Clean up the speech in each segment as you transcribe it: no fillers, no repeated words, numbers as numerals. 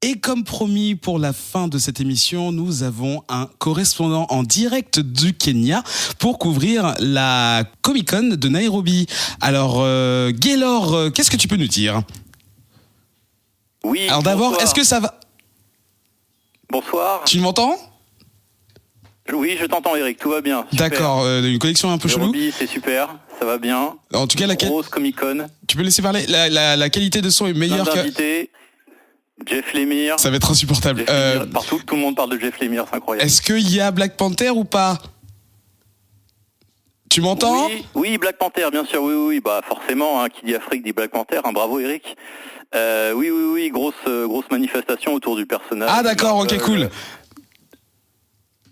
Et comme promis, pour la fin de cette émission, nous avons un correspondant en direct du Kenya pour couvrir la Comic-Con de Nairobi. Alors, Gaylor, qu'est-ce que tu peux nous dire ? Oui. Alors d'abord, bonsoir. est-ce que ça va ? Bonsoir. Tu m'entends ? Oui, je t'entends, Eric, tout va bien. Super. D'accord, une connexion un peu chelou. Nairobi, c'est super, ça va bien. En tout cas, Grosse Comic-Con. tu peux laisser parler. La qualité de son est meilleure Plein que... d'invités. Jeff Lemire. Ça va être insupportable. Jeff Lemire. Partout, tout le monde parle de Jeff Lemire, c'est incroyable. Est-ce qu'il y a Black Panther ou pas ? Tu m'entends ? Oui, Black Panther, bien sûr, oui, bah forcément, hein, qui dit Afrique dit Black Panther, hein, bravo Eric. Oui, grosse manifestation autour du personnage. Ah d'accord, ok, cool.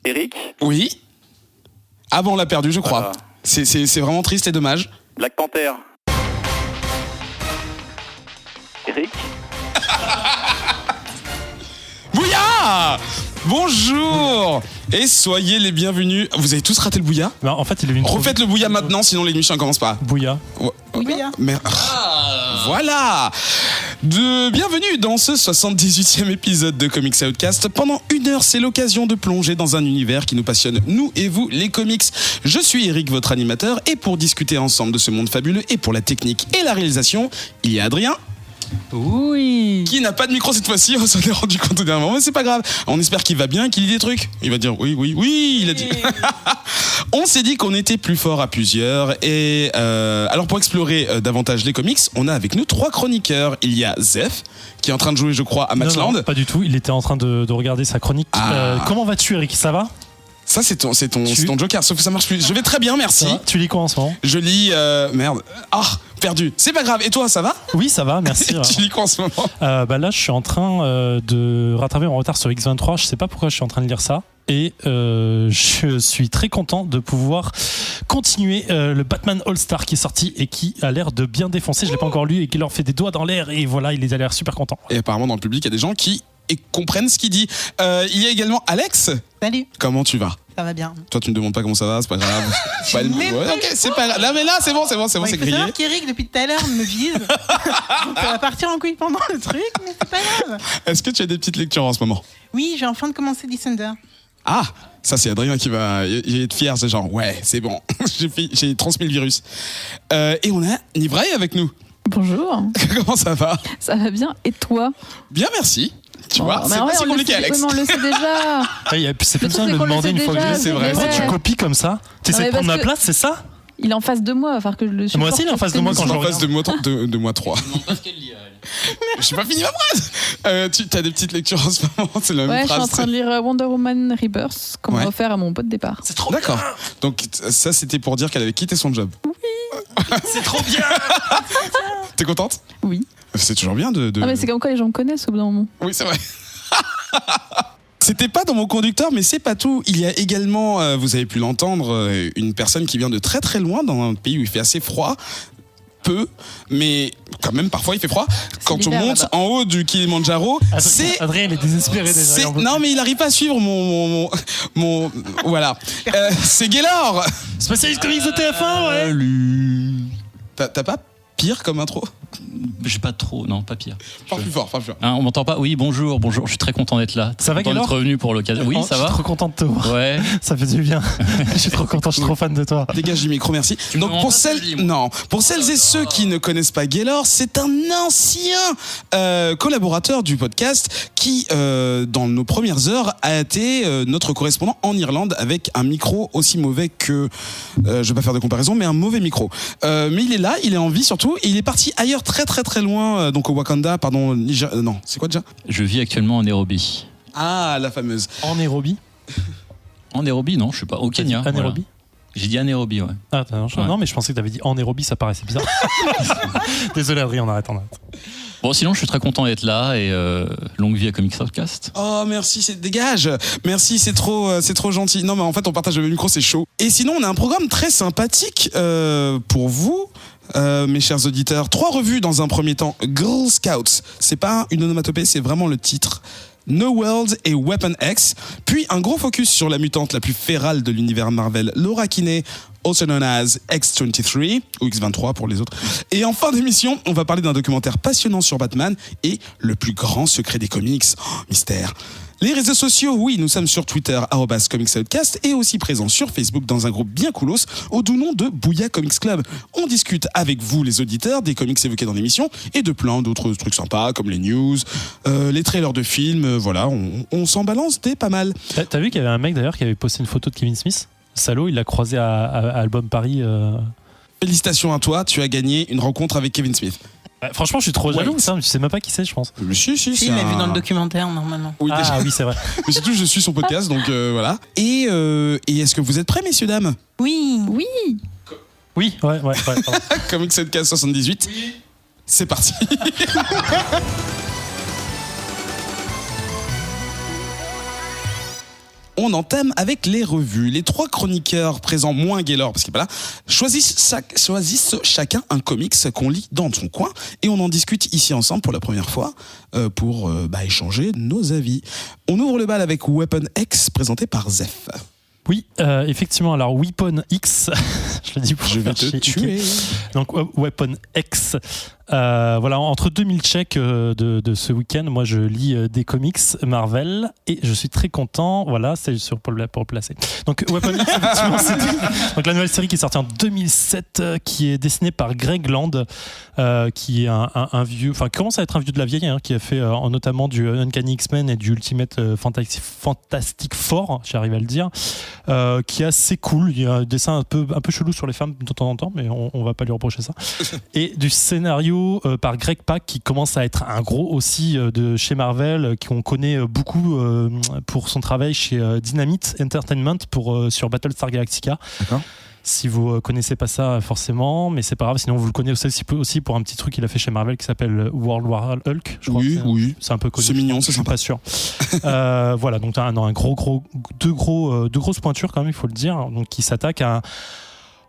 Eric ? Oui. Ah bon, on l'a perdu, je crois. C'est vraiment triste et dommage. Black Panther. Eric ? Bouya ! Bonjour et soyez les bienvenus. Vous avez tous raté le bouya ? Ben, en fait, il est venu. Refaites le bouya maintenant, sinon l'émission ne commence pas. Bouya. Voilà. Bienvenue dans ce 78e épisode de Comics Outcast. Pendant 1 heure, c'est l'occasion de plonger dans un univers qui nous passionne, nous et vous, les comics. Je suis Eric, votre animateur, et pour discuter ensemble de ce monde fabuleux et pour la technique et la réalisation, il y a Adrien. Oui. Qui n'a pas de micro cette fois-ci, on s'en est rendu compte au dernier moment, mais c'est pas grave. On espère qu'il va bien, qu'il lit des trucs. Il va dire oui, il a dit. On s'est dit qu'on était plus fort à plusieurs. Et alors pour explorer davantage les comics, on a avec nous 3 chroniqueurs. Il y a Zef, qui est en train de jouer, je crois, à Maxland. Non, pas du tout. Il était en train de regarder sa chronique. Comment vas-tu, Eric ? Ça va ? Ça, c'est ton joker, sauf que ça marche plus. Je vais très bien, merci. Tu lis quoi en ce moment ? Je lis... merde. Perdu. C'est pas grave. Et toi, ça va ? Oui, ça va, merci. Tu lis quoi en ce moment ? Là, je suis en train de rattraper mon retard sur X23. Je sais pas pourquoi je suis en train de lire ça. Et je suis très content de pouvoir continuer le Batman All-Star qui est sorti et qui a l'air de bien défoncer. Je l'ai pas encore lu et qui leur fait des doigts dans l'air. Et voilà, il a l'air super content. Et apparemment, dans le public, il y a des gens qui comprennent ce qu'il dit. Il y a également Alex. Salut. Comment tu vas ? Ça va bien. Toi, tu me demandes pas comment ça va, c'est pas grave. Ok, c'est pas grave. Là, mais là, c'est bon, c'est Il faut grillé. savoir qu'Eric, depuis tout à l'heure, me vise. Donc, ça va partir en couille pendant le truc, mais c'est pas grave. Est-ce que tu as des petites lectures en ce moment ? Oui, j'ai enfin commencé Descender. Ah, ça c'est Adrien qui va être fier, c'est genre, ouais, c'est bon, j'ai transmis le virus. Et on a Nivrae avec nous. Bonjour. Comment ça va ? Ça va bien, et toi ? Bien, merci. Tu vois, c'est pas si compliqué, Alex. Oui, mais on le sait déjà. C'est plus besoin de me demander une fois que je l'ai. C'est vrai. Pourquoi tu copies comme ça ? Tu essaies de prendre ma place, c'est ça ? Il est en face de moi, il va falloir que je le supporte. Moi aussi, il est en face de moi quand je en regarde. face de moi 3. Je demande pas ce qu'elle lit. J'ai pas fini ma phrase. Tu as des petites lectures en ce moment, c'est la même Ouais, je suis phrase. en train de lire Wonder Woman Rebirth qu'on Ouais. m'a offert à mon pote de départ. C'est trop D'accord. Donc ça, c'était pour dire qu'elle avait quitté son job. bien. C'est trop bien. T'es contente ? Oui. C'est toujours bien de... Ah, mais c'est comme quoi les gens me connaissent au bout d'un moment. Oui, c'est vrai. C'était pas dans mon conducteur, mais c'est pas tout. Il y a également, vous avez pu l'entendre, une personne qui vient de très très loin, dans un pays où il fait assez froid. Peu, mais quand même parfois il fait froid. Quand on l'hiver, monte là-bas. en haut du Kilimandjaro, c'est... Adrien, il est désespéré déjà. Non mais il arrive pas à suivre mon voilà. C'est Gaylor. Spécialiste comics de TF1, ouais. Salut. T'as pas pire comme intro ? J'ai pas trop, non, pas pire. Parle plus fort, parle plus fort. Hein, on m'entend pas ? Oui, bonjour, je suis très content d'être là. Ça va, Content Gaylor ? d'être revenu pour l'occasion. Oui, ça Je va. suis trop content de te voir. Ouais. Ça fait du bien. Je suis trop content, je suis trop fan de toi. Dégage du micro, merci. me Donc rends pour pas celles, ce que je dis, moi. pour celles et ceux qui ne connaissent pas Gaylor, c'est un ancien collaborateur du podcast qui, dans nos premières heures, a été notre correspondant en Irlande avec un micro aussi mauvais que, je vais pas faire de comparaison, mais un mauvais micro. Mais il est là, il est en vie surtout, et il est parti ailleurs très très très loin, donc au Wakanda, pardon, non, c'est quoi déjà ? Je vis actuellement en Nairobi. Ah, la fameuse. En Nairobi. En Nairobi, non, je sais pas. Au Kenya. À Nairobi. Voilà. J'ai dit à Nairobi, ouais. Ah, Ouais. non, mais je pensais que t'avais dit en Nairobi, ça paraissait bizarre. Désolé, Adrien, on arrête. Bon, sinon, je suis très content d'être là et longue vie à Comics Outcast. Oh merci, dégage. Merci, c'est trop gentil. Non mais en fait on partage le même micro, c'est chaud. Et sinon on a un programme très sympathique pour vous. Mes chers auditeurs, 3 revues dans un premier temps. Girl Scouts, c'est pas une onomatopée, c'est vraiment le titre. No World et Weapon X, puis un gros focus sur la mutante la plus férale de l'univers Marvel, Laura Kinney, also known as X23 ou X23 pour les autres. Et en fin d'émission, on va parler d'un documentaire passionnant sur Batman et le plus grand secret des comics. Oh, mystère. Les réseaux sociaux, oui, nous sommes sur Twitter, @comicsoutcast, et aussi présents sur Facebook dans un groupe bien coolos au doux nom de Bouya Comics Club. On discute avec vous, les auditeurs, des comics évoqués dans l'émission et de plein d'autres trucs sympas comme les news, les trailers de films, voilà, on s'en balance des pas mal. T'as vu qu'il y avait un mec d'ailleurs qui avait posté une photo de Kevin Smith ? Salaud, il l'a croisé à Album Paris. Félicitations à toi, tu as gagné une rencontre avec Kevin Smith. Franchement, je suis trop jaloux, ça. Je sais même pas qui c'est, je pense. Mais si, Si, il l'a vu dans le documentaire, normalement. Oui, déjà. Oui, c'est vrai. Mais surtout, je suis son podcast, donc voilà. Et est-ce que vous êtes prêts, messieurs, dames ? Oui. Oui. Oui, ouais. Comics Outcast 78. Oui. C'est parti. On entame avec les revues. Les 3 chroniqueurs présents, moins Gaylor, parce qu'il n'est pas là, choisissent chacun un comics qu'on lit dans son coin et on en discute ici ensemble pour la première fois pour échanger nos avis. On ouvre le bal avec Weapon X présenté par Zef. Oui, effectivement. Alors, Weapon X, je le dis pour Je vais faire te chier. tuer. Donc, Weapon X. Voilà, entre 2000 checks de ce week-end, moi je lis des comics Marvel et je suis très content. Voilà, c'est sûr pour le placer. Donc Weapon X, effectivement, c'est donc la nouvelle série qui est sortie en 2007, qui est dessinée par Greg Land, qui est un vieux, enfin qui commence à être un vieux de la vieille, qui a fait notamment du Uncanny X-Men et du Ultimate Fantastic Four, j'arrive à le dire, qui est assez cool. Il y a un dessin un peu chelou sur les femmes de temps en temps, mais on va pas lui reprocher ça. Et du scénario par Greg Pak, qui commence à être un gros aussi de chez Marvel, qu'on connaît beaucoup pour son travail chez Dynamite Entertainment sur Battlestar Galactica. D'accord. Si vous connaissez pas ça forcément, mais c'est pas grave, sinon vous le connaissez aussi pour un petit truc qu'il a fait chez Marvel qui s'appelle World War Hulk, je crois. Oui. C'est un peu connu. C'est mignon, c'est je suis sympa. pas sûr. Voilà, donc t'as deux grosses pointures quand même, il faut le dire, donc qui s'attaquent à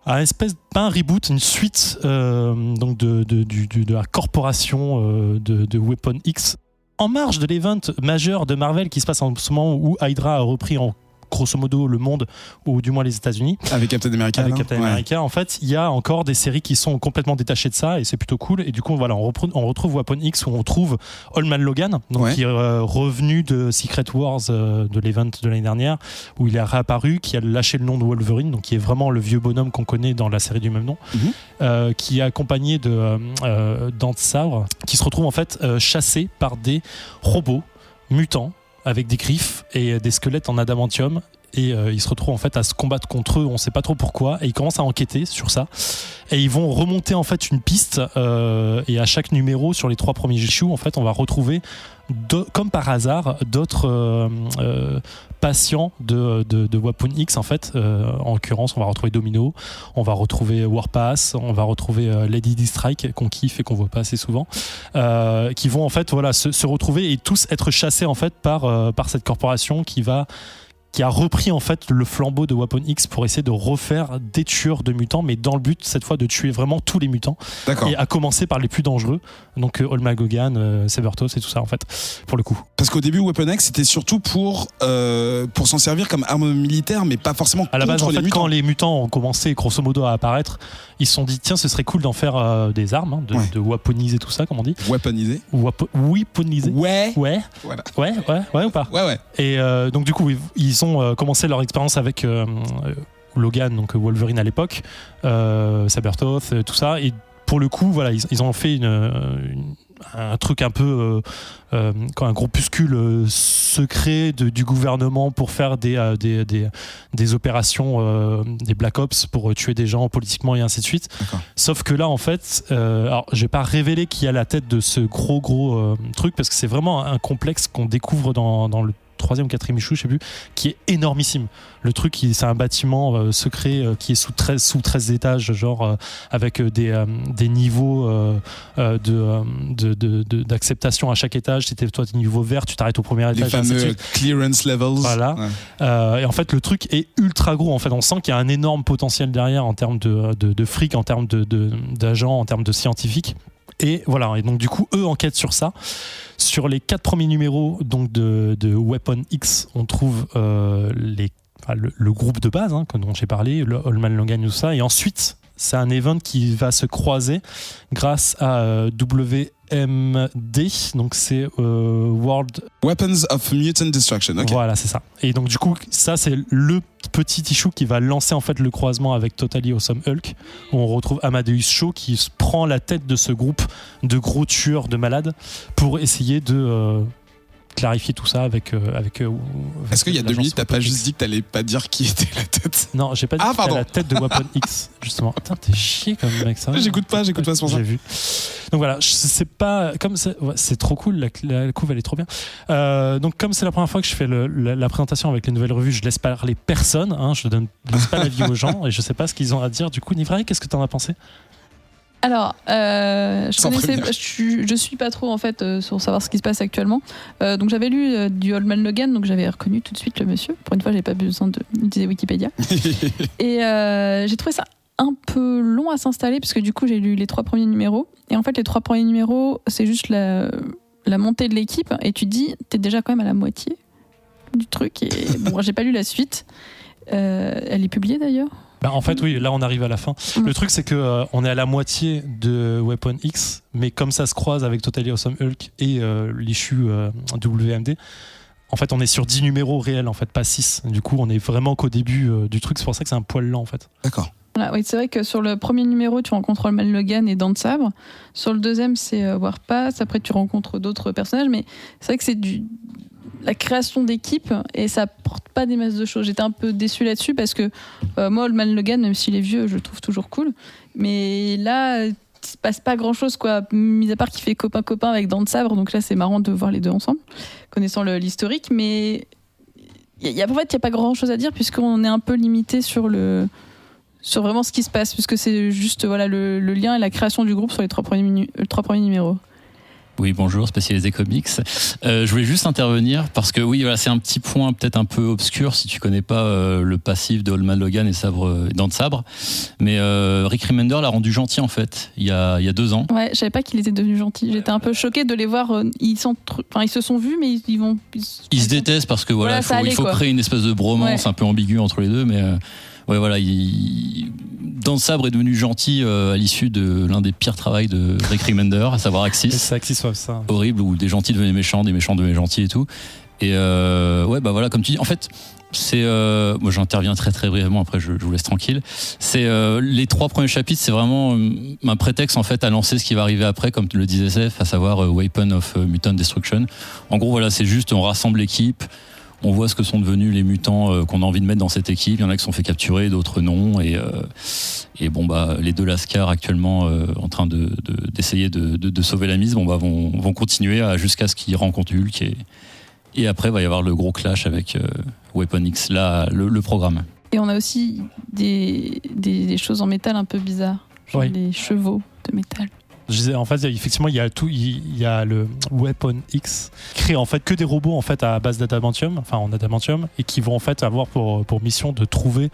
un espèce un reboot, une suite donc de la corporation de Weapon X en marge de l'event majeur de Marvel qui se passe en ce moment où Hydra a repris en grosso modo le monde, ou du moins les États-Unis. Avec Captain America. Avec Captain America, en fait, il y a encore des séries qui sont complètement détachées de ça et c'est plutôt cool. Et du coup, voilà, on retrouve Weapon X où on trouve Old Man Logan, donc qui est revenu de Secret Wars de l'event de l'année dernière, où il est réapparu, qui a lâché le nom de Wolverine, donc qui est vraiment le vieux bonhomme qu'on connaît dans la série du même nom, qui est accompagné de Dents de Sabre, qui se retrouve en fait chassé par des robots mutants avec des griffes et des squelettes en adamantium, et ils se retrouvent en fait à se combattre contre eux, on sait pas trop pourquoi, et ils commencent à enquêter sur ça et ils vont remonter en fait une piste, et à chaque numéro sur les 3 premiers issues en fait on va retrouver comme par hasard d'autres patients de Weapon X en fait, en l'occurrence on va retrouver Domino, on va retrouver Warpath, on va retrouver Lady D-Strike qu'on kiffe et qu'on voit pas assez souvent, qui vont en fait voilà se retrouver et tous être chassés en fait par cette corporation qui a repris en fait le flambeau de Weapon X pour essayer de refaire des tueurs de mutants, mais dans le but cette fois de tuer vraiment tous les mutants. D'accord. Et à commencer par les plus dangereux, donc Old Man Logan, Sabertos et tout ça en fait, pour le coup. Parce qu'au début Weapon X c'était surtout pour s'en servir comme arme militaire, mais pas forcément à la base, contre en fait, les mutants. quand les mutants ont commencé grosso modo à apparaître, ils se sont dit tiens ce serait cool d'en faire des armes, de weaponiser tout ça comme on dit. Weaponiser. Weaponiser. Ouais. Voilà. Ouais ou pas. Ouais. Et donc du coup ils ont commencé leur expérience avec Logan, donc Wolverine à l'époque, Sabertos, tout ça, et pour le coup voilà ils ont fait un truc un peu un groupuscule secret du gouvernement pour faire des opérations, des Black Ops pour tuer des gens politiquement et ainsi de suite. D'accord. Sauf que là en fait alors je vais pas révéler qui a la tête de ce gros truc parce que c'est vraiment un complexe qu'on découvre dans le 3e ou 4e issue, je sais plus, qui est énormissime. Le truc, c'est un bâtiment secret qui est sous 13 étages, genre avec des niveaux d'acceptation à chaque étage. Si t'es toi niveau vert, tu t'arrêtes au premier étage. Les fameux clearance levels. Voilà. Ouais. Et en fait, le truc est ultra gros. En fait, on sent qu'il y a un énorme potentiel derrière en termes de fric, en termes d'agents, en termes de scientifiques. Et voilà, et donc du coup eux enquêtent sur ça. Sur les 4 premiers numéros donc de Weapon X, on trouve le groupe de base, dont j'ai parlé, le Old Man Logan, tout ça. Et ensuite, c'est un event qui va se croiser grâce à WMD, donc c'est World... Weapons of Mutant Destruction, ok. Voilà, c'est ça. Et donc du coup, ça c'est le petit issue qui va lancer en fait le croisement avec Totally Awesome Hulk, où on retrouve Amadeus Cho qui prend la tête de ce groupe de gros tueurs de malades pour essayer de... clarifier tout ça avec Est-ce qu'il y a 2 minutes, t'as pas juste dit que t'allais pas dire qui était la tête? Non, j'ai pas dit que c'était la tête de Weapon X, justement. Putain, t'es chier comme mec, ça. J'écoute pas, c'est pour ça. J'ai vu. Donc voilà, c'est pas comme c'est trop cool, la couve elle est trop bien. Donc comme c'est la première fois que je fais la présentation avec les nouvelles revues, je laisse parler personne, je laisse pas l'avis aux gens et je sais pas ce qu'ils ont à dire. Du coup, Nivray, qu'est-ce que t'en as pensé? Alors, je suis pas trop en fait sur savoir ce qui se passe actuellement. Donc j'avais lu du Old Man Logan, donc j'avais reconnu tout de suite le monsieur. Pour une fois, j'avais pas besoin d'utiliser Wikipédia. Et j'ai trouvé ça un peu long à s'installer parce que du coup j'ai lu les 3 premiers numéros. Et en fait, les 3 premiers numéros, c'est juste la montée de l'équipe. Et tu te dis, t'es déjà quand même à la moitié du truc. Et bon, j'ai pas lu la suite. Elle est publiée d'ailleurs. En fait, oui, là on arrive à la fin. Le truc, c'est que on est à la moitié de Weapon X, mais comme ça se croise avec Totally Awesome Hulk et l'issue WMD, en fait, on est sur 10 numéros réels, en fait, pas 6. Du coup, on est vraiment qu'au début du truc. C'est pour ça que c'est un poil lent, en fait. D'accord. Voilà, oui, c'est vrai que sur le premier numéro, tu rencontres Old Man Logan et Dents de Sabre. Sur le deuxième, c'est Warpath. Après, tu rencontres d'autres personnages, mais c'est vrai que c'est la création d'équipe et ça apporte pas des masses de choses. J'étais un peu déçue là-dessus parce que moi, Old Man Logan, même s'il est vieux, je le trouve toujours cool. Mais là, il se passe pas grand-chose, quoi, mis à part qu'il fait copain-copain avec Dents de Sabre. Donc là, c'est marrant de voir les deux ensemble, connaissant l'historique. Mais en fait, il n'y a pas grand-chose à dire puisqu'on est un peu limité sur vraiment ce qui se passe, puisque c'est juste le lien et la création du groupe sur les 3 premiers numéros. Oui, bonjour, spécialisé comics. Je voulais juste intervenir parce que oui, voilà, c'est un petit point peut-être un peu obscur si tu connais pas le passif de Old Man Logan et Dents de Sabre. Mais Rick Remender l'a rendu gentil en fait, il y a 2 ans. Ouais, je savais pas qu'il était devenu gentil. J'étais un peu choquée de les voir. Ils se sont vus, mais ils se détestent parce que il faut créer une espèce de bromance un peu ambiguë entre les deux, mais. Ouais, voilà, Dents de Sabre est devenu gentil à l'issue de l'un des pires travaux de Rick Remender, à savoir Axis. C'est Axis, ça. Horrible, où des gentils devenaient méchants, des méchants devenaient gentils et tout. Et voilà, comme tu dis, en fait, c'est. Moi, j'interviens très très brièvement, après je vous laisse tranquille. C'est les 3 premiers chapitres, c'est vraiment un prétexte en fait à lancer ce qui va arriver après, comme le disait Seth, à savoir Weapon of Mutant Destruction. En gros, voilà, c'est juste, on rassemble l'équipe. On voit ce que sont devenus les mutants qu'on a envie de mettre dans cette équipe. Il y en a qui sont fait capturer, d'autres non. Et bon, les 2 Lascars actuellement en train d'essayer de sauver la mise, vont continuer jusqu'à ce qu'ils rencontrent Hulk. Et après, il va y avoir le gros clash avec Weapon X, là, le programme. Et on a aussi des choses en métal un peu bizarres, genre les chevaux de métal. Je disais, en fait, effectivement, il y a le Weapon X qui crée en fait que des robots en fait à base d'adamantium, enfin en adamantium, et qui vont en fait avoir pour mission de trouver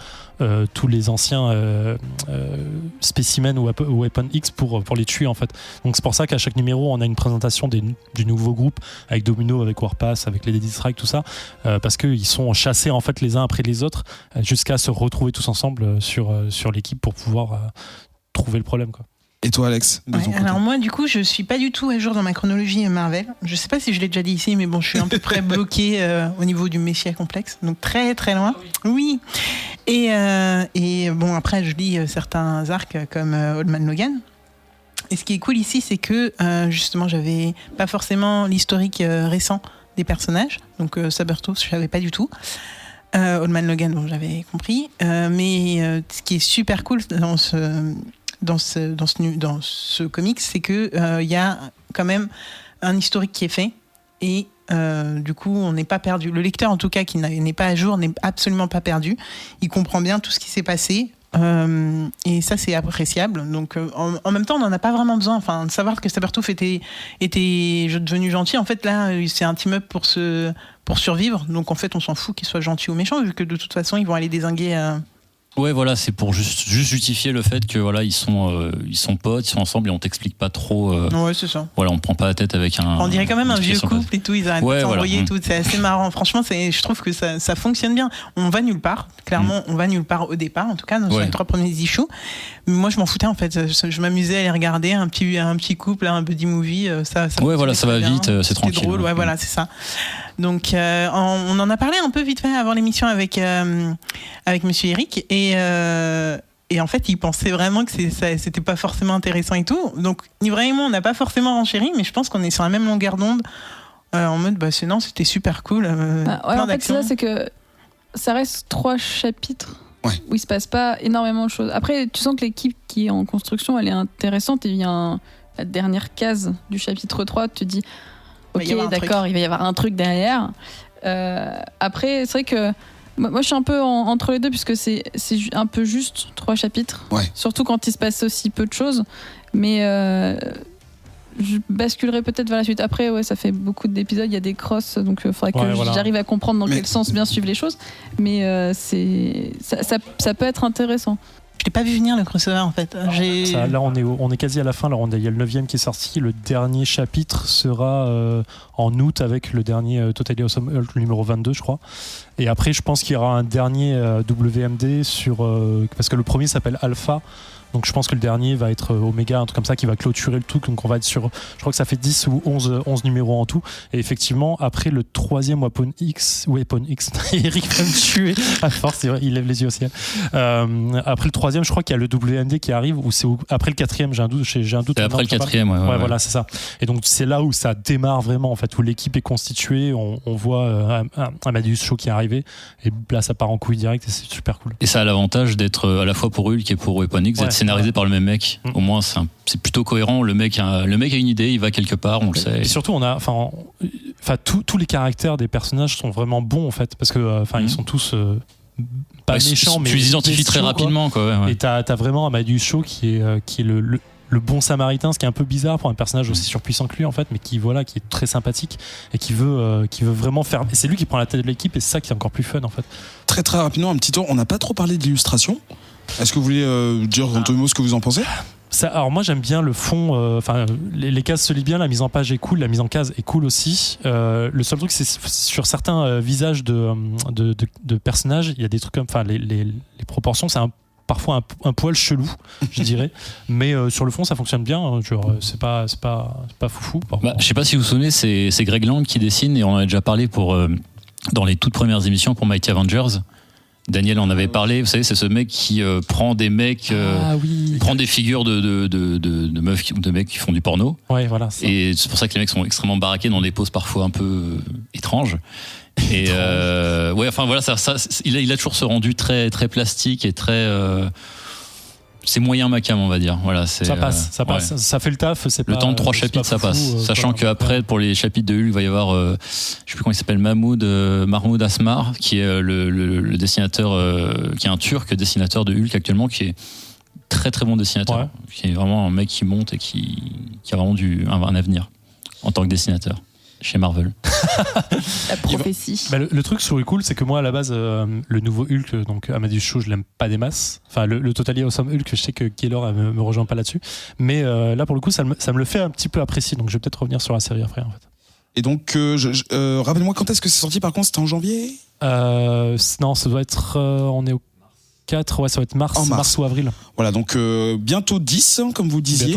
tous les anciens spécimens ou Weapon X pour les tuer en fait. Donc c'est pour ça qu'à chaque numéro, on a une présentation du nouveau groupe avec Domino, avec Warpath, avec les Lady Strike, tout ça, parce qu'ils sont chassés en fait les uns après les autres jusqu'à se retrouver tous ensemble sur l'équipe pour pouvoir trouver le problème, quoi. Et toi, Alex, de ton côté? Alors moi, du coup, je suis pas du tout à jour dans ma chronologie Marvel. Je sais pas si je l'ai déjà dit ici, mais bon, je suis à peu près bloquée au niveau du Messia complexe, donc très très loin. Oui. Et bon, après, je lis certains arcs comme Old Man Logan. Et ce qui est cool ici, c'est que justement, j'avais pas forcément l'historique récent des personnages. Donc Sabertooth, je savais pas du tout. Old Man Logan, bon, j'avais compris. Mais ce qui est super cool dans ce comics, c'est que y a quand même un historique qui est fait et du coup on n'est pas perdu. Le lecteur en tout cas qui n'est pas à jour n'est absolument pas perdu. Il comprend bien tout ce qui s'est passé et ça c'est appréciable. Donc en même temps on n'en a pas vraiment besoin. Enfin, de savoir que Sabertooth était devenu gentil. En fait là c'est un team-up pour survivre. Donc en fait on s'en fout qu'il soit gentil ou méchant vu que de toute façon ils vont aller dézinguer Ouais, voilà, c'est pour juste justifier le fait que voilà, ils sont potes, ils sont ensemble et on t'explique pas trop. Ouais, c'est ça. Voilà, on prend pas la tête avec un. On dirait quand même un vieux explication couple et tout, ils arrêtent de s'envoyer et tout. C'est assez marrant. Franchement, je trouve que ça fonctionne bien. On va nulle part. Clairement, on va nulle part au départ, en tout cas, dans les 3 premiers issues. Mais moi, je m'en foutais en fait. Je m'amusais à les regarder, un petit couple, un buddy movie. Ça voilà, ça va bien. vite, c'est tranquille. C'est drôle, ouais, voilà, c'est ça. Donc, on en a parlé un peu vite fait avant l'émission avec Monsieur Eric et en fait, il pensait vraiment que c'était pas forcément intéressant et tout. Donc, vraiment, on n'a pas forcément renchéri, mais je pense qu'on est sur la même longueur d'onde en mode, c'était super cool. En fait, c'est ça, c'est que ça reste 3 chapitres où il se passe pas énormément de choses. Après, tu sens que l'équipe qui est en construction, elle est intéressante et il y a la dernière case du chapitre 3, tu te dis, ok, d'accord, il va y avoir un truc derrière. Après, c'est vrai que moi je suis un peu entre les deux puisque c'est un peu juste 3 chapitres, surtout quand il se passe aussi peu de choses, mais je basculerai peut-être vers la suite. Après, ça fait beaucoup d'épisodes, il y a des crosses, donc il faudrait que j'arrive à comprendre dans quel sens bien suivre les choses, mais ça peut être intéressant. Je l'ai pas vu venir le crossover en fait. Là on est quasi à la fin. Alors il y a le 9e qui est sorti. Le dernier chapitre sera en août avec le dernier Totally Awesome Hulk numéro 22 je crois. Et après je pense qu'il y aura un dernier WMD parce que le premier s'appelle Alpha. Donc je pense que le dernier va être Omega, un truc comme ça qui va clôturer le tout. Donc on va être sur, je crois que ça fait 10 ou 11 numéros en tout. Et effectivement, après le 3e Weapon X, Eric va me tuer à force, c'est vrai, il lève les yeux au ciel. Après le 3e, je crois qu'il y a le WMD qui arrive, ou c'est après le 4e, j'ai un doute. C'est après le 4e, ouais. Voilà, c'est ça. Et donc c'est là où ça démarre vraiment, en fait, où l'équipe est constituée, on voit un Amadeus Cho qui est arrivé, et là ça part en couille direct et c'est super cool. Et ça a l'avantage d'être à la fois pour Hulk et pour Weapon X, d'être scénarisé par le même mec. Au moins c'est plutôt cohérent. Le mec a une idée, il va quelque part, on le sait. Et surtout tous les caractères des personnages sont vraiment bons en fait, parce que ils sont tous pas méchants, mais tu les identifies très rapidement quoi. Et t'as vraiment Amadeus Cho qui est le bon samaritain, ce qui est un peu bizarre pour un personnage aussi surpuissant que lui en fait, mais qui est très sympathique et qui veut vraiment faire. Et c'est lui qui prend la tête de l'équipe et c'est ça qui est encore plus fun en fait. Très très rapidement, un petit tour. On n'a pas trop parlé de l'illustration. Est-ce que vous voulez dire en deux mots ce que vous en pensez ? Alors moi j'aime bien le fond, les cases se lisent bien, la mise en page est cool, la mise en case est cool aussi. Le seul truc c'est sur certains visages de personnages, il y a des trucs comme, les proportions c'est parfois un poil chelou, je dirais, mais sur le fond ça fonctionne bien. Genre c'est pas foufou. Je sais pas si vous vous souvenez, c'est Greg Land qui dessine et on en a déjà parlé dans les toutes premières émissions pour Mighty Avengers. Daniel en avait parlé, vous savez, c'est ce mec qui prend des mecs, prend des figures de meufs, de mecs qui font du porno. Ouais, voilà. Et c'est pour ça que les mecs sont extrêmement baraqués dans des poses parfois un peu étranges. Et il a toujours ce rendu très très plastique et très. C'est moyen Macam, on va dire. Voilà, ça passe, ça fait le taf. Le temps de 3 chapitres, ça passe. Sachant qu'après, pour les chapitres de Hulk, il va y avoir, je sais plus comment il s'appelle, Mahmoud Asmar, qui est le dessinateur, qui est un Turc dessinateur de Hulk actuellement, qui est très très bon dessinateur, qui est vraiment un mec qui monte et qui a vraiment un avenir en tant que dessinateur chez Marvel. La prophétie. Le truc sur le cool, c'est que moi à la base, le nouveau Hulk, donc Amadeus Cho, je l'aime pas des masses. Enfin, le Totally Awesome Hulk, je sais que Gaylor me rejoint pas là-dessus. Mais là, pour le coup, ça me le fait un petit peu apprécier. Donc je vais peut-être revenir sur la série après, en fait. Et donc, rappelle-moi quand est-ce que c'est sorti par contre, c'était en janvier ? Non, ça doit être. On est au 4, ça va être mars ou avril. Voilà, donc bientôt 10, comme vous disiez.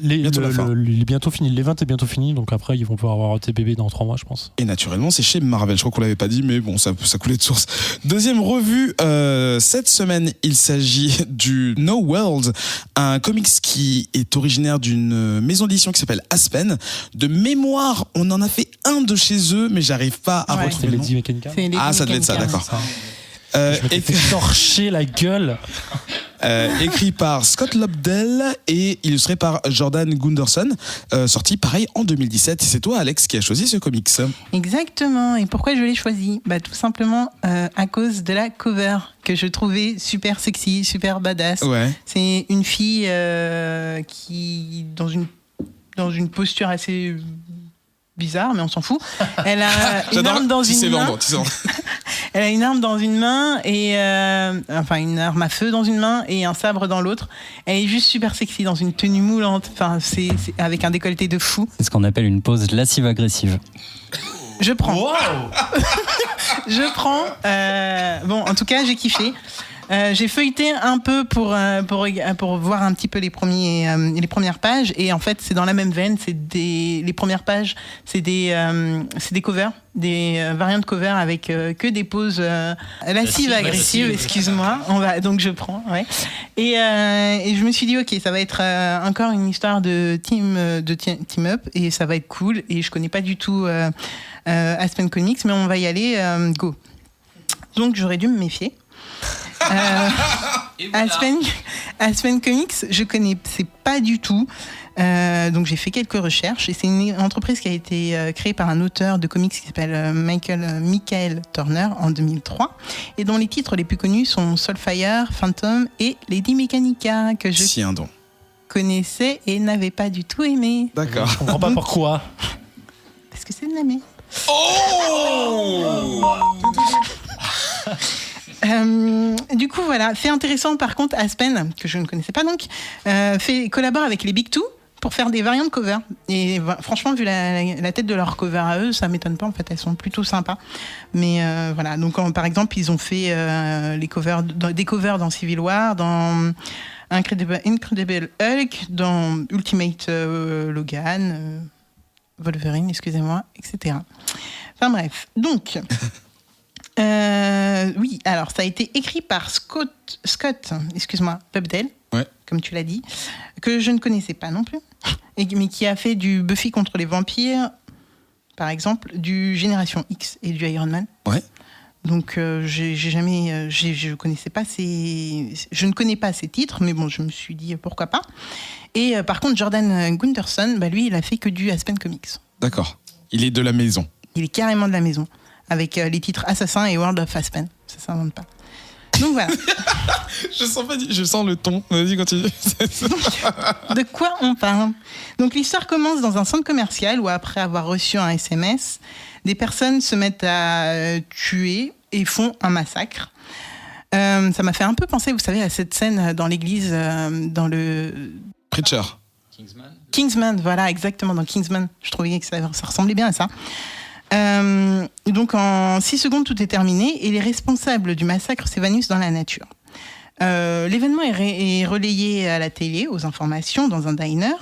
Il est bientôt fini, l'event est bientôt fini, donc après ils vont pouvoir avoir TBB dans 3 mois, je pense. Et naturellement, c'est chez Marvel, je crois qu'on l'avait pas dit, mais bon, ça coulait de source. Deuxième revue, cette semaine, il s'agit du No World, un comics qui est originaire d'une maison d'édition qui s'appelle Aspen. De mémoire, on en a fait un de chez eux, mais j'arrive pas à retrouver le nom. Lady Mechanical. Ça devait être ça, d'accord. Je m'étais fait torcher la gueule. Écrit par Scott Lobdell et illustré par Jordan Gunderson, sorti pareil en 2017. Et c'est toi, Alex, qui a choisi ce comics. Exactement. Et pourquoi je l'ai choisi ? Tout simplement à cause de la cover que je trouvais super sexy, super badass. Ouais. C'est une fille qui, dans une posture assez bizarre, mais on s'en fout. Elle a une arme dans une main. Elle a une arme dans une main et une arme à feu dans une main et un sabre dans l'autre. Elle est juste super sexy dans une tenue moulante. Enfin, c'est avec un décolleté de fou. C'est ce qu'on appelle une pose lascive-agressive. Je prends. Wow. Je prends. Bon, en tout cas, j'ai kiffé. J'ai feuilleté un peu pour voir un petit peu les premières pages et en fait c'est dans la même veine. Les premières pages c'est des covers, des variantes covers avec que des poses lascives agressives. Excuse-moi. Donc je prends. Ouais. Et je me suis dit ok, ça va être encore une histoire de team up et ça va être cool. Et je connais pas du tout Aspen Comics, mais on va y aller. Go. Donc j'aurais dû me méfier. Aspen Comics, je connaissais pas du tout. Donc j'ai fait quelques recherches et c'est une entreprise qui a été créée par un auteur de comics qui s'appelle Michael Turner en 2003 et dont les titres les plus connus sont Soulfire, Phantom et Lady Mechanica que je connaissais et n'avais pas du tout aimé. D'accord. Je comprends pas pourquoi. Parce que c'est de la merde. Du coup, voilà, c'est intéressant. Par contre, Aspen, que je ne connaissais pas donc, collabore avec les Big Two pour faire des variantes cover. Et franchement, vu la tête de leur cover à eux, ça m'étonne pas. En fait, elles sont plutôt sympas. Mais voilà, donc par exemple, ils ont fait des covers dans Civil War, dans Incredible Hulk, dans Ultimate Logan, Wolverine, excusez-moi, etc. Enfin bref, donc. Oui, alors ça a été écrit par Scott, Lobdell, ouais. Comme tu l'as dit, que je ne connaissais pas non plus, mais qui a fait du Buffy contre les vampires, par exemple, du Génération X et du Iron Man. Ouais. Donc je ne connais pas ces titres, mais bon, je me suis dit pourquoi pas. Et par contre, Jordan Gunderson, lui, il a fait que du Aspen Comics. D'accord. Il est de la maison. Il est carrément de la maison. Avec les titres Assassin et World of Aspen. Ça s'invente pas. Donc voilà. Je sens le ton. Vas-y, continue. De quoi on parle ? Donc l'histoire commence dans un centre commercial où après avoir reçu un SMS, des personnes se mettent à tuer et font un massacre. Ça m'a fait un peu penser, vous savez, à cette scène dans l'église, dans le... Preacher. Kingsman, voilà, exactement, dans Kingsman. Je trouvais que ça ressemblait bien à ça. Donc en 6 secondes tout est terminé et les responsables du massacre s'évanouissent dans la nature. L'événement est relayé à la télé, aux informations, dans un diner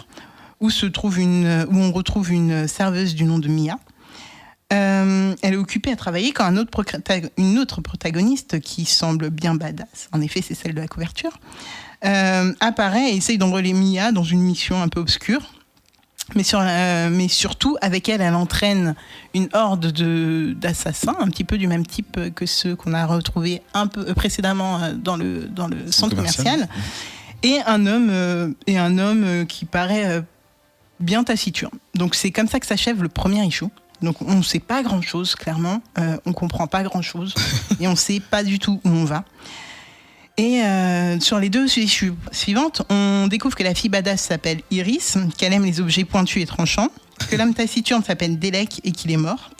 où on retrouve une serveuse du nom de Mia. Elle est occupée à travailler quand une autre protagoniste qui semble bien badass, en effet c'est celle de la couverture, apparaît et essaye d'enrôler Mia dans une mission un peu obscure. Mais surtout, avec elle entraîne une horde d'assassins, un petit peu du même type que ceux qu'on a retrouvés un peu précédemment dans le centre commercial. Et un homme qui paraît bien taciturne. Donc c'est comme ça que s'achève le premier issue. Donc on ne sait pas grand-chose, clairement. On ne comprend pas grand-chose. Et on ne sait pas du tout où on va. Et sur les 2 issues suivantes, on découvre que la fille badass s'appelle Iris, qu'elle aime les objets pointus et tranchants, que l'homme taciturne s'appelle Delek et qu'il est mort,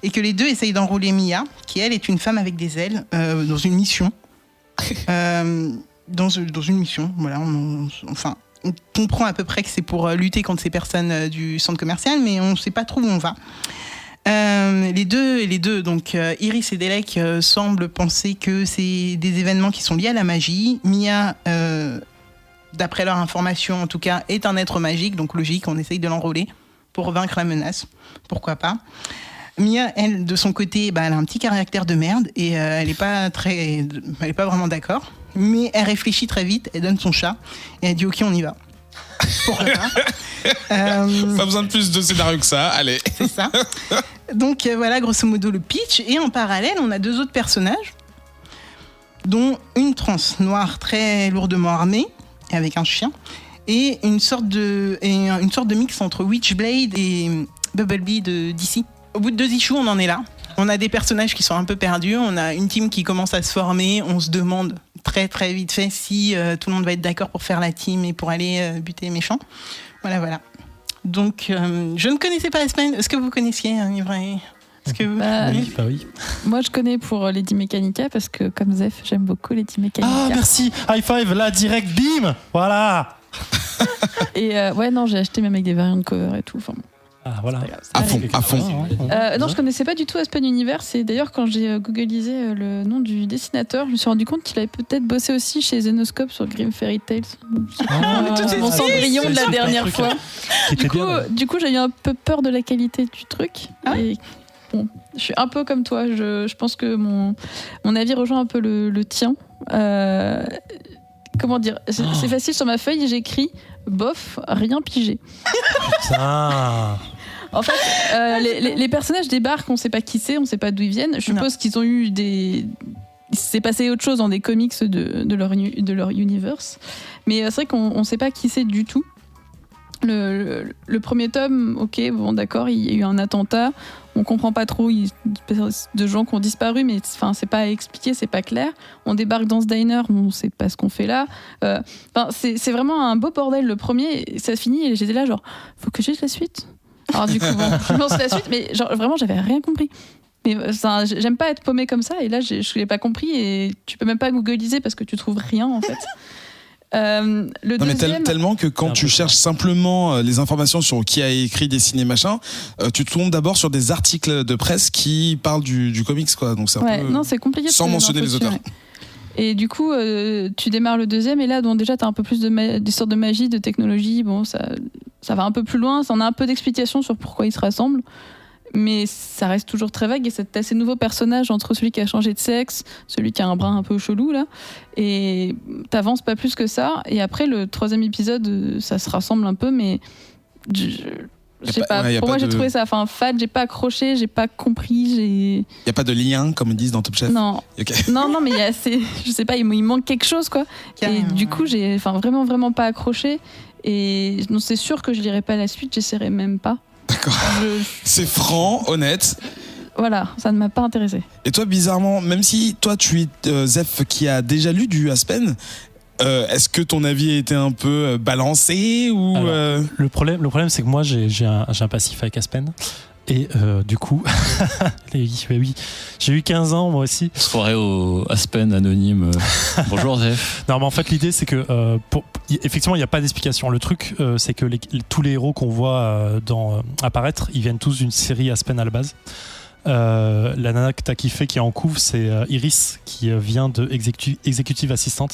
et que les deux essayent d'enrôler Mia, qui elle est une femme avec des ailes, dans une mission. Dans une mission, voilà. On comprend à peu près que c'est pour lutter contre ces personnes du centre commercial, mais on ne sait pas trop où on va. Les deux, donc Iris et Delek semblent penser que c'est des événements qui sont liés à la magie. Mia, d'après leur information en tout cas, est un être magique, donc logique, on essaye de l'enrôler pour vaincre la menace. Pourquoi pas ? Mia, elle, de son côté, elle a un petit caractère de merde et elle est pas vraiment d'accord. Mais elle réfléchit très vite, elle donne son chat et elle dit ok, on y va. Pourquoi pas ? Pas besoin de plus de scénario que ça, allez. C'est ça. Donc voilà grosso modo le pitch. Et en parallèle, on a 2 autres personnages, dont une trans noire très lourdement armée, avec un chien, et une sorte de mix entre Witchblade et Bumblebee de DC. Au bout de 2 issues, on en est là. On a des personnages qui sont un peu perdus, on a une team qui commence à se former, on se demande très très vite fait si tout le monde va être d'accord pour faire la team et pour aller buter les méchants. Voilà. Donc, je ne connaissais pas Aspen. Est-ce que vous connaissiez un livret Est-ce que Bah, Oui. Moi, je connais pour Lady Mechanica parce que, comme Zef, j'aime beaucoup Lady Mechanica. Ah, merci. High five, là, direct, bim. Voilà. Et ouais, non, j'ai acheté même avec des variantes cover et tout. Enfin, bon, Ah, voilà. c'est pas grave, c'est À pas fond, grave. à fond. Non, je connaissais pas du tout Aspen Universe. Et d'ailleurs, quand j'ai googlisé le nom du dessinateur, je me suis rendu compte qu'il avait peut-être bossé aussi chez Zenoscope sur Grim Fairy Tales. Mon Cendrillon de la dernière fois. Qui était bien. Du coup, j'ai eu un peu peur de la qualité du truc. Ah. Et bon, je suis un peu comme toi. Je pense que mon avis rejoint un peu le tien. Comment dire, c'est facile sur ma feuille, j'écris bof, rien pigé. Putain. En fait, les personnages débarquent, on sait pas qui c'est, on sait pas d'où ils viennent. Je suppose qu'ils ont eu des. Il s'est passé autre chose dans des comics de leur universe. Mais c'est vrai qu'on sait pas qui c'est du tout. Le premier tome, ok, bon d'accord, il y a eu un attentat. On comprend pas trop, il y a de gens qui ont disparu, mais enfin c'est pas expliqué, c'est pas clair. On débarque dans ce diner, on sait pas ce qu'on fait là. C'est vraiment un beau bordel le premier. Ça se finit et j'étais là genre, faut que j'ai la suite. Alors du coup, bon, je lance la suite, mais genre vraiment j'avais rien compris. Mais j'aime pas être paumée comme ça, et là je l'ai pas compris, et tu peux même pas googliser parce que tu trouves rien en fait. Le Non mais deuxième, tellement que quand tu cherches simplement les informations sur qui a écrit, dessiné, machin, tu tombes d'abord sur des articles de presse qui parent du comics, quoi. Donc c'est un peu... non, c'est compliqué. de sans trouver mentionner les l'info auteurs. dessus, ouais. Et du coup, tu démarres le deuxième, et là, donc déjà, t'as un peu plus des sortes de magie, de technologie. Bon, ça va un peu plus loin. On a un peu d'explication sur pourquoi ils se rassemblent. Mais ça reste toujours très vague, et t'as ces nouveaux personnages entre celui qui a changé de sexe, celui qui a un brin un peu chelou là, et t'avances pas plus que ça. Et après le troisième épisode, ça se rassemble un peu, mais je sais pas. Pour moi, j'ai trouvé ça fade, j'ai pas accroché, j'ai pas compris, Il y a pas de lien, comme ils disent dans Top Chef. non. Ok. Non, mais il y a je sais pas, il manque quelque chose quoi. Carrément. Et du coup, j'ai vraiment pas accroché. Et non, c'est sûr que je lirai pas la suite, j'essaierai même pas. D'accord. C'est franc, honnête. Voilà, ça ne m'a pas intéressé. Et toi, bizarrement, même si toi tu es Zef qui a déjà lu du Aspen, est-ce que ton avis a été un peu balancé ou Alors, le problème c'est que moi j'ai un passif avec Aspen. Et du coup, oui, j'ai eu 15 ans moi aussi. Soirée au Aspen anonyme. Bonjour Zef. Non, mais en fait, l'idée c'est que effectivement, il n'y a pas d'explication. Le truc, c'est que tous les héros qu'on voit apparaître, ils viennent tous d'une série Aspen à la base. La nana que t'as kiffé qui est en couve, c'est Iris qui vient de Executive Assistant,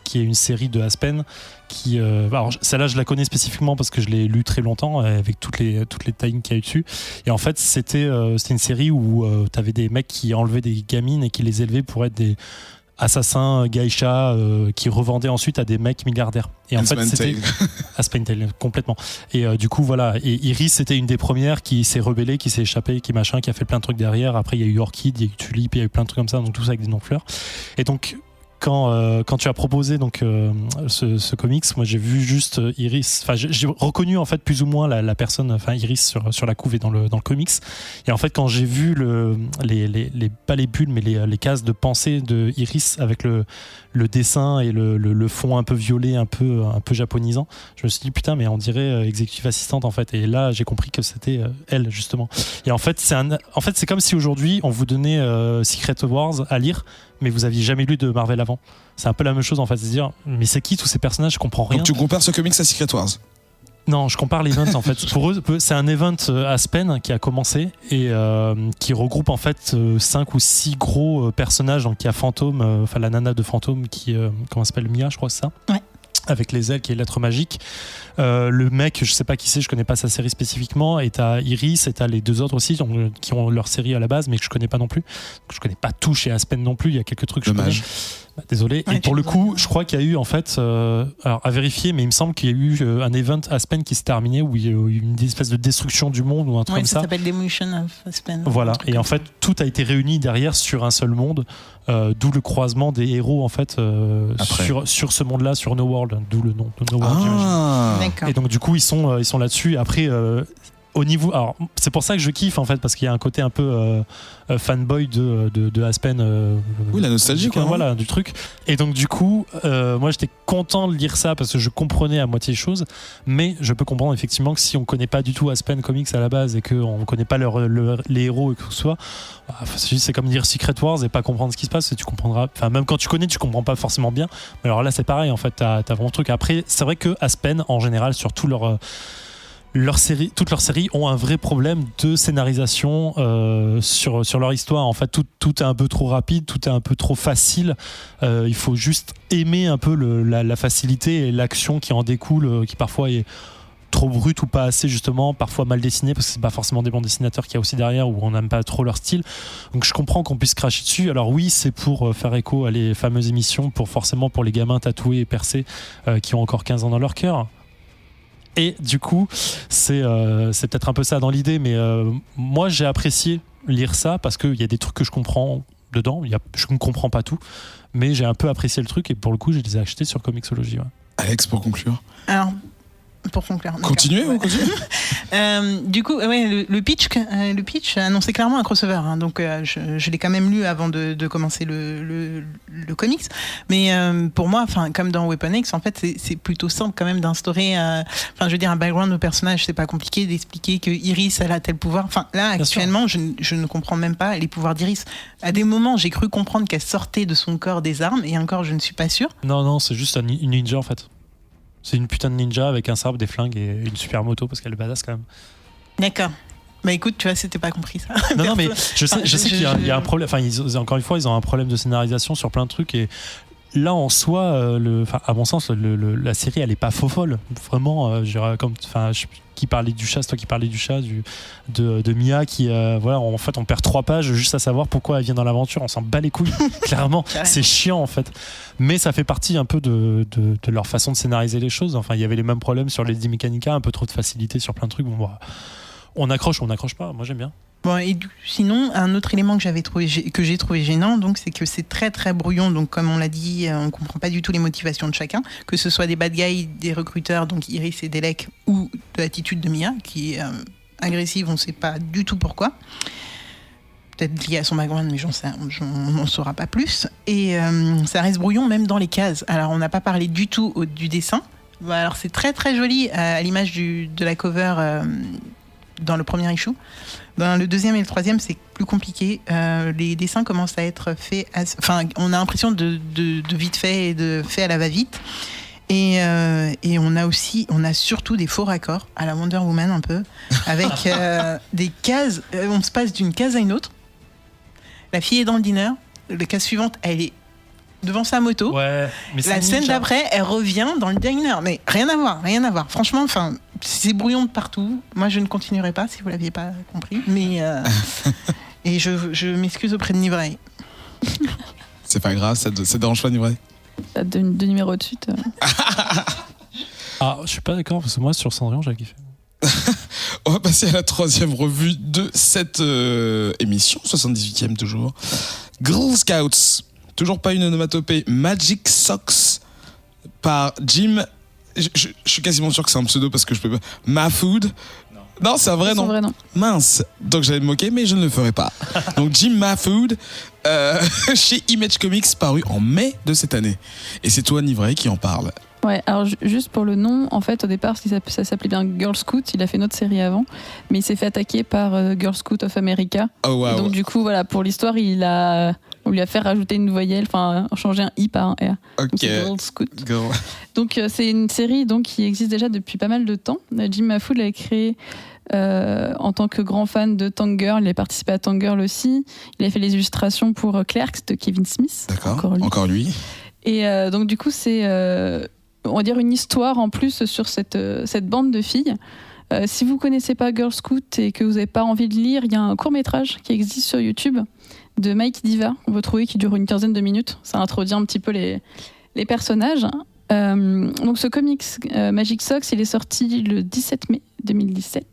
qui est une série de Aspen qui alors celle-là je la connais spécifiquement parce que je l'ai lu très longtemps avec toutes les tie-ins qu'il y a eu dessus, et en fait c'était une série où t'avais des mecs qui enlevaient des gamines et qui les élevaient pour être des assassins geisha qui revendaient ensuite à des mecs milliardaires. Et en fait c'était Aspen Tale complètement. Et du coup voilà, et Iris c'était une des premières qui s'est rebellée, qui s'est échappée, qui machin, qui a fait plein de trucs derrière. Après il y a eu Orchid, il y a eu Tulip, il y a eu plein de trucs comme ça, donc tout ça avec des noms de fleurs. Et donc quand tu as proposé donc ce comics, moi j'ai vu juste Iris. Enfin, j'ai reconnu en fait plus ou moins la personne, enfin Iris sur la couve et dans le comics. Et en fait, quand j'ai vu pas les bulles, mais les cases de pensée de Iris avec le dessin et le fond un peu violet, un peu japonisant, je me suis dit putain, mais on dirait Executive Assistant en fait. Et là, j'ai compris que c'était elle justement. Et en fait, c'est comme si aujourd'hui on vous donnait Secret Wars à lire, mais vous aviez jamais lu de Marvel avant. C'est un peu la même chose en fait, c'est dire mais c'est qui tous ces personnages, je comprends rien. Donc tu compares ce comics à Secret Wars? Non, je compare l'event en fait. Pour eux, c'est un event Aspen qui a commencé et qui regroupe en fait 5 ou 6 gros personnages. Donc il y a Fantôme, enfin la nana de Fantôme qui comment s'appelle, Mia, je crois que c'est ça. Ouais. Avec les ailes qui est l'être magique. Le mec, je sais pas qui c'est, je connais pas sa série spécifiquement. Et t'as Iris et t'as les deux autres aussi qui ont leur série à la base, mais que je connais pas non plus. Donc, je connais pas tout chez Aspen non plus. Il y a quelques trucs que dommage. je connais. Bah, désolé. Ouais, et pour le coup, je crois qu'il y a eu en fait, alors à vérifier, mais il me semble qu'il y a eu un event Aspen qui s'est terminé où il y a eu une espèce de destruction du monde ou un truc comme ça. Ça s'appelle Demolition of Aspen. Voilà. Et en fait, tout a été réuni derrière sur un seul monde, d'où le croisement des héros en fait sur ce monde-là, sur No World, d'où le nom de No World. J'imagine. Ah. D'accord. Et donc du coup, ils sont là-dessus. Et après. au niveau, alors c'est pour ça que je kiffe en fait, parce qu'il y a un côté un peu fanboy de Aspen. Oui, la nostalgie, quoi. Voilà, du truc. Et donc du coup, moi j'étais content de lire ça parce que je comprenais à moitié les choses, mais je peux comprendre effectivement que si on connaît pas du tout Aspen Comics à la base et qu'on connaît pas les héros et que ce soit, c'est comme dire Secret Wars et pas comprendre ce qui se passe, et tu comprendras. Enfin, même quand tu connais, tu comprends pas forcément bien. Mais alors là, c'est pareil en fait, t'as vraiment le truc. Après, c'est vrai que Aspen en général, sur tout toutes leurs séries ont un vrai problème de scénarisation sur leur histoire. En fait, tout est un peu trop rapide, tout est un peu trop facile. Il faut juste aimer un peu la facilité et l'action qui en découle, qui parfois est trop brute ou pas assez, justement, parfois mal dessinée, parce que c'est pas forcément des bons dessinateurs qu'il y a aussi derrière, où on n'aime pas trop leur style. Donc je comprends qu'on puisse cracher dessus. Alors oui, c'est pour faire écho à les fameuses émissions, forcément pour les gamins tatoués et percés qui ont encore 15 ans dans leur cœur. Et du coup, c'est peut-être un peu ça dans l'idée, mais moi j'ai apprécié lire ça parce qu'il y a des trucs que je comprends dedans. Je ne comprends pas tout, mais j'ai un peu apprécié le truc et pour le coup, je les ai achetés sur Comixology. Ouais. Alex, pour conclure. Alors, pour conclure. Continuez. Du coup, ouais, le pitch annonçait clairement un crossover. Hein, donc, je l'ai quand même lu avant de commencer le comics. Mais pour moi, comme dans Weapon X, en fait, c'est plutôt simple quand même d'instaurer, je veux dire, un background au personnage. C'est pas compliqué d'expliquer que Iris elle a tel pouvoir. Enfin, là, actuellement, je ne comprends même pas les pouvoirs d'Iris. À des moments, j'ai cru comprendre qu'elle sortait de son corps des armes, et encore, je ne suis pas sûre. Non, c'est juste une ninja en fait. C'est une putain de ninja avec un sabre, des flingues et une super moto parce qu'elle est badass quand même. D'accord. Bah écoute, tu vois, c'était pas compris ça. Non, mais je sais qu'il y a un problème. Enfin, encore une fois, ils ont un problème de scénarisation sur plein de trucs et là en soi, à mon sens, la série elle est pas folle. Vraiment, qui parlait du chat, c'est toi qui parlais du chat, de Mia qui, en fait, on perd 3 pages juste à savoir pourquoi elle vient dans l'aventure. On s'en bat les couilles, clairement. C'est chiant en fait. Mais ça fait partie un peu de leur façon de scénariser les choses. Enfin, il y avait les mêmes problèmes sur Lady Mechanica, un peu trop de facilité sur plein de trucs. Bon, on accroche ou on n'accroche pas. Moi, j'aime bien. Bon, et sinon, un autre élément que j'ai trouvé gênant, donc, c'est que c'est très très brouillon. Donc, comme on l'a dit, on comprend pas du tout les motivations de chacun, que ce soit des bad guys, des recruteurs, donc Iris et Delek, ou de l'attitude de Mia, qui est agressive, on sait pas du tout pourquoi. Peut-être lié à son background, mais on n'en saura pas plus. Et ça reste brouillon même dans les cases. Alors, on n'a pas parlé du tout du dessin. Alors, c'est très très joli à l'image de la cover dans le premier issue. Dans le deuxième et le troisième, c'est plus compliqué. Les dessins commencent à être faits... on a l'impression de vite fait et de fait à la va-vite. Et on a surtout des faux raccords à la Wonder Woman un peu, avec des cases. On se passe d'une case à une autre. La fille est dans le dîner. La case suivante, elle est devant sa moto. Ouais, mais la scène d'après, elle revient dans le diner. Mais rien à voir. Franchement, c'est brouillon de partout. Moi, je ne continuerai pas si vous l'aviez pas compris. Mais et je m'excuse auprès de Nivray. C'est pas grave, ça dérange pas Nivray. De numéro de suite. Je suis pas d'accord parce que moi sur Cendrillon j'avais kiffé. On va passer à la 3e revue de cette émission, 78e toujours. Girl Scouts, toujours pas une onomatopée. Magic Socks par Jim. Je suis quasiment sûr que c'est un pseudo parce que je peux pas. Mahfood. Non, c'est un vrai nom. Mince. Donc j'allais me moquer, mais je ne le ferai pas. Donc Jim Mahfood, chez Image Comics, paru en mai de cette année. Et c'est toi, Nivray, qui en parle. Ouais, alors juste pour le nom, en fait, au départ, ça s'appelait bien Girl Scout. Il a fait une autre série avant, mais il s'est fait attaquer par Girl Scout of America. Oh, wow. Donc du coup, voilà, pour l'histoire, on lui a fait rajouter une voyelle, changer un I par un R. Ok. Donc, c'est Girl Scout. Girl. Donc c'est une série qui existe déjà depuis pas mal de temps. Jim Mahfood l'a créée en tant que grand fan de Tank Girl. Il a participé à Tank Girl aussi. Il a fait les illustrations pour Clerks de Kevin Smith. D'accord. Encore lui. Et donc du coup, c'est on va dire une histoire en plus sur cette bande de filles. Si vous connaissez pas Girl Scout et que vous n'avez pas envie de lire, il y a un court-métrage qui existe sur YouTube de Mike Diva, on peut trouver, qui dure une quinzaine de minutes. Ça introduit un petit peu les personnages. Donc ce comics Magic Socks, il est sorti le 17 mai 2017.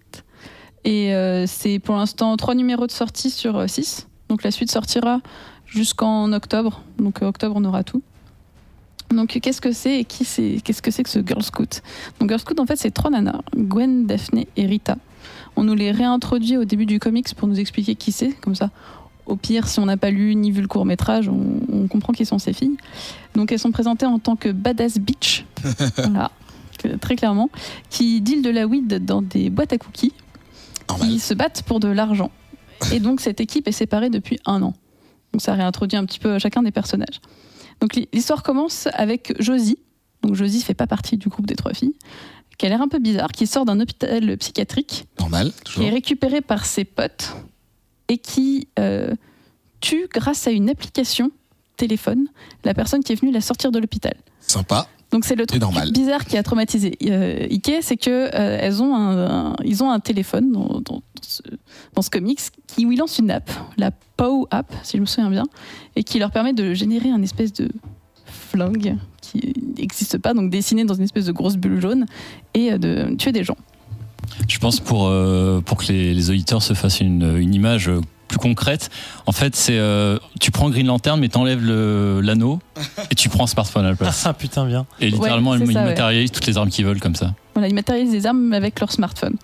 Et c'est pour l'instant 3 numéros de sortie sur 6. Donc la suite sortira jusqu'en octobre. Donc octobre, on aura tout. Donc qu'est-ce que c'est et qu'est-ce que c'est que ce Girl Scout ? Donc Girl Scout, en fait, c'est 3 nanas, Gwen, Daphné et Rita. on nous les réintroduit au début du comics pour nous expliquer qui c'est, comme ça. Au pire, si on n'a pas lu ni vu le court-métrage, on comprend qui sont ces filles. Donc elles sont présentées en tant que badass bitch, voilà, très clairement, qui deal de la weed dans des boîtes à cookies, qui se battent pour de l'argent. Et donc cette équipe est séparée depuis 1 an. Donc ça réintroduit un petit peu chacun des personnages. Donc l'histoire commence avec Josie. Donc Josie fait pas partie du groupe des 3 filles, qui a l'air un peu bizarre, qui sort d'un hôpital psychiatrique, Normal, toujours. qui est récupérée par ses potes et qui tue grâce à une application téléphone la personne qui est venue la sortir de l'hôpital. Sympa. Donc c'est le truc bizarre qui a traumatisé Ike, c'est que ils ont un téléphone dans ce comics où ils lancent une app, la POW app si je me souviens bien, et qui leur permet de générer un espèce de flingue qui n'existe pas, donc dessiné dans une espèce de grosse bulle jaune, et de tuer des gens. Je pense pour que les auditeurs se fassent une image plus concrète, en fait, c'est tu prends Green Lantern, mais t'enlèves l'anneau et tu prends un smartphone à la place. Ah putain, bien. Et littéralement, ils ça, matérialisent toutes les armes qu'ils veulent comme ça. Voilà, ils matérialisent des armes avec leur smartphone.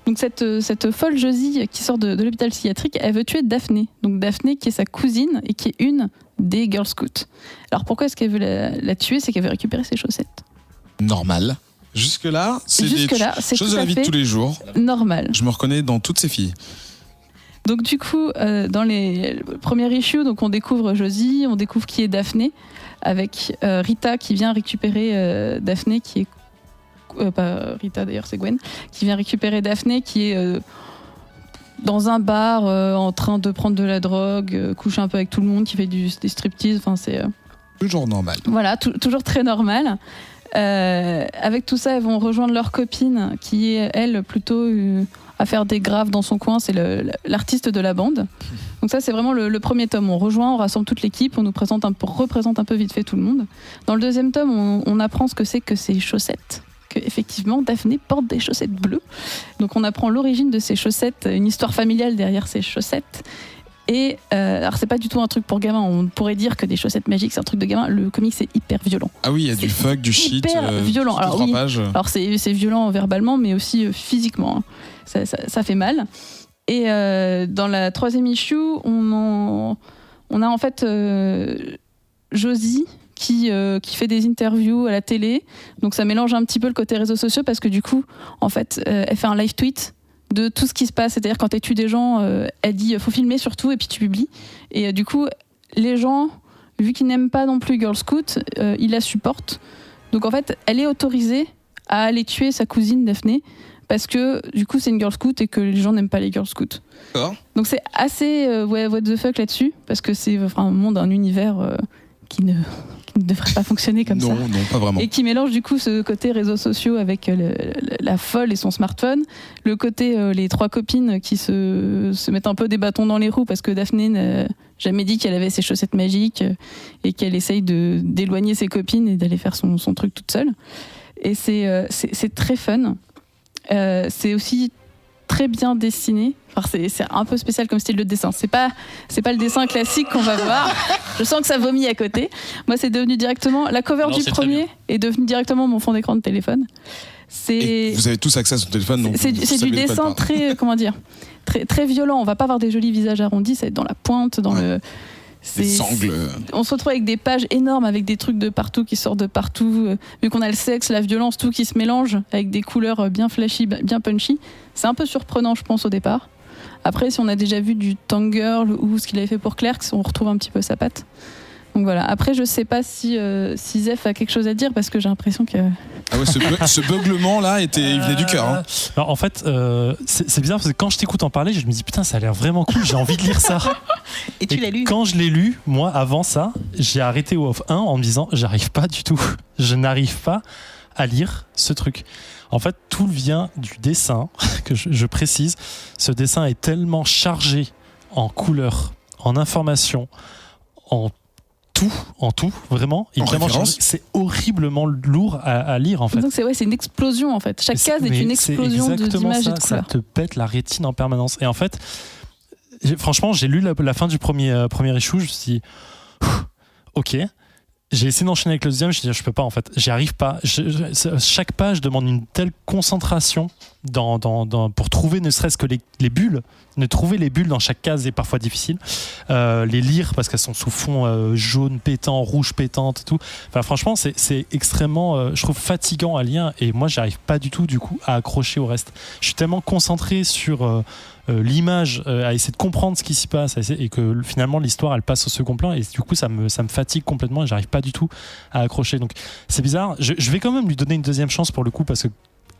Donc cette folle Josie qui sort de l'hôpital psychiatrique, elle veut tuer Daphné. Donc Daphné qui est sa cousine et qui est une des Girl Scouts. Alors pourquoi est-ce qu'elle veut la tuer ? C'est qu'elle veut récupérer ses chaussettes. Normal. Jusque-là, c'est c'est choses de la vie de tous les jours. Normal. Je me reconnais dans toutes ces filles. Donc du coup, dans les premiers issues, donc on découvre Josie, on découvre qui est Daphné, avec Rita qui vient récupérer Daphné, qui est... pas Rita d'ailleurs, c'est Gwen, qui vient récupérer Daphné, qui est dans un bar en train de prendre de la drogue, couche un peu avec tout le monde, qui fait des striptease, enfin c'est... Toujours normal. Voilà, toujours très normal. Avec tout ça, elles vont rejoindre leur copine, qui est, elle, plutôt à faire des graves dans son coin. C'est l'artiste de la bande. Donc ça, c'est vraiment le premier tome. On rejoint, on rassemble toute l'équipe, on nous représente un peu vite fait tout le monde. Dans le deuxième tome, on apprend ce que c'est que ces chaussettes. Que effectivement, Daphné porte des chaussettes bleues. Donc on apprend l'origine de ces chaussettes, une histoire familiale derrière ces chaussettes. Et alors c'est pas du tout un truc pour gamin. On pourrait dire que des chaussettes magiques c'est un truc de gamin. Le comic c'est hyper violent. Ah oui, il y a du fuck, du shit. Hyper violent. Alors, oui, pages. alors c'est violent verbalement, mais aussi physiquement. Ça fait mal. Et dans la 3e issue, on a en fait Josie qui fait des interviews à la télé. Donc ça mélange un petit peu le côté réseaux sociaux parce que du coup, en fait, elle fait un live tweet de tout ce qui se passe. C'est-à-dire quand elle tue des gens, elle dit faut filmer surtout et puis tu publies. Et du coup, les gens, vu qu'ils n'aiment pas non plus Girl Scout, ils la supportent. Donc en fait, elle est autorisée à aller tuer sa cousine Daphné parce que du coup c'est une Girl Scout et que les gens n'aiment pas les Girl Scouts. D'accord. Donc c'est assez what the fuck là-dessus parce que c'est un monde, un univers qui ne devrait pas fonctionner comme ça. Non, pas vraiment. Et qui mélange du coup ce côté réseaux sociaux avec la folle et son smartphone, le côté les 3 copines qui se mettent un peu des bâtons dans les roues parce que Daphné n'a jamais dit qu'elle avait ses chaussettes magiques et qu'elle essaye d'éloigner ses copines et d'aller faire son truc toute seule. Et c'est très fun. C'est aussi très bien dessiné. Enfin, c'est un peu spécial comme style de dessin. C'est pas le dessin classique qu'on va voir. Je sens que ça vomit à côté. Moi, c'est devenu directement la cover du premier est devenue directement mon fond d'écran de téléphone. Et vous avez tous accès à son téléphone, donc c'est du dessin très comment dire, très très violent. On va pas avoir des jolis visages arrondis. C'est dans la pointe, dans le. Des angles. On se retrouve avec des pages énormes, avec des trucs de partout qui sortent de partout. Vu qu'on a le sexe, la violence, tout qui se mélange, avec des couleurs bien flashy, bien punchy. C'est un peu surprenant, je pense, au départ. Après, si on a déjà vu du Tangirl ou ce qu'il avait fait pour Clerks, on retrouve un petit peu sa patte. Donc voilà. Après, je sais pas si Zef a quelque chose à dire parce que j'ai l'impression que. Ah ouais, ce beuglement là il venait du cœur. Hein. Alors, en fait, c'est bizarre parce que quand je t'écoute en parler, je me dis putain, ça a l'air vraiment cool, j'ai envie de lire ça. Et tu l'as lu ? Quand je l'ai lu, moi, avant ça, j'ai arrêté WoW 1 en me disant j'arrive pas du tout. Je n'arrive pas à lire ce truc. En fait, tout vient du dessin, que je précise. Ce dessin est tellement chargé en couleurs, en informations, en tout, vraiment. C'est horriblement lourd à lire, en fait. Donc c'est une explosion, en fait. Chaque case est une explosion d'images et de couleurs. Ça te pète la rétine en permanence. Et en fait, franchement, j'ai lu la fin du premier issue, je me suis dit, ok, J'ai essayé d'enchaîner avec le deuxième, je dis je peux pas en fait, j'y arrive pas. Chaque page demande une telle concentration pour trouver ne serait-ce que les bulles. Trouver les bulles dans chaque case est parfois difficile. Les lire parce qu'elles sont sous fond jaune pétant, rouge pétante et tout. Enfin, franchement, c'est extrêmement, je trouve, fatigant à lire et moi, j'arrive pas du tout du coup à accrocher au reste. Je suis tellement concentré sur l'image, à essayer de comprendre ce qui s'y passe et que finalement l'histoire elle passe au second plan et du coup ça me fatigue complètement et j'arrive pas du tout à accrocher. Donc c'est bizarre. Je vais quand même lui donner une deuxième chance pour le coup parce que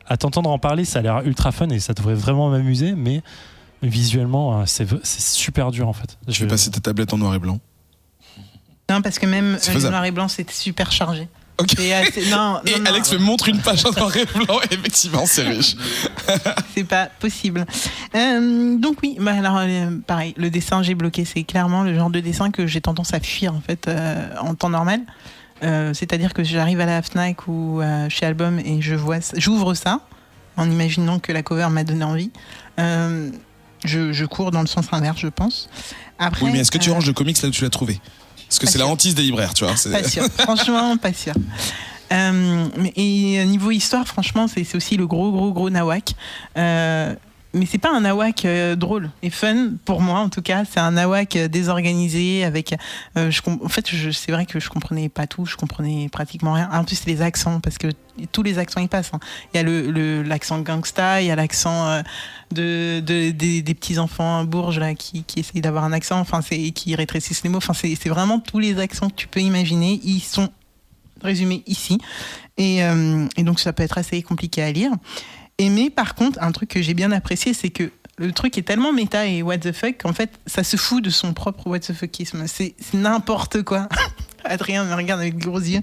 à t'entendre en parler ça a l'air ultra fun et ça devrait vraiment m'amuser, mais visuellement c'est super dur en fait. Je vais passer ta tablette en noir et blanc. Non, parce que même le noir et blanc c'est super chargé. Okay. Non, Alex me montre une page en noir et blanc et effectivement c'est riche. C'est pas possible. Donc oui, alors pareil, le dessin j'ai bloqué, c'est clairement le genre de dessin que j'ai tendance à fuir en fait en temps normal. C'est-à-dire que j'arrive à la Fnac ou chez Album et j'ouvre ça en imaginant que la cover m'a donné envie. Je cours dans le sens inverse, je pense. Après, oui, mais est-ce que tu ranges le comics là où tu l'as trouvé ? Parce que c'est la hantise des libraires, tu vois. Pas sûr, franchement, pas sûr. Et niveau histoire, franchement, c'est aussi le gros nawak. Mais c'est pas un nawak drôle et fun pour moi en tout cas. C'est un nawak désorganisé avec. En fait, c'est vrai que je comprenais pas tout. Je comprenais pratiquement rien. En plus, les accents parce que tous les accents y passent. Hein. Il y a l'accent gangsta, il y a l'accent des petits enfants bourges là qui essayent d'avoir un accent. Enfin, qui rétrécissent les mots. Enfin, c'est vraiment tous les accents que tu peux imaginer. Ils sont résumés ici et donc ça peut être assez compliqué à lire. Mais par contre, un truc que j'ai bien apprécié, c'est que le truc est tellement méta et what the fuck qu'en fait, ça se fout de son propre what the fuckisme. C'est n'importe quoi. Adrien me regarde avec des gros yeux.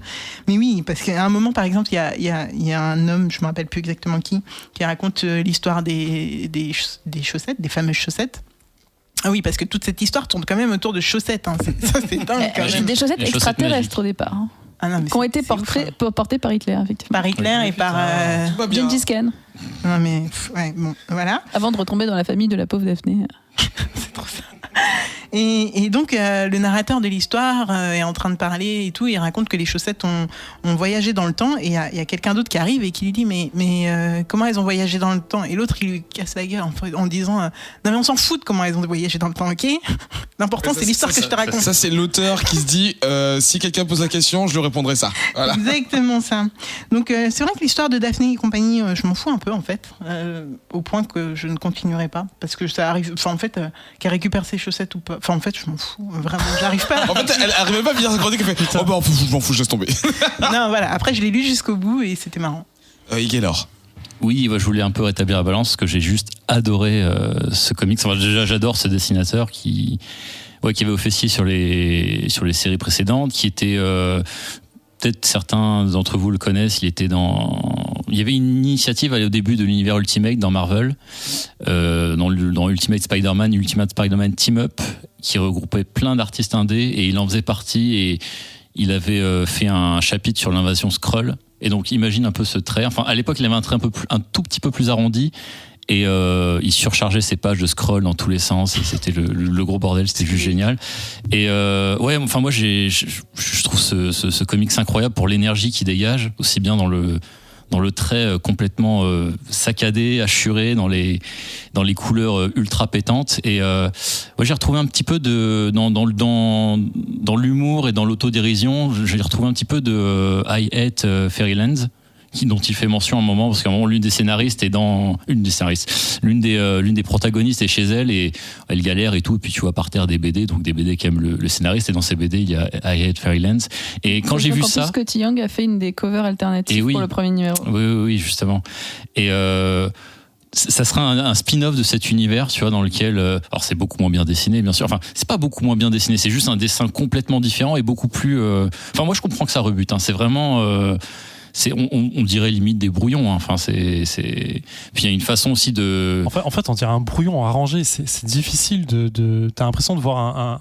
Mais oui, parce qu'à un moment, par exemple, il y a un homme, je ne me rappelle plus exactement qui raconte l'histoire des chaussettes, des fameuses chaussettes. Ah oui, parce que toute cette histoire tourne quand même autour de chaussettes. Hein. C'est dingue quand même. Des chaussettes extraterrestres au départ. Hein. Ah non, qui ont été portées par Hitler, effectivement. Par Hitler et par Gengis Khan. Non mais ouais, bon, voilà. Avant de retomber dans la famille de la pauvre Daphné. C'est trop ça. Et donc le narrateur de l'histoire est en train de parler et tout, il raconte que les chaussettes ont voyagé dans le temps et il y a quelqu'un d'autre qui arrive et qui lui dit mais comment elles ont voyagé dans le temps, et l'autre il lui casse la gueule en disant non mais on s'en fout de comment elles ont voyagé dans le temps, ok, l'important c'est l'histoire que je te raconte. Ça c'est l'auteur qui se dit si quelqu'un pose la question je lui répondrai ça, voilà. Exactement ça. Donc c'est vrai que l'histoire de Daphné et compagnie je m'en fous un peu en fait, au point que je ne continuerai pas parce que ça arrive, enfin en fait qu'elle récupère ses chaussettes ou pas. Enfin, en fait, je m'en fous. Vraiment, j'arrive pas. En fait, elle arrivait pas à finir sa chronique. Elle fait oh, bah, je m'en fous, je laisse tomber. Non, voilà. Après, je l'ai lu jusqu'au bout et c'était marrant. Gaylor. Oui, je voulais un peu rétablir la balance parce que j'ai juste adoré ce comics. Enfin, déjà, j'adore ce dessinateur qui avait officié sur les séries précédentes, qui était peut-être certains d'entre vous le connaissent. Il y avait une initiative au début de l'univers Ultimate dans Marvel, dans Ultimate Spider-Man, Ultimate Spider-Man Team Up, qui regroupait plein d'artistes indés et il en faisait partie et il avait fait un chapitre sur l'invasion Skrull. Et donc imagine un peu ce trait. Enfin, à l'époque, il avait un trait un tout petit peu plus arrondi. Et il surchargeait ses pages de scroll dans tous les sens et c'était le gros bordel, c'était juste génial. Et enfin moi je trouve ce comics incroyable pour l'énergie qu'il dégage, aussi bien dans le trait complètement saccadé, hachuré, dans les couleurs ultra pétantes. Et j'ai retrouvé un petit peu dans l'humour et dans l'autodérision, j'ai retrouvé un petit peu de I Hate Fairyland, dont il fait mention à un moment, parce qu'à un moment l'une des protagonistes est chez elle et elle galère et tout, et puis tu vois par terre des BD, donc des BD qui aiment le scénariste, et dans ces BD il y a I Hate Fairylands. Et quand j'ai vu ça, en plus Scotty Young a fait une des covers alternatives pour le premier numéro. Oui, justement. Et ça sera un spin-off de cet univers, tu vois, dans lequel, alors c'est beaucoup moins bien dessiné, bien sûr. Enfin, c'est pas beaucoup moins bien dessiné, c'est juste un dessin complètement différent et beaucoup plus. Enfin, moi, je comprends que ça rebute. Hein. C'est vraiment. On dirait limite des brouillons. Hein. Enfin, puis il y a une façon aussi de. En fait, on dirait un brouillon arrangé. C'est difficile t'as l'impression de voir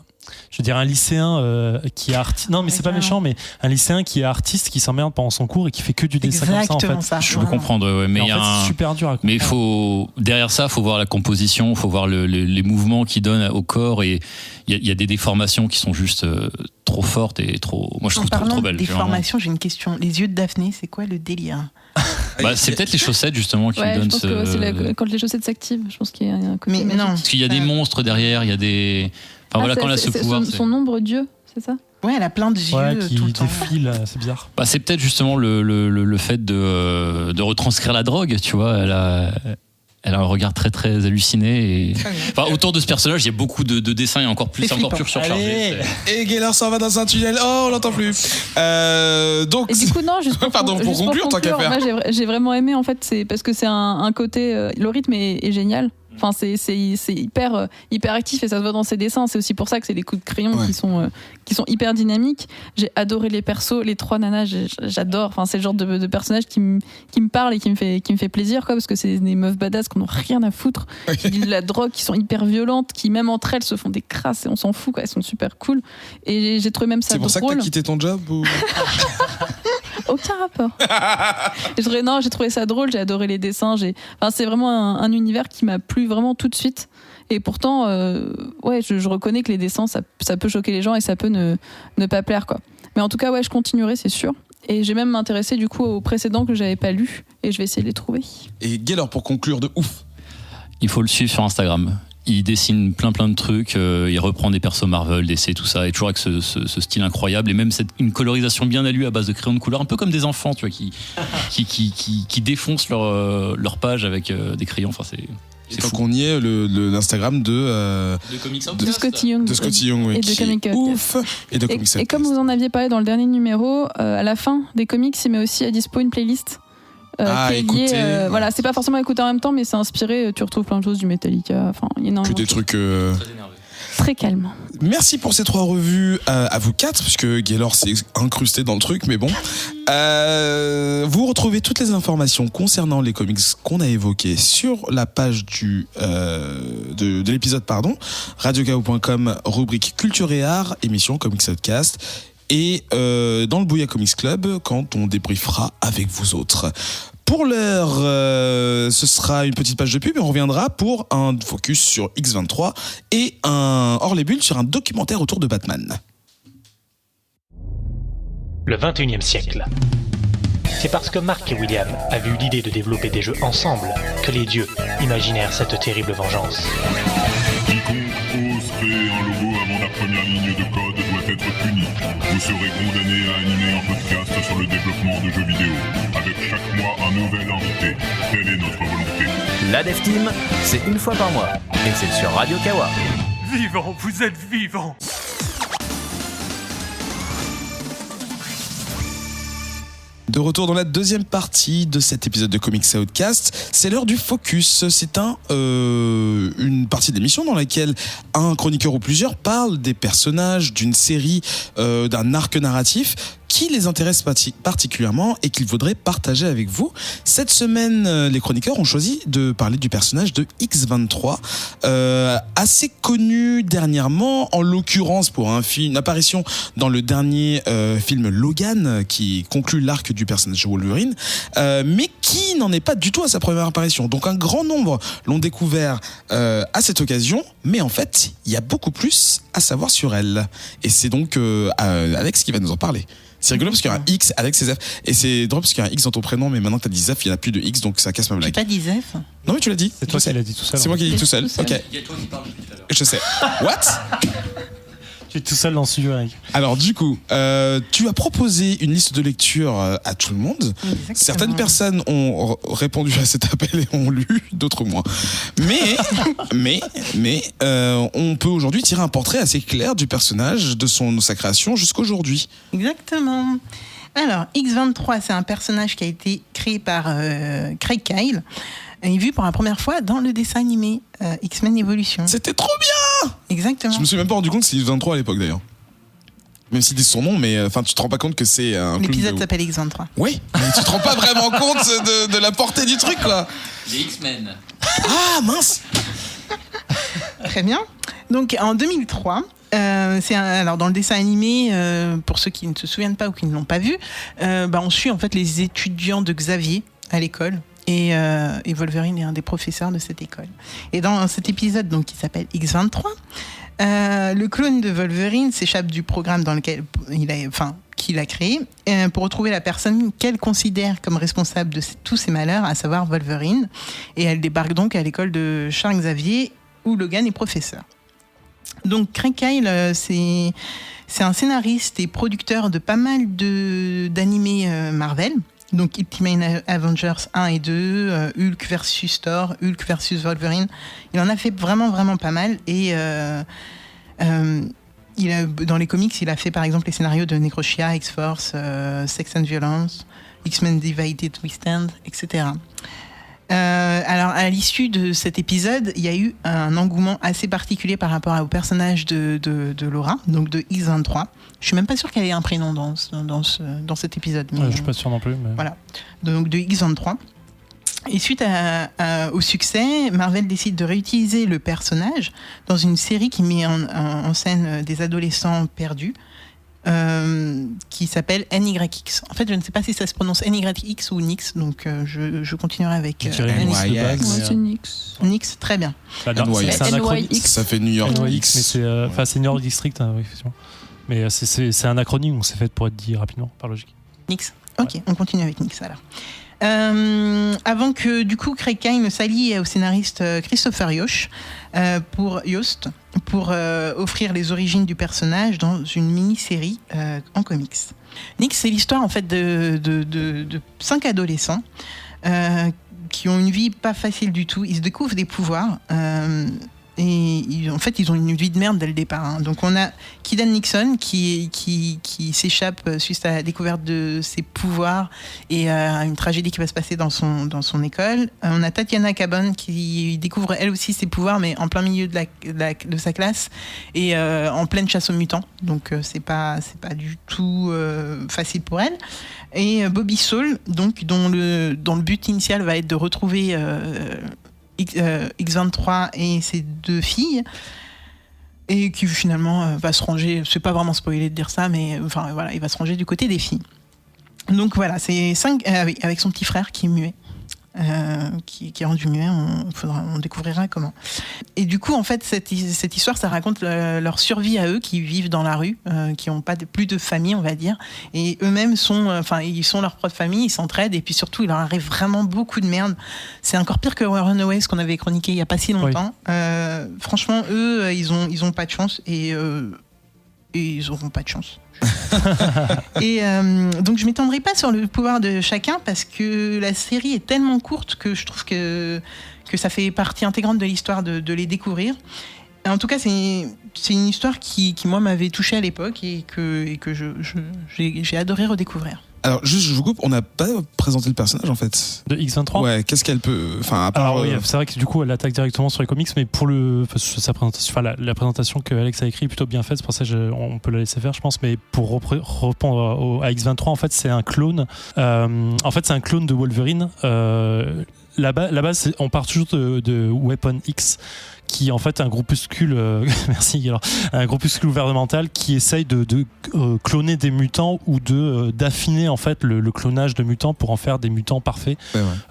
Je veux dire, un lycéen qui est artiste. Non, mais c'est pas méchant, mais un lycéen qui est artiste, qui s'emmerde pendant son cours et qui fait que du dessin comme ça, en fait. Ça. Je peux comprendre, ouais, mais en fait, c'est super dur à comprendre. Mais derrière ça, il faut voir la composition, il faut voir les mouvements qu'il donne au corps, et il y a des déformations qui sont juste trop fortes et trop. Moi, je trouve trop belles. Déformations, j'ai une question. Les yeux de Daphné, c'est quoi le délire? C'est peut-être les chaussettes justement qui donnent je pense que c'est quand les chaussettes s'activent, je pense qu'il y a un côté. Mais non. Parce qu'il y a des monstres derrière, il y a des. Enfin voilà, quand elle a ce pouvoir. Son ombre Dieu, c'est ça? Ouais, elle a plein de yeux qui tout le temps. défile, c'est bizarre. C'est peut-être justement le fait de retranscrire la drogue, tu vois. Elle a un regard très très halluciné. Autour de ce personnage, il y a beaucoup de dessins et encore plus surchargé. Et Gaylor s'en va dans un tunnel. Oh, on l'entend plus. Donc. Et du coup, non, juste pour conclure, tant qu'à faire. Moi, j'ai vraiment aimé, en fait, c'est parce que c'est un côté. Le rythme est génial. Enfin, c'est hyper actif et ça se voit dans ses dessins. C'est aussi pour ça que c'est les coups de crayon qui sont hyper dynamiques. J'ai adoré les persos, les 3 nanas, j'adore. Enfin, c'est le genre de personnage qui me parle et qui me fait plaisir, quoi, parce que c'est des meufs badass qui n'ont rien à foutre, qui disent de la drogue, qui sont hyper violentes, qui même entre elles se font des crasses et on s'en fout, quoi. Elles sont super cool. Et j'ai trouvé même ça drôle. C'est pour ça que t'as quitté ton job ou... Aucun rapport. J'ai trouvé ça drôle, j'ai adoré les dessins. C'est vraiment un univers qui m'a plu vraiment tout de suite. Et pourtant, je reconnais que les dessins, ça peut choquer les gens et ça peut ne pas plaire, quoi. Mais en tout cas, je continuerai, c'est sûr. Et j'ai même m'intéressé du coup aux précédents que j'avais pas lus et je vais essayer de les trouver. Et Gaylor, pour conclure de ouf. Il faut le suivre sur Instagram. Il dessine plein de trucs, il reprend des persos Marvel, DC, tout ça, et toujours avec ce style incroyable, et même une colorisation bien à lui à base de crayons de couleur, un peu comme des enfants, tu vois, qui défoncent leur page avec des crayons. Enfin, c'est tant qu'on y est, l'Instagram de Scotty Young. De Scotty Young, oui. Et de Comic Ouf. Et de Comic et comme vous en aviez parlé dans le dernier numéro, à la fin des comics, il met aussi à dispo une playlist. Qui est liée, voilà, c'est pas forcément écouter en même temps, mais c'est inspiré. Tu retrouves plein de choses, du Metallica, enfin, il y a énormément. Que des trucs. Très calme. Merci pour ces 3 revues à vous 4, puisque Gaylor s'est incrusté dans le truc, mais bon. Vous retrouvez toutes les informations concernant les comics qu'on a évoqués sur la page de l'épisode, radiocao.com, rubrique Culture et Art, émission Comics Outcast. Et dans le Bouya Comics Club quand on débriefera avec vous autres. Pour l'heure, ce sera une petite page de pub et on reviendra pour un focus sur X23 et un hors les bulles sur un documentaire autour de Batman. Le 21e siècle. C'est parce que Mark et William avaient eu l'idée de développer des jeux ensemble que les dieux imaginèrent cette terrible vengeance. Quiconque ose créer un logo avant la première ligne de code doit être puni. Vous serez condamné à animer un podcast sur le développement de jeux vidéo. Avec chaque mois un nouvel invité. Telle est notre volonté. La Dev Team, c'est une fois par mois. Et c'est sur Radio Kawa. Vivant, vous êtes vivant. De retour dans la deuxième partie de cet épisode de Comics Outcast, c'est l'heure du focus. C'est une partie de l'émission dans laquelle un chroniqueur ou plusieurs parle des personnages, d'une série, d'un arc narratif qui les intéresse particulièrement et qu'ils voudraient partager avec vous. Cette semaine, les chroniqueurs ont choisi de parler du personnage de X23, assez connu dernièrement, en l'occurrence pour une apparition dans le dernier film Logan, qui conclut l'arc du personnage de Wolverine, mais qui n'en est pas du tout à sa première apparition. Donc un grand nombre l'ont découvert à cette occasion, mais en fait, il y a beaucoup plus à savoir sur elle. Et c'est donc Alex qui va nous en parler. C'est rigolo parce qu'il y a un X, Alex et Zef. Et c'est drôle parce qu'il y a un X dans ton prénom, mais maintenant que t'as dit Zef, il n'y en a plus de X, donc ça casse ma blague. J'ai pas dit Zef. Non, mais tu l'as dit. C'est toi qui l'as dit tout seul. C'est moi qui l'ai dit tout seul. Ok. Il y a toi qui parles depuis tout à l'heure. Je sais. What? Tu es tout seul dans le studio, Eric. Alors, du coup, tu as proposé une liste de lecture à tout le monde. Exactement. Certaines personnes ont répondu à cet appel et ont lu, d'autres moins. Mais, on peut aujourd'hui tirer un portrait assez clair du personnage, de sa création jusqu'à aujourd'hui. Exactement. Alors, X23, c'est un personnage qui a été créé par Craig Kyle et vu pour la première fois dans le dessin animé X-Men Evolution. C'était trop bien! Exactement. Je me suis même pas rendu compte que c'était X23 à l'époque d'ailleurs. Même s'ils disent son nom, mais tu te rends pas compte que c'est un L'épisode s'appelle X23. Oui, mais tu te rends pas vraiment compte de la portée du truc, quoi. Les X-Men. Ah, mince! Très bien. Donc, en 2003, Alors dans le dessin animé, pour ceux qui ne se souviennent pas ou qui ne l'ont pas vu, on suit en fait les étudiants de Xavier à l'école. Et Wolverine est un des professeurs de cette école. Et dans cet épisode donc, qui s'appelle X23, le clone de Wolverine s'échappe du programme dans lequel qu'il a créé pour retrouver la personne qu'elle considère comme responsable de tous ses malheurs, à savoir Wolverine. Et elle débarque donc à l'école de Charles Xavier où Logan est professeur. Donc Craig Kyle, c'est un scénariste et producteur de pas mal d'animés Marvel. Donc Ultimate Avengers 1 et 2, Hulk versus Thor, Hulk versus Wolverine. Il en a fait vraiment, vraiment pas mal. Et dans les comics, il a fait par exemple les scénarios de Necrotia, X-Force, Sex and Violence, X-Men Divided We Stand, etc. Alors, à l'issue de cet épisode, il y a eu un engouement assez particulier par rapport au personnage de Laura, donc de X23. Je suis même pas sûre qu'elle ait un prénom dans cet épisode. Mais, je suis pas sûr non plus. Mais... Voilà, donc de X23. Et suite au succès, Marvel décide de réutiliser le personnage dans une série qui met en scène des adolescents perdus. Qui s'appelle NYX. En fait, je ne sais pas si ça se prononce NYX ou Nix, donc je continuerai avec c'est Nix. Nix, très bien. C'est un acronyme. Ça fait New York X. Mais c'est New York District, oui, effectivement. Mais c'est un acronyme, c'est fait pour être dit rapidement, par logique. Nix. Ok, ouais. On continue avec Nix alors. Avant que du coup Craig Kyle ne s'allie au scénariste Christopher Yost pour offrir les origines du personnage dans une mini-série en comics. Nix, c'est l'histoire en fait de 5 adolescents qui ont une vie pas facile du tout. Ils se découvrent des pouvoirs. En fait, ils ont une vie de merde dès le départ. Hein. Donc, on a Kidan Nixon qui s'échappe suite à la découverte de ses pouvoirs et à une tragédie qui va se passer dans son école. On a Tatiana Cabon qui découvre elle aussi ses pouvoirs, mais en plein milieu de sa classe et en pleine chasse aux mutants. Donc, c'est pas du tout facile pour elle. Et Bobby Soul, donc, dont le but initial va être de retrouver X23 et ses 2 filles, et qui finalement va se ranger, c'est pas vraiment spoilé de dire ça, mais enfin voilà, il va se ranger du côté des filles. Donc voilà, c'est 5 avec son petit frère qui est muet, qui est rendu muet, on découvrira comment. Et du coup, en fait, cette histoire, ça raconte leur survie à eux, qui vivent dans la rue, qui n'ont pas plus de famille, on va dire, et eux-mêmes ils sont leur propre famille, ils s'entraident, et puis surtout, il leur arrive vraiment beaucoup de merde. C'est encore pire que Runaways qu'on avait chroniqué il y a pas si longtemps. Oui. Franchement, eux, ils ont pas de chance, et ils auront pas de chance. Et donc je m'étendrai pas sur le pouvoir de chacun parce que la série est tellement courte que je trouve que ça fait partie intégrante de l'histoire de les découvrir. En tout cas, c'est une histoire qui moi m'avait touché à l'époque et que j'ai adoré redécouvrir. Alors, juste, je vous coupe, on n'a pas présenté le personnage en fait. De X23 ? Ouais, qu'est-ce qu'elle peut. Enfin, à part. Alors, oui, c'est vrai que du coup, elle attaque directement sur les comics, mais pour sa présentation, la présentation que Alex a écrite est plutôt bien faite, c'est pour ça on peut la laisser faire, je pense, mais pour répondre à X23, en fait, c'est un clone. En fait, c'est un clone de Wolverine. Là-bas, on part toujours de Weapon X, qui en fait est un groupuscule merci, alors, un groupuscule gouvernemental qui essaye de cloner des mutants ou d'affiner en fait le clonage de mutants pour en faire des mutants parfaits,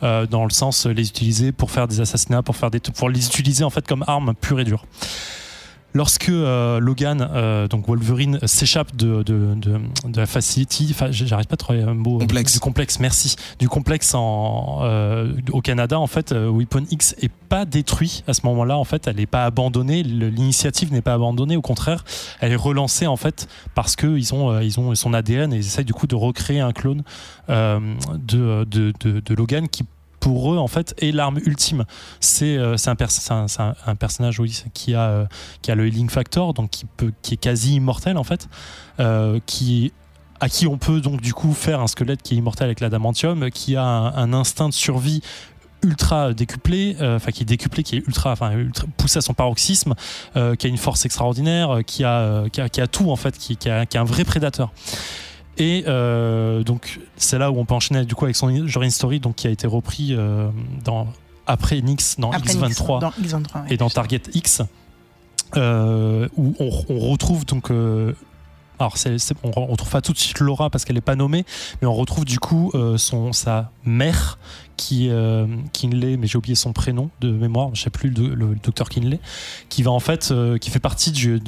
dans le sens les utiliser pour faire des assassinats, pour les utiliser en fait comme armes pure et dure. Lorsque Logan, donc Wolverine, s'échappe de la facility, enfin j'arrive pas à trouver un mot, du complexe, merci, du complexe au Canada, en fait, Weapon X est pas détruit à ce moment-là, en fait, elle n'est pas abandonnée, l'initiative n'est pas abandonnée, au contraire, elle est relancée en fait parce que ils ont son ADN et ils essayent du coup de recréer un clone de Logan qui pour eux en fait est l'arme ultime. C'est un personnage qui a le healing factor, donc qui est quasi immortel en fait, à qui on peut donc du coup faire un squelette qui est immortel avec l'adamantium, qui a un instinct de survie ultra décuplé, qui est décuplé, qui est ultra poussé à son paroxysme, qui a une force extraordinaire, qui a tout en fait, qui a un vrai prédateur. Et donc c'est là où on peut enchaîner du coup avec son origin story, donc qui a été repris après Nix dans X23, dans X23 et dans Target X. où on retrouve donc. Alors, on retrouve pas tout de suite Laura parce qu'elle n'est pas nommée, mais on retrouve du coup sa mère, Kinley, mais j'ai oublié son prénom de mémoire, je sais plus, le docteur Kinley, qui va en fait, qui fait partie du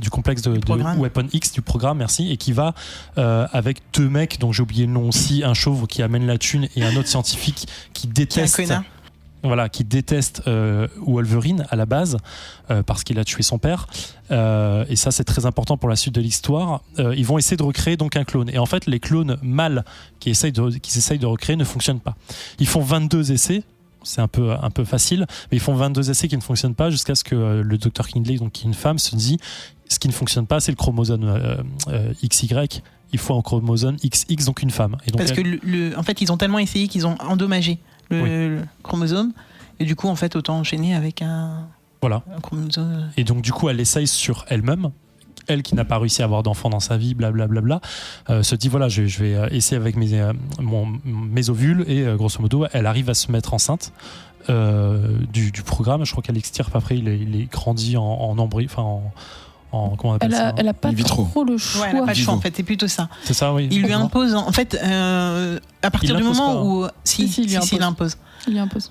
complexe de Weapon X, du programme, merci, et qui va avec deux mecs dont j'ai oublié le nom aussi, un chauve qui amène la thune et un autre scientifique qui déteste. Voilà, qui déteste Wolverine à la base parce qu'il a tué son père, et ça c'est très important pour la suite de l'histoire. Ils vont essayer de recréer donc un clone, et en fait les clones mâles qu'ils essayent de recréer ne fonctionnent pas. Ils font 22 essais, c'est un peu facile, mais ils font 22 essais qui ne fonctionnent pas jusqu'à ce que le docteur Kinley, donc qui est une femme, se dit ce qui ne fonctionne pas c'est le chromosome XY. Il faut un chromosome XX, donc une femme. Et donc parce que en fait ils ont tellement essayé qu'ils ont endommagé le chromosome, et du coup en fait autant enchaîner avec un chromosome. Et donc du coup elle essaye sur elle-même, elle qui n'a pas réussi à avoir d'enfant dans sa vie, blablabla, se dit voilà je vais essayer avec mes ovules, et grosso modo elle arrive à se mettre enceinte du programme. Je crois qu'elle extirpe après, il est grandi en embryon, enfin comment on appelle ça, elle a pas trop le choix. Ouais, elle a pas le choix en fait, c'est plutôt ça. C'est ça, oui. Il lui impose en fait à partir du moment où il impose.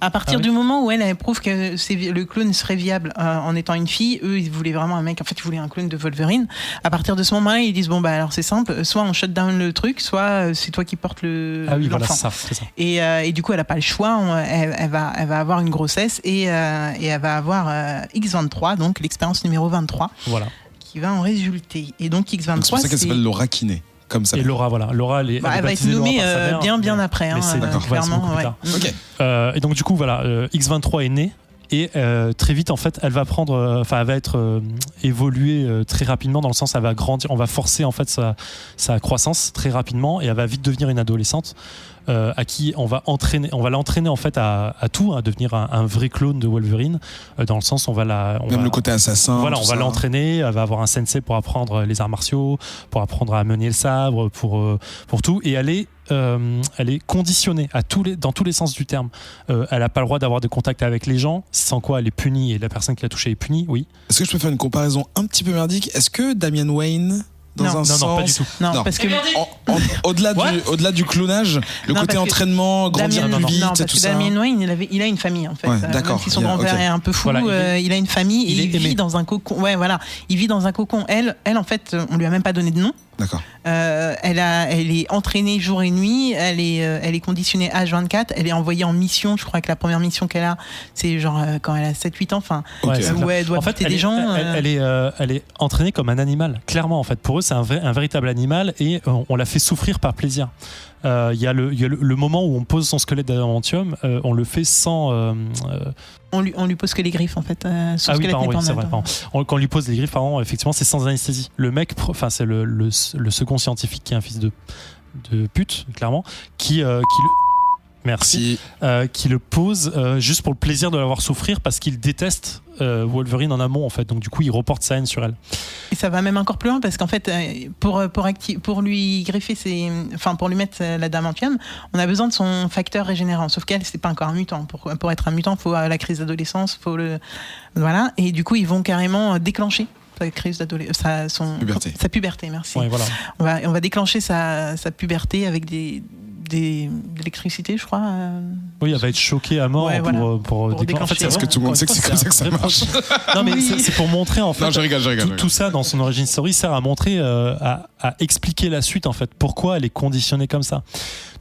À partir du moment où elle prouve que le clone serait viable en étant une fille, eux ils voulaient vraiment un mec, en fait ils voulaient un clone de Wolverine. À partir de ce moment-là, ils disent bon bah alors c'est simple, soit on shut down le truc, soit c'est toi qui portes l'enfant. Voilà, c'est ça. Et du coup elle a pas le choix, elle va avoir une grossesse, et elle va avoir X23, donc l'expérience numéro 23. Voilà. Qui va en résulter. Et donc X23, c'est pour ça qu'elle s'appelle Laura Kinney. Comme ça. Et Laura, voilà. Laura, elle va être nommée bien après. Clairement. Okay. Et donc, du coup, voilà, X23 est né. Et très vite, en fait, elle va être évoluée très rapidement, dans le sens, elle va grandir. On va forcer, en fait, sa croissance très rapidement, et elle va vite devenir une adolescente. À qui on va l'entraîner en fait à tout, à devenir un vrai clone de Wolverine, dans le sens le côté assassin. Voilà, on va l'entraîner, elle va avoir un sensei pour apprendre les arts martiaux, pour apprendre à mener le sabre, pour tout, et elle est conditionnée dans tous les sens du terme. Elle n'a pas le droit d'avoir de contact avec les gens, sans quoi elle est punie, et la personne qui l'a touchée est punie, oui. Est-ce que je peux faire une comparaison un petit peu merdique? Est-ce que Damian Wayne non, pas du tout. Non, parce que au-delà du clonage, le côté entraînement, grandir plus vite, parce tout que ça. Damien Wayne, il a une famille en fait. Ouais, d'accord. Même si son grand-père est un peu fou, il a une famille, et il vit dans un cocon. Ouais, voilà. Il vit dans un cocon. Elle en fait, on lui a même pas donné de nom. D'accord. Elle est entraînée jour et nuit, elle est conditionnée H24, elle est envoyée en mission. Je crois que la première mission qu'elle a, c'est genre quand elle a 7-8 ans, enfin, où elle doit buter des gens. Elle est entraînée comme un animal, clairement en fait. Pour eux, c'est un véritable animal, et on la fait souffrir par plaisir. Il y a le moment où on pose son squelette d'adamantium, on le fait sans... On lui pose que les griffes en fait. Son squelette pardon, n'est pas en c'est vrai, même temps. Quand on lui pose les griffes, pardon, effectivement, c'est sans anesthésie. Le mec, c'est le second scientifique qui est un fils de pute, clairement, qui le pose juste pour le plaisir de l'avoir souffrir, parce qu'il déteste Wolverine en amont en fait. Donc du coup, il reporte sa haine sur elle. Et ça va même encore plus loin, parce qu'en fait, pour lui greffer pour lui mettre l'adamantium, on a besoin de son facteur régénérant. Sauf qu'elle, c'est pas encore un mutant. Pour être un mutant, il faut la crise d'adolescence, voilà. Et du coup, ils vont carrément déclencher sa crise d'adolescence, sa puberté. Merci. Ouais, voilà. On va déclencher sa puberté avec de l'électricité, je crois. Oui, elle va être choquée à mort pour déclencher. En fait, c'est parce que tout le monde sait que c'est comme ça que ça marche. Non, mais c'est pour montrer en fait. Non, je rigole. Tout ça dans son origin story sert à montrer, à expliquer la suite en fait. Pourquoi elle est conditionnée comme ça.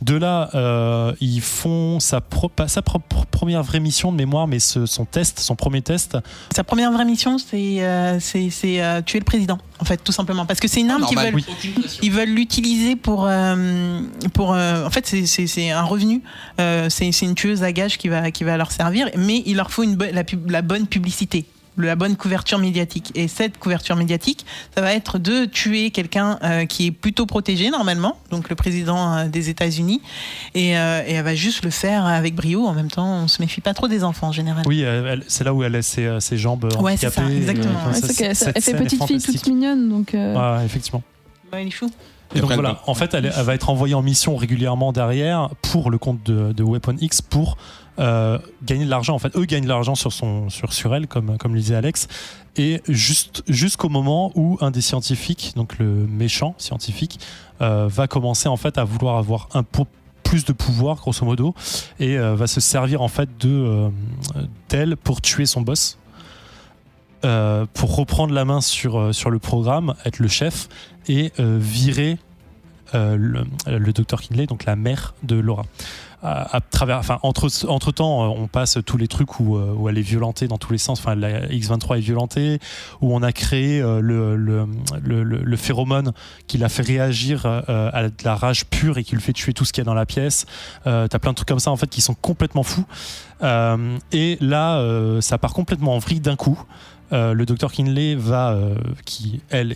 De là, ils font sa première vraie mission de mémoire, mais son premier test. Sa première vraie mission, c'est tuer le président, en fait, tout simplement, parce que c'est une arme qu'ils veulent l'utiliser pour en fait, c'est un revenu. C'est une tueuse à gages qui va leur servir, mais il leur faut la bonne publicité, la bonne couverture médiatique. Et cette couverture médiatique, ça va être de tuer quelqu'un qui est plutôt protégé normalement, donc le président des États-Unis, et elle va juste le faire avec brio. En même temps, on se méfie pas trop des enfants en général. Oui, c'est là où elle a ses jambes handicapées. C'est ça, exactement. Elle fait petite fille toute mignonne, donc. Ouais, effectivement. Il est fou. Et donc voilà, en fait, elle va être envoyée en mission régulièrement derrière pour le compte de Weapon X pour gagner de l'argent. En fait, eux gagnent de l'argent sur elle, comme le disait Alex. Et jusqu'au moment où un des scientifiques, donc le méchant scientifique, va commencer en fait à vouloir avoir plus de pouvoir, grosso modo, et va se servir en fait d'elle pour tuer son boss. Pour reprendre la main sur le programme, être le chef et virer le Dr. Kinley, donc la mère de Laura. Entre temps, on passe tous les trucs où elle est violentée dans tous les sens. Enfin, la X-23 est violentée, où on a créé le phéromone qui la fait réagir à de la rage pure et qui lui fait tuer tout ce qu'il y a dans la pièce. T'as plein de trucs comme ça en fait qui sont complètement fous. Et là, ça part complètement en vrille d'un coup. Le Dr. Kinley qui elle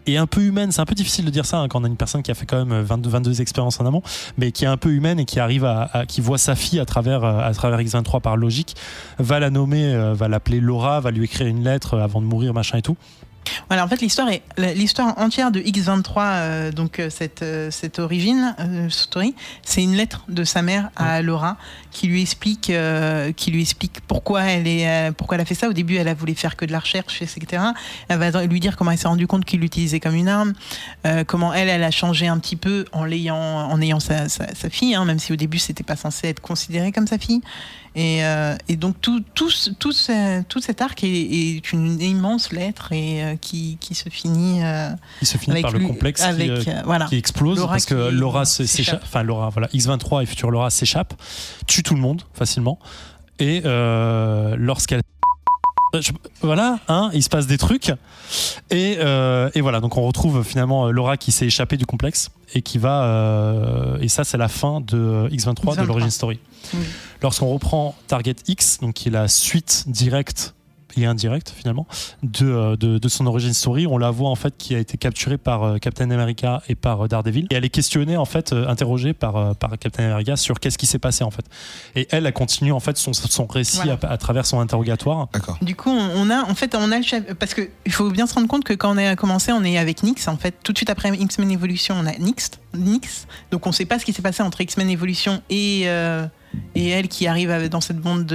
est un peu humaine, c'est un peu difficile de dire ça quand on a une personne qui a fait quand même 22 expériences en amont, mais qui est un peu humaine et qui arrive qui voit sa fille à travers X-23 par logique, va la nommer, va l'appeler Laura, va lui écrire une lettre avant de mourir, machin et tout. Voilà, en fait, l'histoire entière de X-23, donc cette origine story, c'est une lettre de sa mère à Laura qui lui explique pourquoi elle a fait ça. Au début, elle a voulu faire que de la recherche, etc. Elle va lui dire comment elle s'est rendue compte qu'il l'utilisait comme une arme, comment elle a changé un petit peu en ayant sa fille, même si au début c'était pas censé être considéré comme sa fille. Et donc tout cet arc est une immense lettre et qui se finit par le complexe qui explose Laura parce que Laura s'échappe. Enfin Laura, voilà, X-23 et future Laura s'échappent, tue tout le monde facilement et lorsqu'elle voilà, il se passe des trucs et voilà, donc on retrouve finalement Laura qui s'est échappée du complexe et qui va et ça c'est la fin de X-23 de l'origin story. Oui. Lorsqu'on reprend Target X, donc qui est la suite directe et indirecte finalement de son origin story, on la voit en fait qui a été capturée par Captain America et par Daredevil et elle est questionnée en fait, interrogée par Captain America sur qu'est-ce qui s'est passé en fait. Et elle a continué en fait son récit à travers son interrogatoire. D'accord. Du coup on a le chef, parce que il faut bien se rendre compte que quand on a commencé, on est avec Nyx en fait. Tout de suite après X-Men Evolution, on a Nyx. Donc on sait pas ce qui s'est passé entre X-Men Evolution et elle qui arrive dans cette bande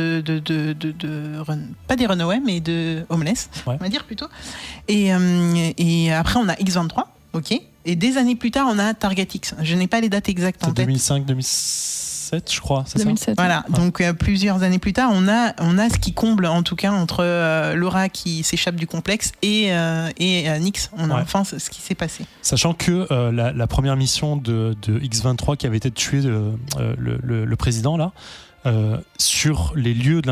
pas des Runaways mais de Homeless, on va dire plutôt. Et après on a X-23, ok. Et des années plus tard on a Target X. Je n'ai pas les dates exactes en tête. 2005, 2007 je crois, c'est 2007. ça. Voilà, donc plusieurs années plus tard on a ce qui comble en tout cas entre Laura qui s'échappe du complexe et Nyx. On a enfin ce qui s'est passé. Sachant que la première mission de X-23 qui avait été de tuer le président là, sur les lieux de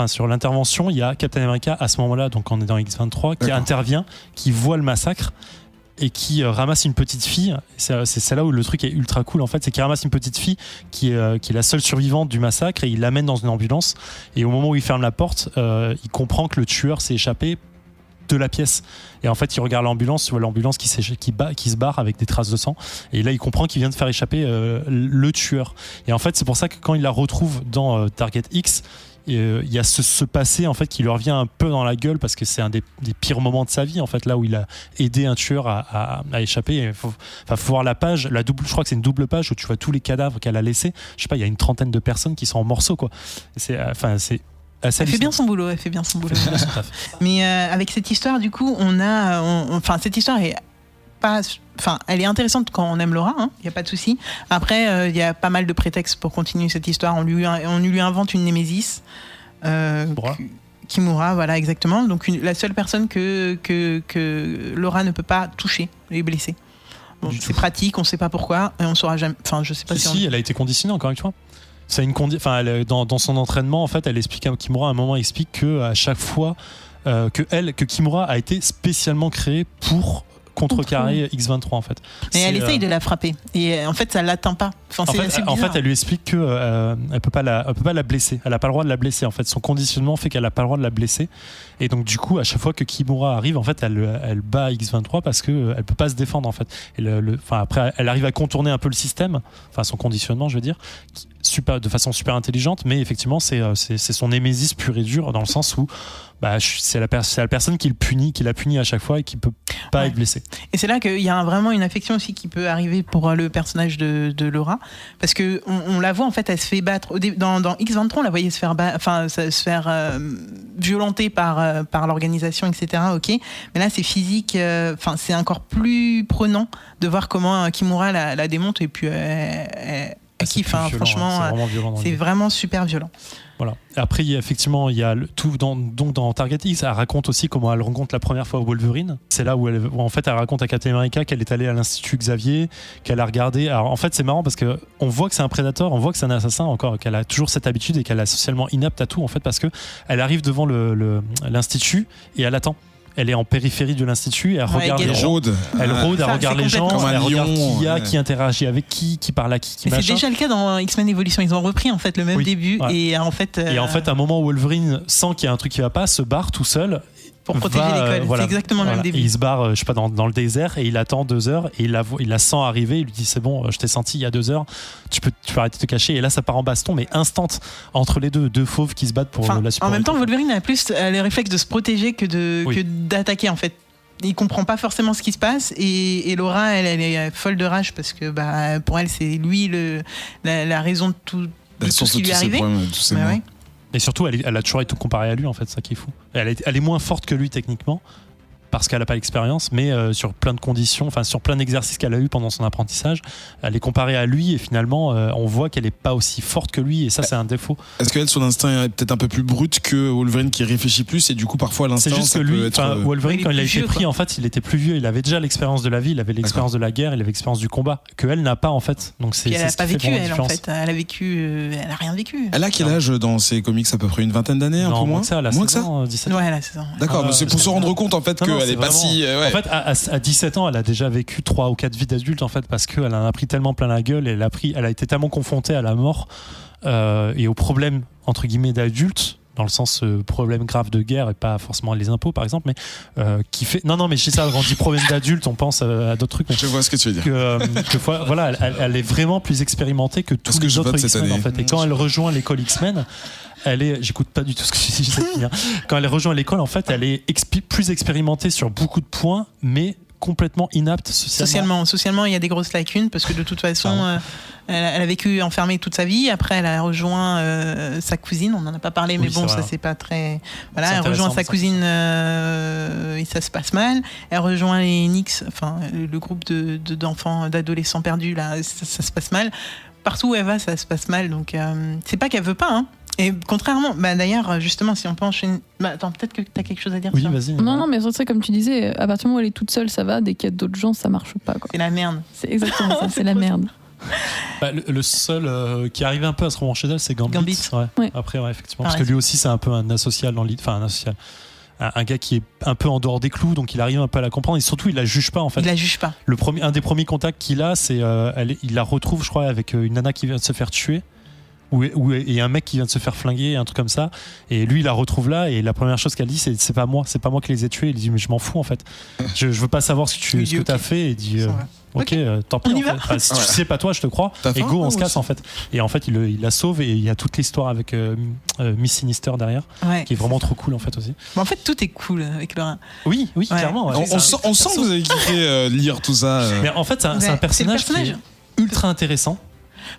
sur l'intervention, il y a Captain America à ce moment-là, donc on est dans X-23, qui intervient, qui voit le massacre et qui ramasse une petite fille. C'est là où le truc est ultra cool en fait, c'est qu'il ramasse une petite fille qui est la seule survivante du massacre et il l'amène dans une ambulance et au moment où il ferme la porte, il comprend que le tueur s'est échappé de la pièce et en fait il regarde l'ambulance, tu vois l'ambulance qui se barre avec des traces de sang et là il comprend qu'il vient de faire échapper le tueur et en fait c'est pour ça que quand il la retrouve dans Target X, il y a ce passé en fait qui lui revient un peu dans la gueule parce que c'est un des pires moments de sa vie en fait, là où il a aidé un tueur à échapper. Il faut voir la page, je crois que c'est une double page où tu vois tous les cadavres qu'elle a laissés. Je sais pas, il y a une trentaine de personnes qui sont en morceaux quoi. C'est elle fait bien son boulot, Mais avec cette histoire du coup cette histoire est elle est intéressante quand on aime Laura, y a pas de souci. Après, il y a pas mal de prétextes pour continuer cette histoire. On lui invente une némésis, Kimura, voilà exactement. Donc la seule personne que Laura ne peut pas toucher et blesser. Bon, c'est pratique, on sait pas pourquoi, et on saura jamais. Enfin, je sais pas si elle a été conditionnée encore une fois. C'est dans son entraînement en fait, elle explique à Kimura à un moment, explique que à chaque fois que Kimura a été spécialement créée pour contrecarrer X-23 en fait. Et elle essaye de la frapper et en fait ça l'atteint pas. En fait elle lui explique que elle peut pas la blesser, elle a pas le droit de la blesser en fait, son conditionnement fait qu'elle a pas le droit de la blesser et donc du coup à chaque fois que Kimura arrive en fait elle bat X-23 parce que elle peut pas se défendre en fait. Et après elle arrive à contourner un peu le système, son conditionnement je veux dire, de façon super intelligente, mais effectivement c'est son némésis pur et dur dans le sens où c'est la personne qui l'a puni à chaque fois et qui peut pas Ouais. être blessé. Et c'est là qu'il y a vraiment une affection aussi qui peut arriver pour le personnage de Laura, parce que on la voit en fait, elle se fait battre dans X23, on la voyait se faire violenter par l'organisation, etc. Ok, mais là c'est physique, c'est encore plus prenant de voir comment Kimura la démonte et puis elle kiffe. Franchement, c'est vraiment violent. c'est vraiment super violent. Voilà. Après, il y a tout dans Target X. Elle raconte aussi comment elle rencontre la première fois Wolverine. C'est là où en fait, elle raconte à Captain America qu'elle est allée à l'Institut Xavier, qu'elle a regardé. Alors, en fait, c'est marrant parce que on voit que c'est un prédateur, on voit que c'est un assassin encore, qu'elle a toujours cette habitude et qu'elle est socialement inapte à tout, en fait, parce que elle arrive devant l'Institut et elle attend. Elle est en périphérie de l'Institut et elle regarde les gens. Elle rôde, elle regarde les gens, elle regarde qui y a, qui interagit avec qui parle à qui Mais machin. c'est déjà le cas dans X-Men Evolution. Ils ont repris en fait le même début et en fait. Et en fait, à un moment où Wolverine sent qu'il y a un truc qui va pas, se barre tout seul. Pour protéger l'école, c'est exactement le même début. Et il se barre, je sais pas, dans le désert et il attend 2 heures et il la sent arriver. Il lui dit c'est bon, je t'ai senti il y a 2 heures, tu peux arrêter de te cacher. Et là, ça part en baston, mais instant entre les deux fauves qui se battent pour la supériorité. En même temps, Wolverine a plus le réflexe de se protéger que d'attaquer en fait. Il comprend pas forcément ce qui se passe et Laura, elle est folle de rage parce que pour elle, c'est lui la raison de tout ce qui lui est arrivé. Et surtout, elle a toujours été comparée à lui, en fait, ça qui est fou. Elle est moins forte que lui, techniquement, parce qu'elle n'a pas l'expérience, mais sur plein de conditions, sur plein d'exercices qu'elle a eu pendant son apprentissage, elle est comparée à lui et finalement, on voit qu'elle n'est pas aussi forte que lui et ça, c'est un défaut. Est-ce qu'elle, son instinct est peut-être un peu plus brut que Wolverine qui réfléchit plus et du coup, parfois, l'instinct, c'est juste que lui, Wolverine, quand il a été pris, en fait, il était plus vieux, il avait déjà l'expérience de la vie, il avait l'expérience de la guerre, il avait l'expérience du combat, que elle n'a pas, en fait. Donc, elle n'a pas vécu, elle, en fait. Elle a vécu, elle n'a rien vécu. Elle a quel âge dans ses comics? À peu près une vingtaine d'années, un peu moins? Moins que ça, elle a 16 ans, 17 ans. Ouais, elle a 16 ans. D'accord, mais c'est pour se rendre compte, en fait, qu'elle est pas si. En fait, à 17 ans, elle a déjà vécu 3 ou 4 vies d'adulte, en fait, parce qu'elle en a pris tellement plein la gueule, elle a été tellement confrontée à la mort et aux problèmes, entre guillemets, d'adulte, dans le sens problème grave de guerre et pas forcément les impôts, par exemple, mais qui fait. Non, mais je sais ça, quand on dit problème d'adulte, on pense à d'autres trucs. Mais je vois ce que tu veux dire. Que voilà, elle est vraiment plus expérimentée que tous les autres X-Men, en fait. Et quand elle rejoint l'école X-Men, j'écoute pas du tout ce que tu dis, quand elle rejoint l'école, en fait, elle est plus expérimentée sur beaucoup de points, mais complètement inapte socialement. Socialement, il y a des grosses lacunes parce que de toute façon, elle a vécu enfermée toute sa vie. Après, elle a rejoint sa cousine. On n'en a pas parlé, mais bon, ça c'est pas très. Voilà, elle rejoint sa cousine et ça se passe mal. Elle rejoint les Nix, le groupe d'enfants, d'adolescents perdus. Là, ça se passe mal. Partout où elle va, ça se passe mal. Donc, c'est pas qu'elle veut pas, hein. Et contrairement, d'ailleurs, justement, si on peut enchaîner. Attends, peut-être que tu as quelque chose à dire. Oui, vas-y. Non, mais c'est comme tu disais, à partir du moment où elle est toute seule, ça va. Dès qu'il y a d'autres gens, ça marche pas, quoi. C'est la merde. C'est exactement ça, c'est la merde. Le seul qui arrive un peu à se revancher d'elle, c'est Gambit. Ouais. Après, effectivement. Parce que lui aussi, c'est un peu un asocial dans l'idée. Enfin, un asocial. Un gars qui est un peu en dehors des clous, donc il arrive un peu à la comprendre et surtout il la juge pas, en fait. Il la juge pas. Un des premiers contacts qu'il a, c'est il la retrouve, je crois, avec une nana qui vient de se faire tuer. Et un mec qui vient de se faire flinguer, un truc comme ça, et lui il la retrouve là et la première chose qu'elle dit c'est pas moi qui les ai tués. Il dit mais je m'en fous, en fait, je veux pas savoir ce que t'as fait. Et il dit ok, tant pis, en fait. Si tu sais pas toi, je te crois, et go, on se casse, en fait. Et en fait il la sauve et il y a toute l'histoire avec Miss Sinister derrière, qui est vraiment trop cool, en fait, aussi. En fait tout est cool avec Laura. Oui, clairement. On sent que vous avez kiffé lire tout ça. Mais en fait c'est un personnage qui est ultra intéressant.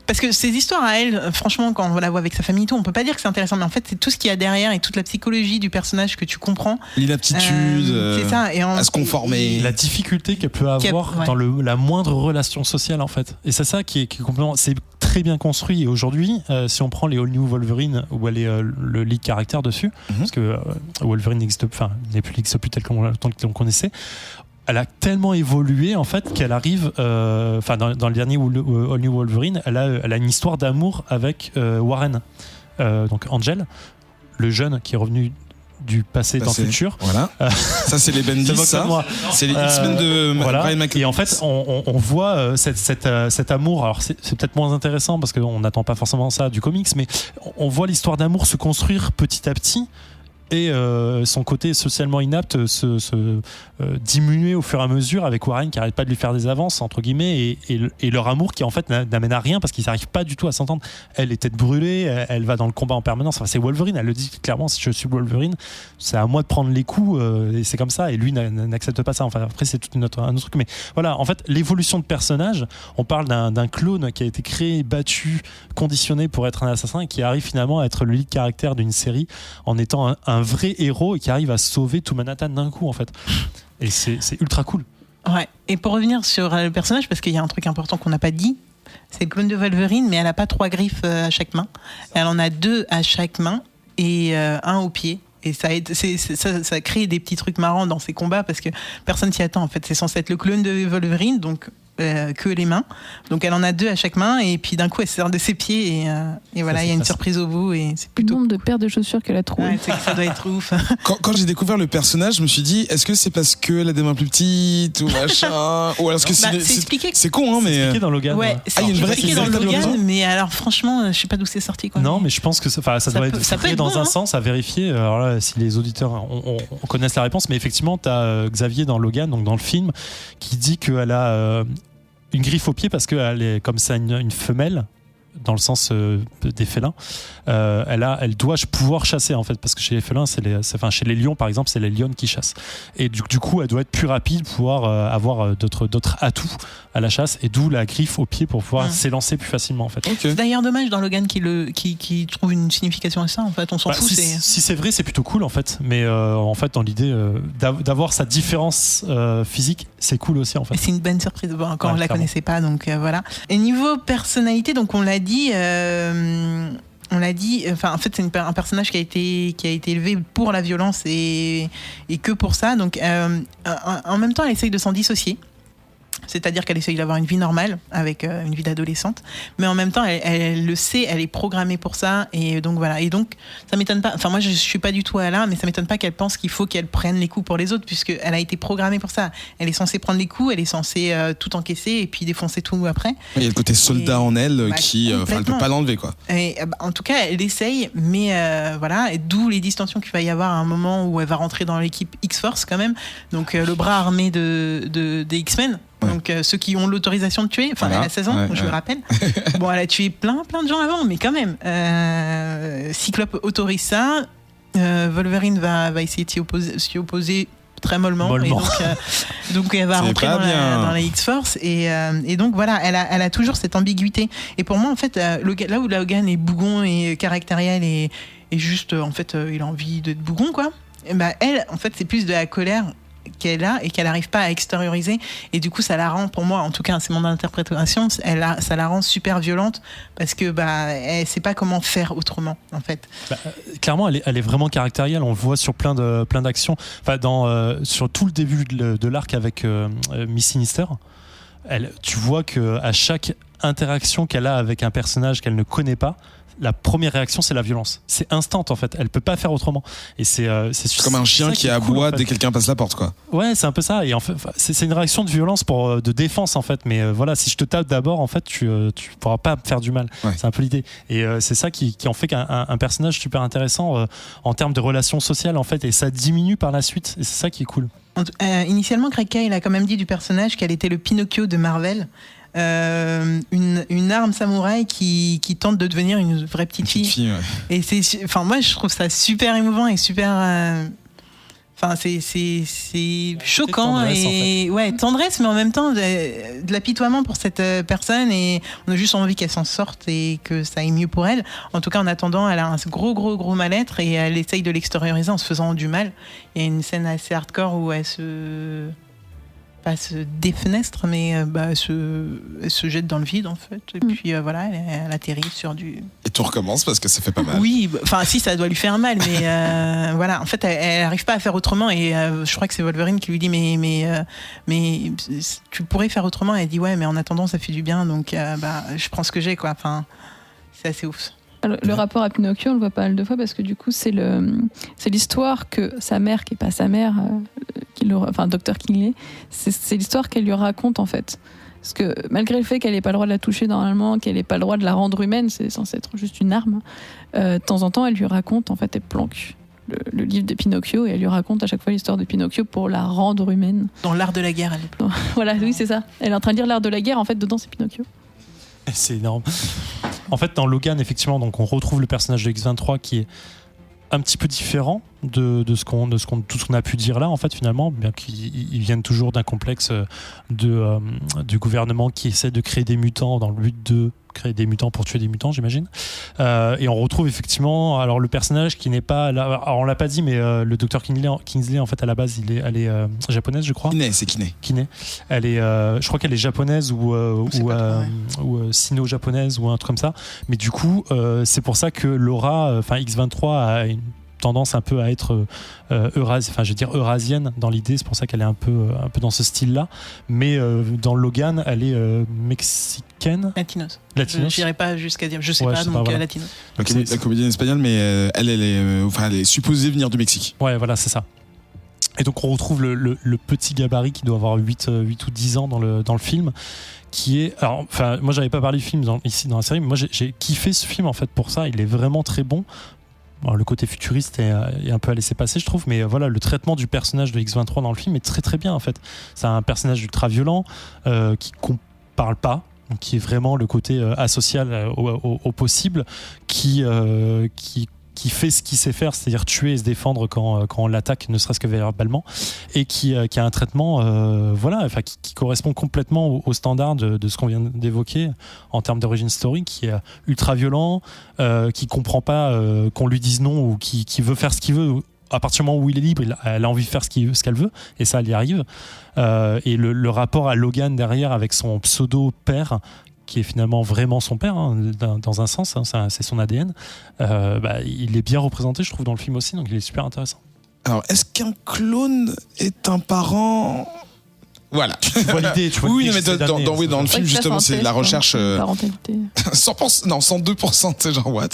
Parce que ces histoires à elle, franchement, quand on la voit avec sa famille et tout, on peut pas dire que c'est intéressant, mais en fait, c'est tout ce qu'il y a derrière et toute la psychologie du personnage que tu comprends. L'inaptitude c'est ça, à se conformer. La difficulté qu'elle peut avoir dans la moindre relation sociale, en fait. Et c'est ça qui est complètement. C'est très bien construit. Et aujourd'hui, si on prend les All New Wolverine, où elle est le lead caractère dessus, parce que Wolverine n'est plus tel qu'on connaissait. Elle a tellement évolué, en fait, qu'elle arrive, dans le dernier All New Wolverine, elle a une histoire d'amour avec Warren, donc Angel, le jeune qui est revenu du passé dans le futur. Voilà. Ça, c'est les Bendis, ça. C'est les X-Men de Brian McLeod. Et en fait, on voit cet amour. Alors, c'est peut-être moins intéressant parce qu'on n'attend pas forcément ça du comics, mais on voit l'histoire d'amour se construire petit à petit. et son côté socialement inapte se diminuer au fur et à mesure avec Warren qui arrête pas de lui faire des avances entre guillemets et leur amour qui en fait n'amène à rien parce qu'ils n'arrivent pas du tout à s'entendre. Elle est tête brûlée, elle va dans le combat en permanence. Enfin, c'est Wolverine, elle le dit clairement, si je suis Wolverine, c'est à moi de prendre les coups et c'est comme ça. Et lui n'accepte pas ça. Enfin, après c'est tout un autre truc. Mais voilà, en fait, l'évolution de personnage. On parle d'un clone qui a été créé, battu, conditionné pour être un assassin et qui arrive finalement à être le lead caractère d'une série en étant un vrai héros et qui arrive à sauver tout Manhattan d'un coup en fait. Et c'est ultra cool. Ouais. Et pour revenir sur le personnage, parce qu'il y a un truc important qu'on n'a pas dit, c'est le clone de Wolverine, mais elle n'a pas 3 griffes à chaque main. Elle en a 2 à chaque main et 1 au pied. Et ça crée des petits trucs marrants dans ces combats parce que personne s'y attend. En fait, c'est censé être le clone de Wolverine, donc que les mains. Donc elle en a 2 à chaque main et puis d'un coup elle se sert de ses pieds et voilà, il y a une surprise au bout et c'est plutôt le nombre de paires de chaussures qu'elle a trouvées. Ouais, ça doit être ouf. Quand j'ai découvert le personnage, je me suis dit, est-ce que c'est parce qu'elle a des mains plus petites ou machin, ou alors est-ce que c'est expliqué. C'est con, hein, mais c'est expliqué dans Logan. Ouais, c'est expliqué dans Logan, mais alors franchement, je sais pas d'où c'est sorti quoi. Non, mais je pense que ça doit être fait dans bon, un sens à vérifier. Alors là, si les auditeurs on connaissent la réponse, mais effectivement, t'as Xavier dans Logan, donc dans le film, qui dit qu'elle a une griffe au pied parce qu'elle est comme ça une femelle dans le sens des félins. Elle doit pouvoir chasser en fait parce que chez les félins chez les lions par exemple c'est les lionnes qui chassent et du coup elle doit être plus rapide pour pouvoir avoir d'autres atouts à la chasse et d'où la griffe au pied pour pouvoir s'élancer plus facilement en fait. Okay. C'est d'ailleurs dommage dans Logan qui trouve une signification à ça en fait, on s'en fout. Si c'est vrai c'est plutôt cool en fait, mais en fait dans l'idée d'avoir sa différence physique c'est cool aussi en fait. Et c'est une bonne surprise, encore on la connaissait pas donc voilà. Et niveau personnalité donc on l'a dit, enfin en fait c'est un personnage qui a été élevé pour la violence et que pour ça. Donc en même temps elle essaye de s'en dissocier. C'est-à-dire qu'elle essaye d'avoir une vie normale avec une vie d'adolescente, mais en même temps elle le sait, elle est programmée pour ça et donc voilà. Et donc ça m'étonne pas, enfin moi je suis pas du tout à là, mais ça m'étonne pas qu'elle pense qu'il faut qu'elle prenne les coups pour les autres puisque elle a été programmée pour ça. Elle est censée prendre les coups, elle est censée tout encaisser et puis défoncer tout après. Il y a le côté soldat en elle qui elle peut pas l'enlever quoi. Et en tout cas elle essaye, mais voilà, et d'où les distensions qu'il va y avoir à un moment où elle va rentrer dans l'équipe X-Force quand même, donc le bras armé des X-Men. Ouais. Donc ceux qui ont l'autorisation de tuer, enfin voilà, elle a 16 ans, je le rappelle. Bon, elle a tué plein de gens avant, mais quand même. Cyclope autorise ça. Wolverine va essayer de s'y opposer très mollement. Et donc elle va rentrer dans la X-Force et donc voilà, elle a toujours cette ambiguïté. Et pour moi en fait, là où Logan est bougon et caractériel et juste en fait il a envie d'être bougon quoi. Et bah elle en fait c'est plus de la colère qu'elle a et qu'elle n'arrive pas à extérioriser et du coup ça la rend, pour moi en tout cas c'est mon interprétation, ça la rend super violente parce que elle sait pas comment faire autrement en fait. Clairement elle est vraiment caractérielle, on le voit sur plein d'actions, enfin sur tout le début de l'arc avec Miss Sinister, tu vois que à chaque interaction qu'elle a avec un personnage qu'elle ne connaît pas, la première réaction c'est la violence, c'est instant en fait, elle peut pas faire autrement et c'est comme un chien qui aboie dès que quelqu'un passe la porte quoi. Ouais, c'est un peu ça et en fait c'est une réaction de violence de défense en fait, mais voilà, si je te tape d'abord en fait tu pourras pas me faire du mal. Ouais. C'est un peu l'idée et c'est ça qui en fait qu'un personnage super intéressant en termes de relations sociales en fait, et ça diminue par la suite et c'est ça qui est cool. Initialement Craig Kyle a quand même dit du personnage qu'elle était le Pinocchio de Marvel. Une arme samouraï qui tente de devenir une vraie petite fille. Ouais. Et enfin moi je trouve ça super émouvant et super enfin c'est choquant tendresse, et en fait. Ouais, tendresse, mais en même temps de l'apitoiement pour cette personne et on a juste envie qu'elle s'en sorte et que ça aille mieux pour elle. En tout cas en attendant elle a un gros mal-être et elle essaye de l'extérioriser en se faisant du mal. Il y a une scène assez hardcore où elle se défenestre, mais elle se jette dans le vide en fait et puis voilà, elle atterrit sur du... Et tout recommence parce que ça fait pas mal. Oui, enfin si, ça doit lui faire mal, mais voilà, en fait elle arrive pas à faire autrement et je crois que c'est Wolverine qui lui dit mais tu pourrais faire autrement. Elle dit ouais, mais en attendant ça fait du bien, donc je prends ce que j'ai quoi. Enfin c'est assez ouf. Le rapport à Pinocchio, on le voit pas mal de fois parce que du coup, c'est l'histoire que sa mère, qui n'est pas sa mère, Dr. Kingley, c'est l'histoire qu'elle lui raconte en fait. Parce que malgré le fait qu'elle n'ait pas le droit de la toucher normalement, qu'elle n'ait pas le droit de la rendre humaine, c'est censé être juste une arme, de temps en temps, elle lui raconte, en fait, elle planque le livre de Pinocchio et elle lui raconte à chaque fois l'histoire de Pinocchio pour la rendre humaine. Dans l'art de la guerre, elle est. Voilà, oui, c'est ça. Elle est en train de lire l'art de la guerre, en fait, dedans, c'est Pinocchio. C'est énorme. En fait, dans Logan, effectivement, donc on retrouve le personnage de X-23 qui est un petit peu différent de tout ce qu'on a pu dire là, en fait, finalement, bien qu'ils viennent toujours d'un complexe du gouvernement qui essaie de créer des mutants dans le but de créer des mutants pour tuer des mutants, j'imagine. Et on retrouve effectivement alors le personnage qui n'est pas là, alors on l'a pas dit, mais le docteur Kingsley, en fait, à la base, elle est japonaise, je crois. Kiné. Elle est, je crois qu'elle est japonaise ou sino-japonaise ou un truc comme ça. Mais du coup, c'est pour ça que Laura, X-23 a une tendance un peu à être eurasienne dans l'idée, c'est pour ça qu'elle est un peu dans ce style-là. Mais dans Logan, elle est mexicaine. Latinos. Je n'irai pas jusqu'à dire, je sais pas, donc voilà. latinos. La comédienne espagnole, mais elle est supposée venir du Mexique. Ouais, voilà, c'est ça. Et donc on retrouve le petit gabarit qui doit avoir 8 ou 10 ans dans le film, qui est... Alors, moi j'avais pas parlé du film ici dans la série, mais moi j'ai kiffé ce film en fait pour ça, il est vraiment très bon. Bon, le côté futuriste est un peu à laisser passer, je trouve, mais voilà, le traitement du personnage de X-23 dans le film est très très bien en fait. C'est un personnage ultra violent qui parle pas, donc qui est vraiment le côté asocial au possible, qui fait ce qu'il sait faire, c'est-à-dire tuer et se défendre quand on l'attaque, ne serait-ce que verbalement, et qui a un traitement qui correspond complètement au standard de ce qu'on vient d'évoquer en termes d'origin story, qui est ultra violent, qui comprend pas qu'on lui dise non ou qui veut faire ce qu'il veut. À partir du moment où il est libre, elle a envie de faire ce qu'elle veut, et ça, elle y arrive. Et le rapport à Logan derrière avec son pseudo-père, qui est finalement vraiment son père, dans un sens, c'est son ADN, il est bien représenté, je trouve, dans le film aussi, donc il est super intéressant. Alors, est-ce qu'un clone est un parent ? Voilà. Tu vois l'idée, oui, mais dans le film, justement, c'est de la recherche... 102%, c'est genre what ?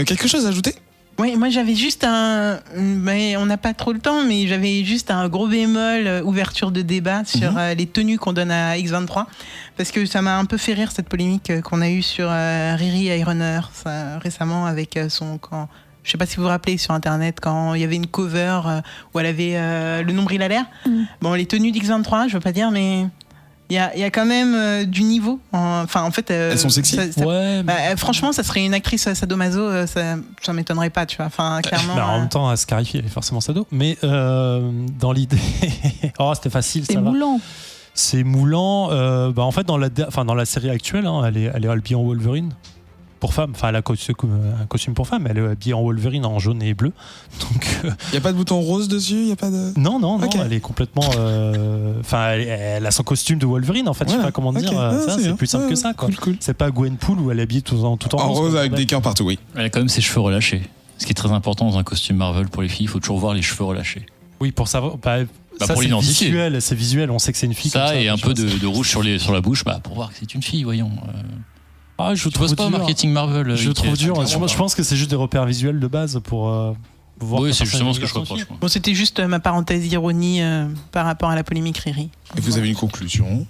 Quelque chose à ajouter ? Oui, moi j'avais juste mais on n'a pas trop le temps, mais j'avais juste un gros bémol, ouverture de débat sur les tenues qu'on donne à X-23, parce que ça m'a un peu fait rire cette polémique qu'on a eue sur Riri Ironheart récemment avec son camp. Je sais pas si vous vous rappelez sur internet quand il y avait une cover où elle avait le nombril à l'air. Bon, les tenues d'X-23, je veux pas dire, mais il y a quand même du niveau. Enfin, en fait, elles sont sexy. Franchement, ça serait une actrice sadomaso, ça m'étonnerait pas, tu vois. Enfin, clairement. En même temps, à Scarifi, elle est forcément sado. Mais dans l'idée, c'était facile. C'est moulant. C'est moulant. En fait, dans la série actuelle, elle est habillée en Wolverine. Pour femme, elle a un costume pour femme, elle est habillée en Wolverine en jaune et bleu. Donc, il n'y a pas de bouton rose dessus, y a pas de... Non, okay. Elle est complètement. Elle a son costume de Wolverine en fait. Voilà. Je sais pas comment dire. C'est plus simple que ça. Quoi. Cool. C'est pas Gwenpool où elle est habillée tout en rose avec des cœurs partout, oui. Elle a quand même ses cheveux relâchés. Ce qui est très important dans un costume Marvel pour les filles, il faut toujours voir les cheveux relâchés. Oui, pour savoir. Ça, pour l'identifier. C'est visuel, on sait que c'est une fille. Ça et un peu de rouge sur la bouche, pour voir que c'est une fille, voyons. Je trouve pas au marketing Marvel. Je trouve dur. Je pense que c'est juste des repères visuels de base pour voir. Oui, c'est justement ce que je reproche. Bon, c'était juste ma parenthèse ironie par rapport à la polémique Riri. Et vous avez une conclusion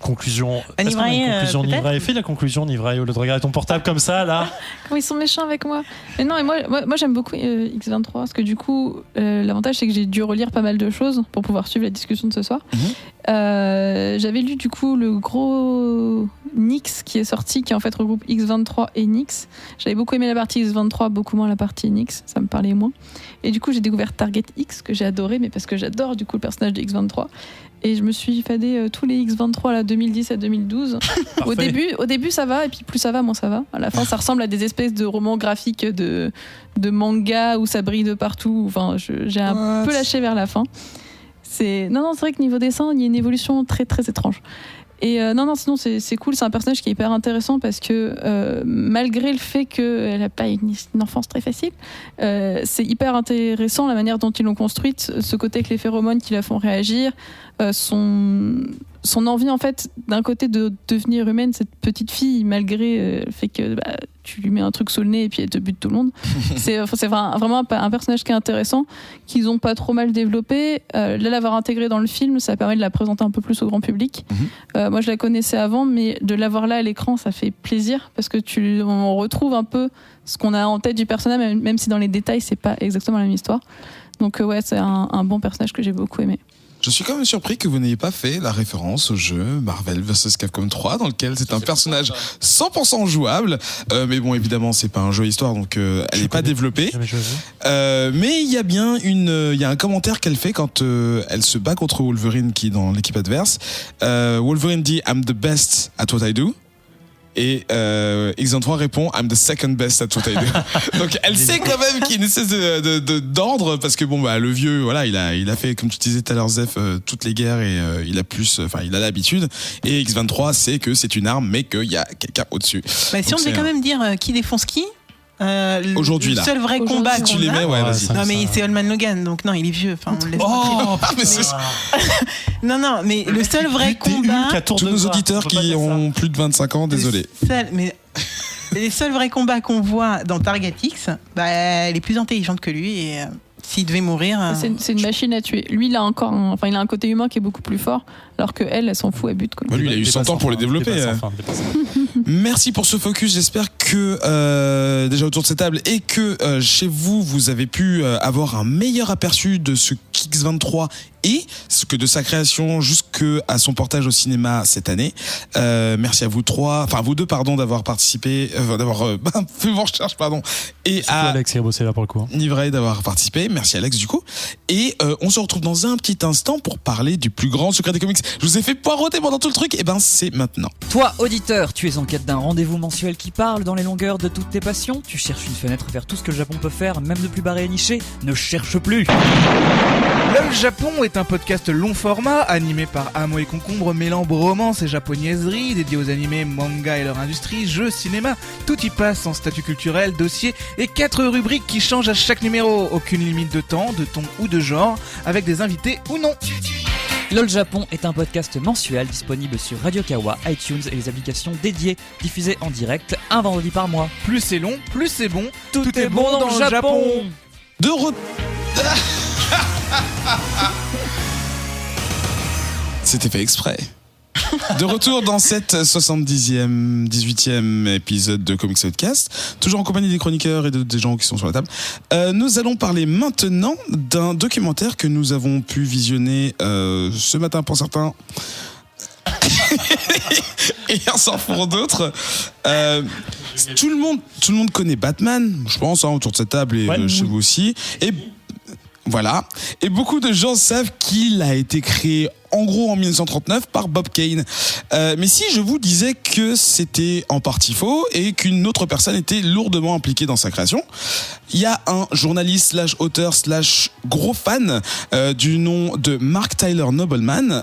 Conclusion. Est-ce qu'on a une conclusion Nivray fait la conclusion Nivray au lieu de regarder ton portable comme ça là. Comment ils sont méchants avec moi. Mais non, et moi j'aime beaucoup X23 parce que du coup l'avantage c'est que j'ai dû relire pas mal de choses pour pouvoir suivre la discussion de ce soir. J'avais lu du coup le gros Nyx qui est sorti, qui en fait regroupe X23 et Nyx. J'avais beaucoup aimé la partie X23, beaucoup moins la partie Nyx, ça me parlait moins. Et du coup j'ai découvert Target X que j'ai adoré, mais parce que j'adore du coup le personnage de X23. Et je me suis fadé tous les X23 là, 2010 à 2012. Au début ça va, et puis plus ça va, moins ça va. À la fin ça ressemble à des espèces de romans graphiques de manga où ça brille de partout. Enfin, j'ai un peu lâché vers la fin. C'est vrai que niveau dessin, il y a une évolution très très étrange. Et sinon c'est cool, c'est un personnage qui est hyper intéressant parce que malgré le fait qu'elle n'a pas une enfance très facile, c'est hyper intéressant la manière dont ils l'ont construite, ce côté avec les phéromones qui la font réagir, son envie en fait d'un côté de devenir humaine, cette petite fille, malgré le fait que tu lui mets un truc sous le nez et puis elle te bute tout le monde. C'est vraiment un personnage qui est intéressant, qu'ils ont pas trop mal développé. Là, l'avoir intégré dans le film, ça permet de la présenter un peu plus au grand public. Moi, je la connaissais avant, mais de l'avoir là à l'écran, ça fait plaisir parce que on retrouve un peu ce qu'on a en tête du personnage, même si dans les détails, c'est pas exactement la même histoire. Donc ouais, c'est un bon personnage que j'ai beaucoup aimé. Je suis quand même surpris que vous n'ayez pas fait la référence au jeu Marvel vs Capcom 3 dans lequel c'est un personnage 100% jouable. Mais bon, évidemment, c'est pas un jeu histoire, donc elle n'est pas développée. Mais il y a bien il y a un commentaire qu'elle fait quand elle se bat contre Wolverine qui est dans l'équipe adverse. Wolverine dit I'm the best at what I do. Et X23 répond I'm the second best at what I do. Donc elle sait quand même qu'il y a une espèce d'ordre parce que bon bah le vieux voilà il a fait comme tu disais tout à l'heure Zef toutes les guerres et il a l'habitude et X23 sait que c'est une arme mais qu'il y a quelqu'un au-dessus. Bah, si on devait quand même dire qui défonce qui aujourd'hui là. Le seul vrai combat qu'on tu les mets, ouais, vas-y. Non mais c'est Holman Logan donc non il est vieux enfin on le laisse non mais le seul vrai combat tous nos auditeurs qui ont plus de 25 ans désolé. Les seuls vrais combats qu'on voit dans Target X elle est plus intelligente que lui et s'il devait mourir c'est une machine à tuer. Lui il a il a un côté humain qui est beaucoup plus fort alors que elle s'en fout, elle bute quoi. Lui il a eu 100 ans pour les développer. Merci pour ce focus, j'espère que déjà autour de cette table et que chez vous avez pu avoir un meilleur aperçu de ce qu'X23 et ce que de sa création jusqu'à son portage au cinéma cette année. Merci à vous deux d'avoir participé, d'avoir fait vos recherches et à Alex qui a bossé là pour le coup. Nivray d'avoir participé. Merci Alex du coup. Et on se retrouve dans un petit instant pour parler du plus grand secret des comics. Je vous ai fait poireauter pendant tout le truc, et c'est maintenant. Toi, auditeur, tu es en quête d'un rendez-vous mensuel qui parle dans les longueurs de toutes tes passions. Tu cherches une fenêtre vers tout ce que le Japon peut faire, même de plus barré et niché. Ne cherche plus. LOL Japon est un podcast long format animé par Amo et Concombre, mêlant bromance et japonaiserie, dédié aux animés, manga et leur industrie, jeux, cinéma. Tout y passe en statut culturel, dossier et 4 rubriques qui changent à chaque numéro. Aucune limite de temps, de ton ou de genre, avec des invités ou non. LOL Japon est un podcast mensuel disponible sur Radio Kawa, iTunes et les applications dédiées, diffusé en direct un vendredi par mois. Plus c'est long, plus c'est bon. Tout est bon dans le Japon. C'était fait exprès. De retour dans cette 18e épisode de Comics Podcast, toujours en compagnie des chroniqueurs et des gens qui sont sur la table. Nous allons parler maintenant d'un documentaire que nous avons pu visionner ce matin pour certains et hier soir pour d'autres. Tout le monde connaît Batman, je pense, autour de cette table et chez vous aussi. Et voilà. Et beaucoup de gens savent qu'il a été créé en gros en 1939 par Bob Kane. Mais si je vous disais que c'était en partie faux et qu'une autre personne était lourdement impliquée dans sa création, il y a un journaliste / auteur / gros fan du nom de Mark Tyler Nobleman,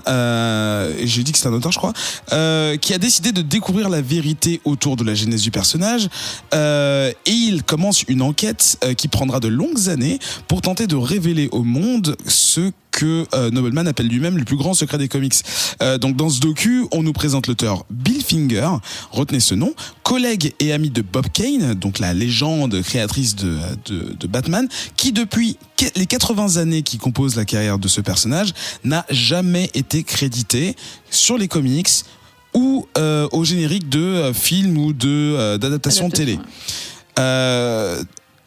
j'ai dit que c'est un auteur je crois, qui a décidé de découvrir la vérité autour de la genèse du personnage et il commence une enquête qui prendra de longues années pour tenter de révéler au monde ce que Nobleman appelle lui-même le plus grand secret des comics. Donc dans ce docu, on nous présente l'auteur Bill Finger, retenez ce nom, collègue et ami de Bob Kane, donc la légende créatrice de Batman, qui depuis les 80 années qui composent la carrière de ce personnage, n'a jamais été crédité sur les comics ou au générique de films ou d'adaptations télé.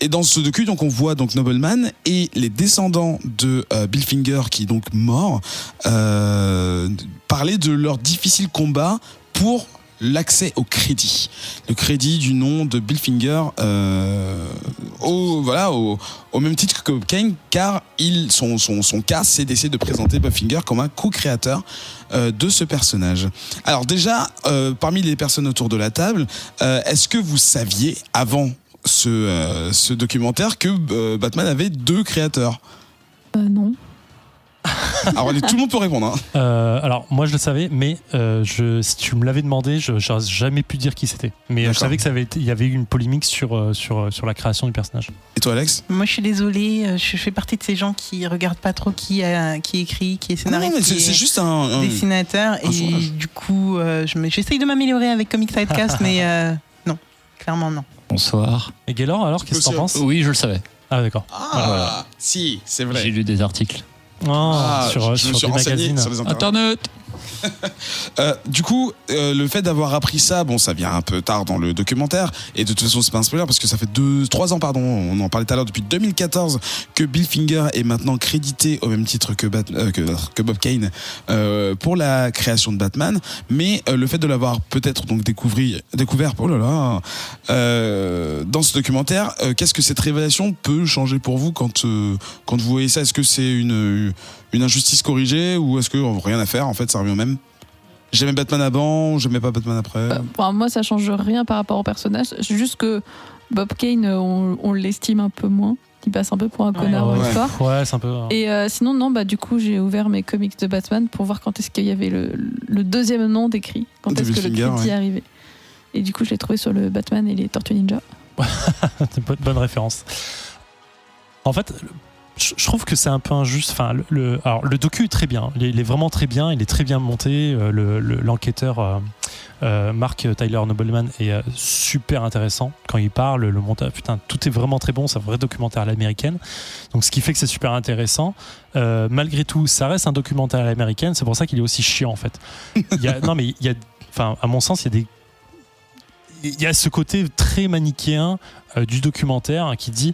Et dans ce docu, donc, on voit donc Nobleman et les descendants de Bill Finger, qui est donc mort, parler de leur difficile combat pour l'accès au crédit. Le crédit du nom de Bill Finger au même titre que Bob Kane, car son cas, c'est d'essayer de présenter Bob Finger comme un co-créateur de ce personnage. Alors déjà, parmi les personnes autour de la table, est-ce que vous saviez, avant ce documentaire, que Batman avait 2 créateurs? Non. Alors tout le monde peut répondre. Alors moi je le savais, mais si tu me l'avais demandé, je n'aurais jamais pu dire qui c'était. Mais je savais qu'il y avait eu une polémique sur la création du personnage. Et toi Alex? Moi je suis désolée, je fais partie de ces gens qui regardent pas trop qui écrit, qui est scénariste, non, mais c'est juste un dessinateur et du coup j'essaye de m'améliorer avec Comics Sidecast mais non, clairement non. Bonsoir. Et Gaylor, alors, qu'est-ce que t'en penses? Oui, je le savais. Ah, d'accord. Ah, voilà. Si, c'est vrai. J'ai lu des articles. Sur je me suis des renseigné magazines. sur les Internet. Du coup, le fait d'avoir appris ça, bon, ça vient un peu tard dans le documentaire, et de toute façon, c'est pas un spoiler parce que ça fait 3 ans, pardon, on en parlait tout à l'heure, depuis 2014, que Bill Finger est maintenant crédité au même titre que Bob Kane pour la création de Batman, mais le fait de l'avoir peut-être donc découvert, oh là là, dans ce documentaire, qu'est-ce que cette révélation peut changer pour vous quand vous voyez ça? Est-ce que c'est une injustice corrigée ou est-ce que rien à faire, en fait, ça revient au même? J'aimais Batman avant, j'aimais pas Batman après. Moi, ça change rien par rapport au personnage. C'est juste que Bob Kane, on l'estime un peu moins. Il passe un peu pour un connard dans l'histoire. Ouais, c'est un peu. Et sinon, non, du coup, j'ai ouvert mes comics de Batman pour voir quand est-ce qu'il y avait le deuxième nom décrit. Quand est-ce que le crédit est arrivé. Et du coup, je l'ai trouvé sur le Batman et les Tortues Ninja. C'est une bonne référence. En fait, je trouve que c'est un peu injuste. Enfin, alors, le docu est très bien. Il est vraiment très bien. Il est très bien monté. L'enquêteur Mark Tyler Nobleman est super intéressant quand il parle. Le montage, putain, tout est vraiment très bon. C'est un vrai documentaire à l'américaine. Donc, ce qui fait que c'est super intéressant. Malgré tout, ça reste un documentaire à l'américaine. C'est pour ça qu'il est aussi chiant, en fait. À mon sens, il y a ce côté très manichéen du documentaire qui dit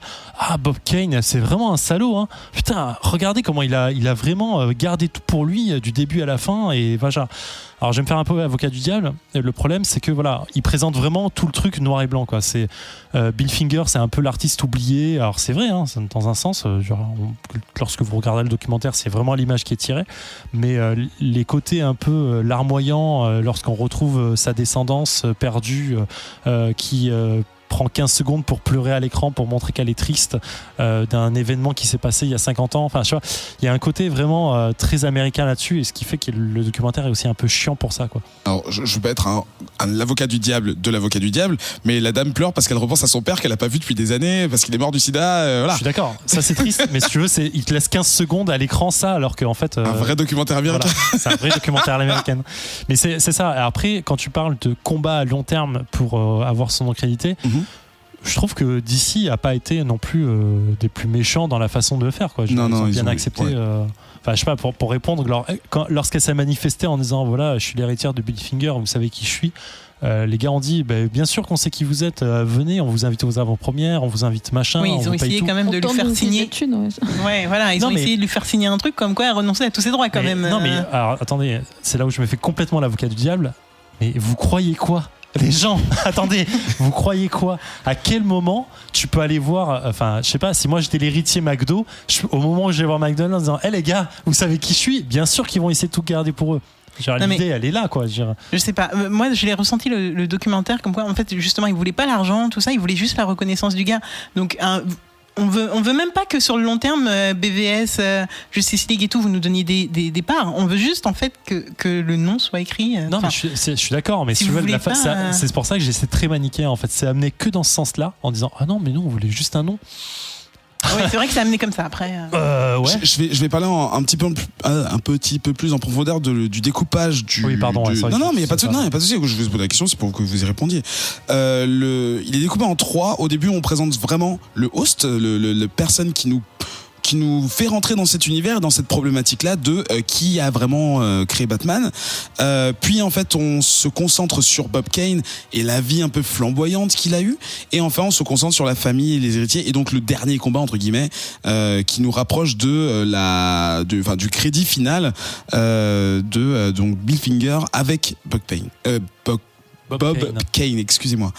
Bob Kane, c'est vraiment un salaud, hein. Putain, regardez comment il a vraiment gardé tout pour lui du début à la fin, et voilà. Alors je vais me faire un peu avocat du diable. Le problème, c'est que voilà, il présente vraiment tout le truc noir et blanc, quoi. C'est Bill Finger, c'est un peu l'artiste oublié. Alors c'est vrai, hein, dans un sens, lorsque vous regardez le documentaire, c'est vraiment l'image qui est tirée, mais les côtés un peu larmoyants lorsqu'on retrouve sa descendance perdue qui prend 15 secondes pour pleurer à l'écran pour montrer qu'elle est triste d'un événement qui s'est passé il y a 50 ans. Enfin, tu vois, il y a un côté vraiment très américain là-dessus, et ce qui fait que le documentaire est aussi un peu chiant pour ça, quoi. Alors, je veux pas être l'avocat du diable de l'avocat du diable, mais la dame pleure parce qu'elle repense à son père qu'elle a pas vu depuis des années, parce qu'il est mort du sida. Voilà. Je suis d'accord, ça c'est triste, mais si tu veux, il te laisse 15 secondes à l'écran, ça, alors qu'en fait. Un vrai documentaire américain. Voilà, c'est un vrai documentaire à l'américaine. Mais c'est ça. Après, quand tu parles de combat à long terme pour avoir son nom crédité, je trouve que DC a pas été non plus des plus méchants dans la façon de le faire, quoi. Ils ont bien accepté. Ouais. Enfin, je sais pas, pour répondre, lorsqu'elle s'est manifestée en disant voilà, je suis l'héritière de Bill Finger, vous savez qui je suis. Les gars ont dit bien sûr qu'on sait qui vous êtes, venez, on vous invite aux avant-premières, on vous invite machin. Oui, ils ont essayé quand même de lui faire signer. Ouais, voilà, ils ont essayé de lui faire signer un truc comme quoi elle renonçait à tous ses droits quand même. Non, mais alors attendez, c'est là où je me fais complètement l'avocat du diable. Mais vous croyez quoi? Les gens, attendez, vous croyez quoi? À quel moment tu peux aller voir, enfin, je sais pas, si moi j'étais l'héritier McDo, au moment où je vais voir McDonald's en disant, les gars, vous savez qui je suis? Bien sûr qu'ils vont essayer de tout garder pour eux. L'idée, elle est là, quoi. Je sais pas, moi je l'ai ressenti le documentaire comme quoi, en fait, justement, ils voulaient pas l'argent, tout ça, ils voulaient juste la reconnaissance du gars. Donc, on veut même pas que sur le long terme, BVS, Justice League et tout, vous nous donniez des parts. On veut juste en fait que le nom soit écrit. Non, mais je suis d'accord, mais si vous voulez, c'est pour ça que j'essaie très manichéen. En fait, c'est amené que dans ce sens-là, en disant non, mais non, on voulait juste un nom. Oui, c'est vrai que c'est amené comme ça après. Ouais. Je vais parler un petit peu plus en profondeur du découpage du. Oui, pardon. Non, mais il n'y a pas de souci. Je vais vous poser la question, c'est pour que vous y répondiez. Il est découpé en 3. Au début, on présente vraiment le host, le personne qui nous fait rentrer dans cet univers, dans cette problématique-là de qui a vraiment créé Batman. Puis en fait, on se concentre sur Bob Kane et la vie un peu flamboyante qu'il a eue. Et enfin, on se concentre sur la famille et les héritiers. Et donc le dernier combat entre guillemets qui nous rapproche du crédit final de donc Bill Finger avec Bob Kane, excusez-moi.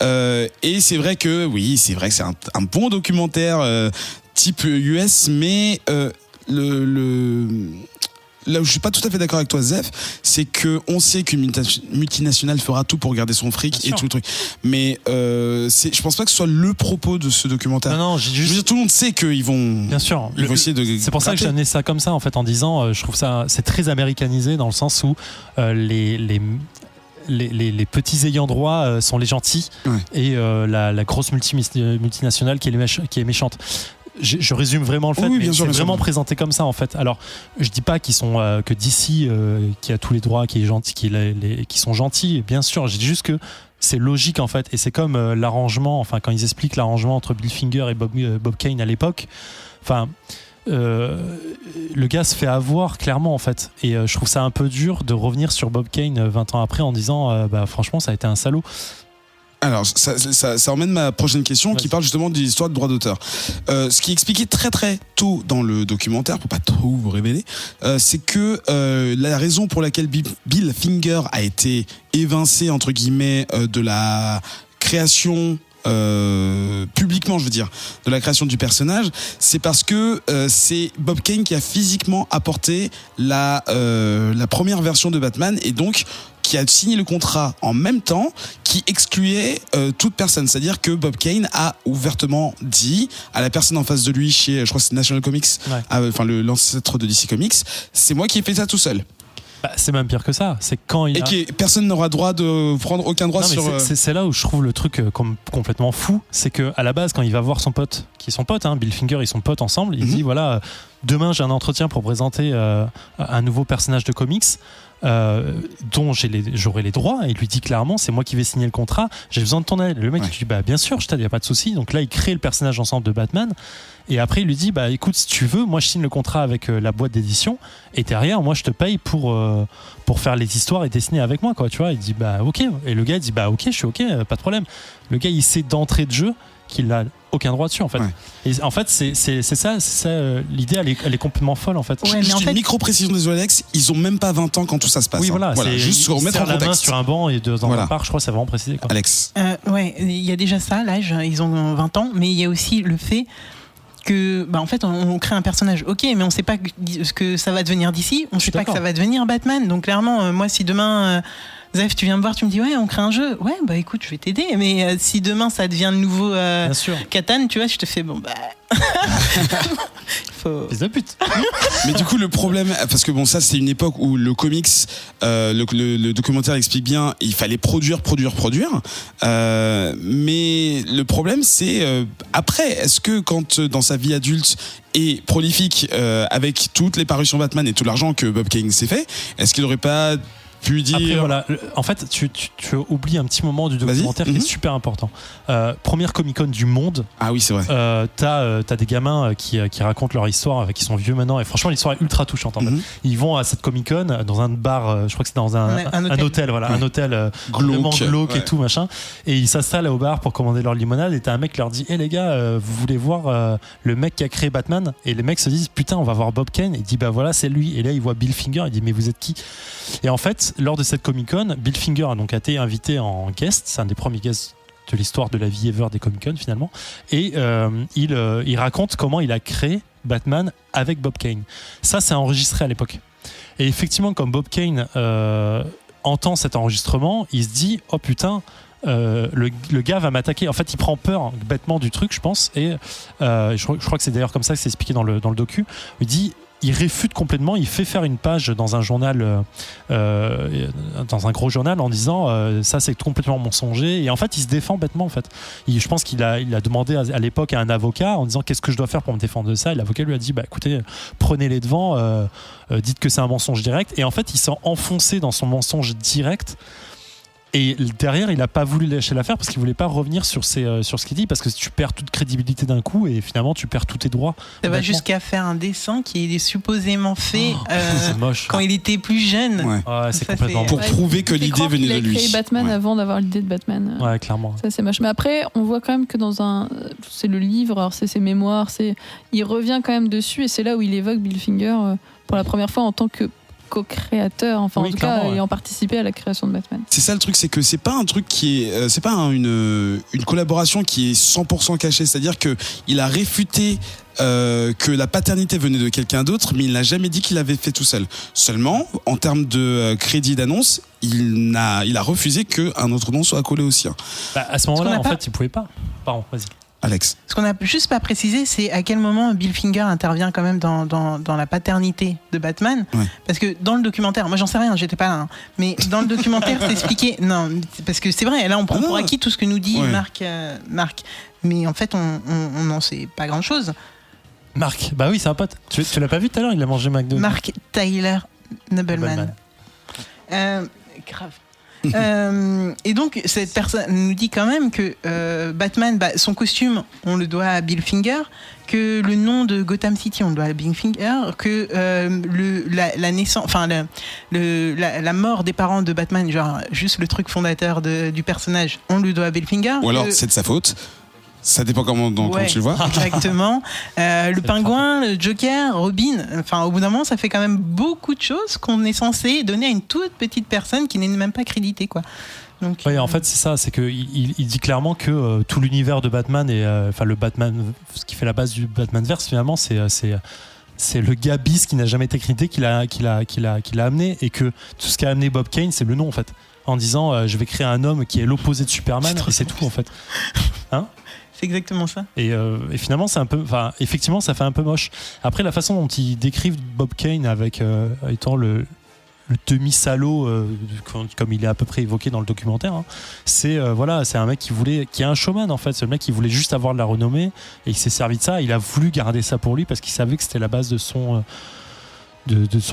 Et c'est vrai que c'est un bon documentaire type US, mais là où je suis pas tout à fait d'accord avec toi, Zef, c'est que on sait qu'une multinationale fera tout pour garder son fric et tout le truc. Mais je pense pas que ce soit le propos de ce documentaire. Non, je veux dire, tout le monde sait qu'ils vont. Bien sûr. Ils vont essayer de. C'est pour ça que j'ai amené ça comme ça, en fait, en disant, je trouve ça, c'est très américanisé dans le sens où les petits ayants droit sont les gentils, ouais. Et la grosse multinationale qui est méchante. Je résume vraiment le fait, mais c'est vraiment présenté comme ça en fait. Alors, je dis pas qu'ils sont que DC qui a tous les droits, qui est gentil, qui sont gentils. Bien sûr, je dis juste que c'est logique en fait, et c'est comme l'arrangement, enfin quand ils expliquent l'arrangement entre Bill Finger et Bob Kane à l'époque, enfin le gars se fait avoir clairement en fait, et je trouve ça un peu dur de revenir sur Bob Kane 20 ans après en disant franchement ça a été un salaud. Alors, ça emmène ma prochaine question qui parle justement de l'histoire de droit d'auteur. Ce qui est expliqué très très tôt dans le documentaire, pour pas trop vous révéler, c'est que la raison pour laquelle Bill Finger a été évincé entre guillemets de la création publiquement, je veux dire, de la création du personnage, c'est parce que c'est Bob Kane qui a physiquement apporté la première version de Batman, et donc qui a signé le contrat en même temps, qui excluait toute personne. C'est-à-dire que Bob Kane a ouvertement dit à la personne en face de lui chez, je crois que c'est National Comics, enfin l'ancêtre de DC Comics, c'est moi qui ai fait ça tout seul. C'est même pire que ça. C'est quand il et que personne n'aura droit de prendre aucun droit sur. C'est là où je trouve le truc complètement fou. C'est que à la base, quand il va voir son pote, qui est son pote, Bill Finger, ils sont potes ensemble. Il dit voilà, demain j'ai un entretien pour présenter un nouveau personnage de comics. Dont j'aurai les droits, et il lui dit clairement c'est moi qui vais signer le contrat, j'ai besoin de ton aide. Le mec il dit bien sûr, je t'aide, y a pas de souci. Donc là il crée le personnage ensemble de Batman, et après il lui dit écoute, si tu veux, moi je signe le contrat avec la boîte d'édition, et derrière moi je te paye pour faire les histoires et dessiner avec moi, quoi, tu vois. Il dit ok, et le gars il dit ok, je suis ok, pas de problème. Le gars il sait d'entrée de jeu qu'il a aucun droit dessus en fait. Et en fait c'est ça l'idée, elle est complètement folle en fait. Juste une micro-précision, désolé Alex, ils ont même pas 20 ans quand tout ça se passe. Oui voilà, juste pour remettre en contexte. La main sur un banc et dans un parc, je crois que c'est vraiment précisé, quoi. Alex. Il y a déjà ça, l'âge, ils ont 20 ans, mais il y a aussi le fait que en fait on crée un personnage, ok, mais on sait pas ce que ça va devenir d'ici, on sait pas que ça va devenir Batman. Donc clairement moi si demain Zef, tu viens me voir, tu me dis on crée un jeu, écoute, je vais t'aider, mais si demain ça devient le nouveau Catan, tu vois, je te fais Fils de pute. Mais du coup le problème, parce que ça c'est une époque où le comics, le documentaire explique bien, il fallait produire, mais le problème c'est après, est-ce que quand dans sa vie adulte et prolifique, avec toutes les parutions Batman et tout l'argent que Bob Kane s'est fait, est-ce qu'il n'aurait pas pu dire... Après, voilà. En fait, tu oublies un petit moment du documentaire qui est super important. Première Comic-Con du monde. Ah oui, c'est vrai. T'as des gamins qui racontent leur histoire, qui sont vieux maintenant, et franchement, l'histoire est ultra touchante. En fait. Ils vont à cette Comic-Con dans un bar, je crois que c'est dans un hôtel, voilà, un hôtel glauque et tout, machin. Et ils s'installent au bar pour commander leur limonade, et t'as un mec qui leur dit les gars, vous voulez voir le mec qui a créé Batman? Et les mecs se disent putain, on va voir Bob Kane. Et il dit voilà, c'est lui. Et là, il voit Bill Finger, il dit mais vous êtes qui? Et en fait, lors de cette Comic-Con, Bill Finger a donc été invité en guest. C'est un des premiers guests de l'histoire de la vie ever des Comic-Con finalement. Et il raconte comment il a créé Batman avec Bob Kane. Ça, c'est enregistré à l'époque. Et effectivement, comme Bob Kane entend cet enregistrement, il se dit oh putain, le gars va m'attaquer. En fait, il prend peur bêtement du truc, je pense. Et je crois que c'est d'ailleurs comme ça que c'est expliqué dans le docu. Il réfute complètement, il fait faire une page dans un journal, dans un gros journal, en disant ça c'est complètement mensonger. Et en fait, il se défend bêtement. En fait, je pense qu'il a demandé à l'époque à un avocat en disant qu'est-ce que je dois faire pour me défendre de ça. Et l'avocat lui a dit écoutez, prenez les devants, dites que c'est un mensonge direct. Et en fait, il s'est enfoncé dans son mensonge direct. Et derrière, il n'a pas voulu lâcher l'affaire parce qu'il ne voulait pas revenir sur ce qu'il dit, parce que tu perds toute crédibilité d'un coup et finalement tu perds tous tes droits. Ça va jusqu'à faire un dessin qui est supposément fait c'est moche, quand il était plus jeune. C'est complètement pour prouver que l'idée venait de lui. Il a créé Batman avant d'avoir l'idée de Batman. Ouais, clairement. Ça c'est moche. Mais après, on voit quand même que c'est le livre, alors c'est ses mémoires, il revient quand même dessus, et c'est là où il évoque Bill Finger pour la première fois en tant que co-créateur, en tout cas, ayant participé à la création de Batman. C'est ça le truc, c'est que c'est pas un truc qui est, c'est pas une collaboration qui est 100% cachée. C'est-à-dire que il a réfuté que la paternité venait de quelqu'un d'autre, mais il n'a jamais dit qu'il l'avait fait tout seul. Seulement, en termes de crédit d'annonce, il a refusé qu'un autre nom soit collé au sien. À ce moment-là, en fait, il pouvait pas. Pardon, vas-y. Alex. Ce qu'on n'a juste pas précisé, c'est à quel moment Bill Finger intervient quand même dans la paternité de Batman. Parce que dans le documentaire, moi j'en sais rien, j'étais pas là, mais dans le documentaire c'est expliqué. Non, parce que c'est vrai, là on prend pour acquis tout ce que nous dit Marc. Mais en fait on n'en sait pas grand-chose. Marc, bah oui, c'est un pote. Tu l'as pas vu tout à l'heure, il a mangé McDo. Mark Tyler Nobleman. Grave. Et donc, cette personne nous dit quand même que Batman, son costume, on le doit à Bill Finger, que le nom de Gotham City, on le doit à Bill Finger, que la naissance, enfin la mort des parents de Batman, genre juste le truc fondateur du personnage, on le doit à Bill Finger. Ou alors c'est de sa faute. Ça dépend comment tu le vois. Exactement. Le pingouin, le Joker, Robin. Enfin, au bout d'un moment, ça fait quand même beaucoup de choses qu'on est censé donner à une toute petite personne qui n'est même pas créditée, quoi. Donc, oui, en fait, c'est ça. C'est que il dit clairement que tout l'univers de Batman et enfin le Batman, ce qui fait la base du Batmanverse, finalement, c'est le gars bis qui n'a jamais été crédité qui l'a amené, et que tout ce qu'a amené Bob Kane, c'est le nom, en fait. En disant, je vais créer un homme qui est l'opposé de Superman, et c'est tout, en fait. Hein? C'est exactement ça. Et finalement, c'est un peu, enfin, effectivement, ça fait un peu moche. Après, la façon dont ils décrivent Bob Kane avec étant le demi-salaud, comme il est à peu près évoqué dans le documentaire, hein, c'est un mec qui est un showman, en fait. C'est le mec qui voulait juste avoir de la renommée, et il s'est servi de ça. Il a voulu garder ça pour lui parce qu'il savait que c'était la base de son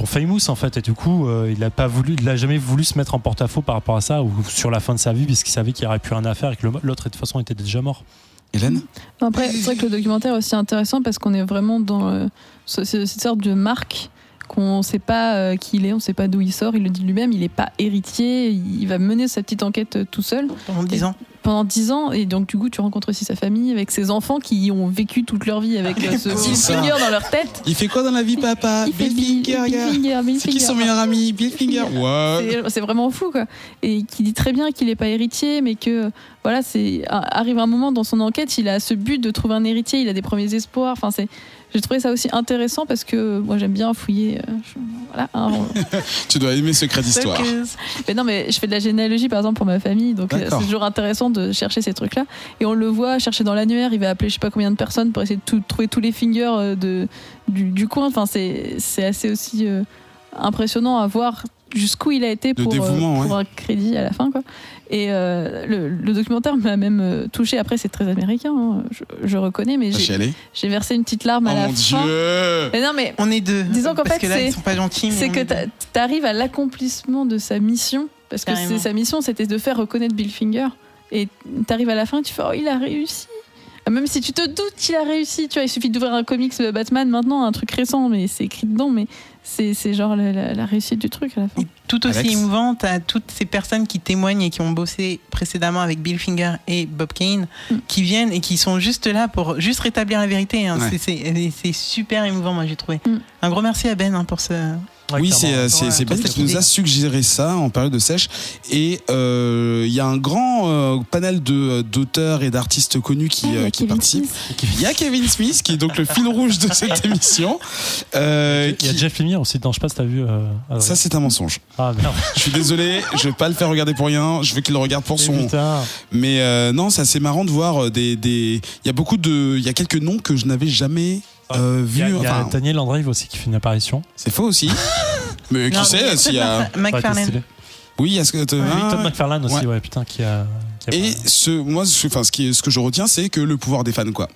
famous, en fait, et du coup il a jamais voulu se mettre en porte-à-faux par rapport à ça, ou sur la fin de sa vie, puisqu'il savait qu'il n'y aurait plus rien à faire et que l'autre de toute façon était déjà mort. Hélène ? Après, c'est vrai que le documentaire est aussi intéressant parce qu'on est vraiment dans cette sorte de marque qu'on ne sait pas qui il est, on ne sait pas d'où il sort. Il le dit lui-même, il n'est pas héritier, il va mener sa petite enquête tout seul. Pendant 10 ans. Pendant 10 ans, et donc du coup tu rencontres aussi sa famille avec ses enfants qui ont vécu toute leur vie avec ce Bill Finger dans leur tête. Il fait quoi dans la vie, papa? Bill Finger. C'est qui son meilleur ami? Bill Finger. C'est vraiment fou, quoi. Et qui dit très bien qu'il n'est pas héritier, mais que voilà, arrive un moment dans son enquête, il a ce but de trouver un héritier, il a des premiers espoirs. Enfin, j'ai trouvé ça aussi intéressant parce que moi j'aime bien fouiller. Tu dois aimer Secret d'Histoire. Mais non, mais je fais de la généalogie par exemple pour ma famille, donc c'est toujours intéressant de chercher ces trucs-là. Et on le voit chercher dans l'annuaire, il va appeler je sais pas combien de personnes pour essayer de trouver tous les fingers du coin. Enfin, c'est assez aussi impressionnant à voir jusqu'où il a été pour un crédit à la fin, quoi. Et le documentaire m'a même touché. Après, c'est très américain, hein, je reconnais, mais j'ai versé une petite larme à la fin. Dieu. Mais non, mais on est deux. Disons qu'en fait, ils sont pas gentils. C'est que t'arrives à l'accomplissement de sa mission, parce que sa mission, c'était de faire reconnaître Bill Finger. Et t'arrives à la fin, et tu fais il a réussi. Même si tu te doutes qu'il a réussi, tu vois, il suffit d'ouvrir un comics Batman maintenant, un truc récent, mais c'est écrit dedans, mais c'est genre la réussite du truc à la fin. Et tout aussi émouvant, t'as toutes ces personnes qui témoignent et qui ont bossé précédemment avec Bill Finger et Bob Kane, qui viennent et qui sont juste là pour juste rétablir la vérité. Hein. Ouais. C'est super émouvant, moi j'ai trouvé. Un gros merci à Ben pour ce... Ouais, oui, c'est Ben qui nous a suggéré ça en période de sèche. Et il y a un grand panel d'auteurs et d'artistes connus qui participent. Il y a Kevin Smith qui est donc le fil rouge de cette émission. Il y a Jeff Lemire aussi. Non, je sais pas si t'as vu. Ça, c'est un mensonge. Ah merde. Je suis désolé, je vais pas le faire regarder pour rien. Je veux qu'il le regarde pour son. Mais non, c'est assez marrant de voir il y a quelques noms que je n'avais jamais. Il y a Daniel Andreev aussi qui fait une apparition. C'est faux aussi. Mais qui sait s'il y a. McFarlane. Oui, est-ce que Todd McFarlane aussi, ouais, putain, qui a et ce que je retiens, c'est que le pouvoir des fans, quoi.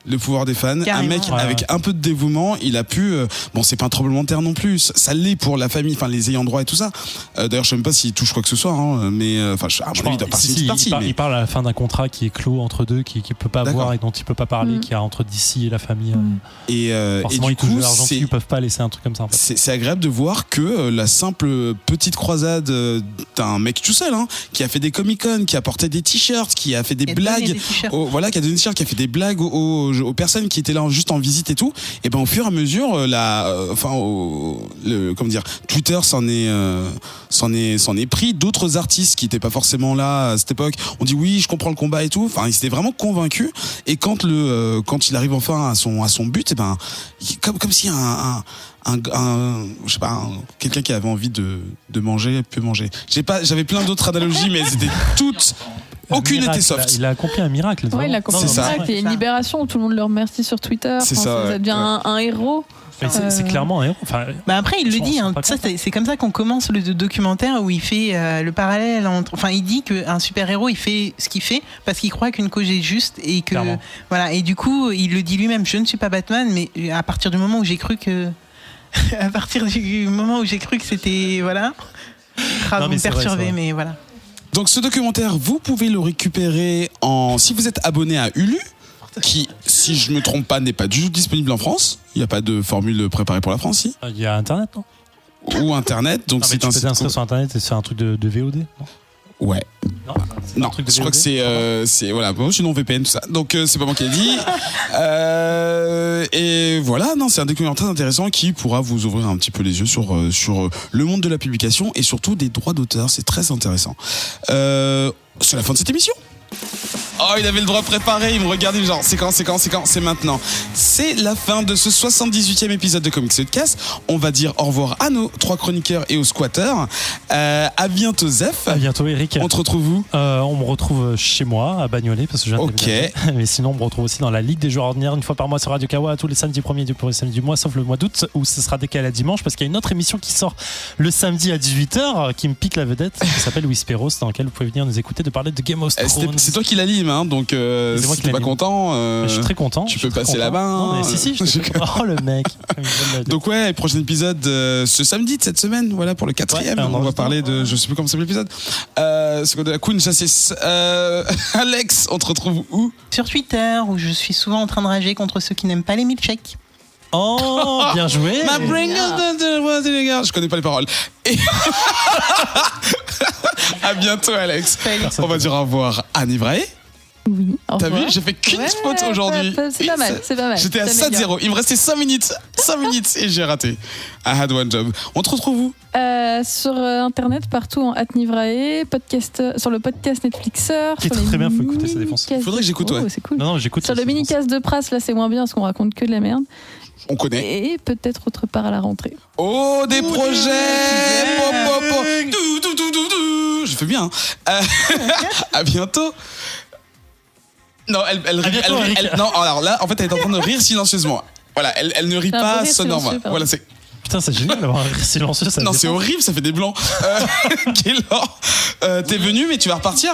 Le pouvoir des fans, carrément. Un mec avec un peu de dévouement, il a pu bon, c'est pas un tremblement de terre non plus, ça l'est pour la famille, enfin les ayants droit et tout ça. D'ailleurs, je sais même pas s'il touche quoi que ce soit, hein, mais enfin à mon avis, il doit partir. Il parle à la fin d'un contrat qui est clos entre deux, qui peut pas voir et dont il peut pas parler, qui a entre DC et la famille. Et forcément, et ils touchent de l'argent, ils peuvent pas laisser un truc comme ça. En fait. C'est agréable de voir que la simple petite croisade d'un mec tout seul, hein, qui a fait des Comic-Con, qui a porté des t-shirts, qui a fait des blagues, qui a donné des t-shirts, qui a fait des blagues aux personnes qui étaient là juste en visite et tout, et ben au fur et à mesure Twitter s'en est pris. D'autres artistes qui n'étaient pas forcément là à cette époque ont dit oui, je comprends le combat et tout. Enfin, ils étaient vraiment convaincus. Et quand il arrive enfin à son but, et ben comme si je sais pas, quelqu'un qui avait envie de manger peut manger. J'avais plein d'autres analogies, mais elles étaient toutes. Aucune était soft. Il a accompli un miracle. Ouais, il a accompli un miracle. Il y a une libération où tout le monde le remercie sur Twitter. C'est ça devient un héros. C'est clairement un héros. Enfin, après, il le dit. Hein, c'est comme ça qu'on commence le documentaire où il fait le parallèle entre. Enfin, il dit qu'un super-héros, il fait ce qu'il fait parce qu'il croit qu'une cause est juste et que voilà. Et du coup, il le dit lui-même. Je ne suis pas Batman, mais à partir du moment où j'ai cru que, c'était voilà, grave me perturber, mais voilà. Donc ce documentaire, vous pouvez le récupérer si vous êtes abonné à Hulu, qui, si je me trompe pas, n'est pas du tout disponible en France. Il n'y a pas de formule préparée pour la France, si. Il y a Internet, non? Ou Internet, donc c'est tu peux t'inscrire sur Internet et c'est un truc de VOD, non? Ouais. Non, un truc de je crois que VOD. c'est voilà, moi je suis non VPN tout ça, donc c'est pas moi qui l'ai dit. Et voilà, non, c'est un documentaire intéressant qui pourra vous ouvrir un petit peu les yeux sur le monde de la publication et surtout des droits d'auteur, c'est très intéressant. C'est la fin de cette émission. Oh, il avait le droit préparé, il me regardait genre, c'est quand, c'est maintenant. C'est la fin de ce 78e épisode de Comics Podcast. On va dire au revoir à nos 3 chroniqueurs et aux squatteurs. À bientôt Zef. À bientôt Eric. On te retrouve où? On me retrouve chez moi, à Bagnolet, parce que je viens de déménager. Mais sinon, on me retrouve aussi dans la Ligue des Joueurs Ordinaires, une fois par mois sur Radio Kawa, tous les samedis premiers du samedi du mois, sauf le mois d'août, où ce sera décalé à dimanche, parce qu'il y a une autre émission qui sort le samedi à 18h, qui me pique la vedette, qui s'appelle Whisperos, dans laquelle vous pouvez venir nous écouter de parler de Game of Thrones. C'est toi qui l'anime, hein, donc si t'es pas content, je suis très content. Tu peux passer là-bas. Non, mais si, oh le mec. Donc ouais, prochain épisode ce samedi de cette semaine, voilà, pour le 4e. Ouais, on va parler de, je sais plus comment s'appelle l'épisode. C'est de la Queen Chassis. Alex, on te retrouve où? Sur Twitter, où je suis souvent en train de rager contre ceux qui n'aiment pas les milkshakes. Oh, bien joué. Je connais pas les paroles. Et à bientôt Alex. On va dire au revoir à Nivrae. Oui. T'as vu, j'ai fait qu'une spot aujourd'hui. C'est pas mal, c'est pas mal. J'étais à 7-0. Il me restait 5 minutes. 5 minutes et j'ai raté. I had one job. On te retrouve où? Sur internet, partout en @nivrae, podcast, sur le podcast Netflixer. Qui est très bien, faut écouter, ça défonce. Faudrait que j'écoute, ouais. C'est cool. Non, j'écoute. Sur le mini-cast de Pras, là c'est moins bien parce qu'on raconte que de la merde. On connaît. Et peut-être autre part à la rentrée. Oh, des projets. Je fais bien. À bientôt. Non, elle rit. Non, alors là, en fait, elle est en train de rire silencieusement. Voilà, elle ne rit pas sonorement. Voilà, c'est. Putain, c'est génial d'avoir un rire silencieux. Non, c'est horrible, ça fait des blancs. Gaylor, t'es venu, mais tu vas repartir.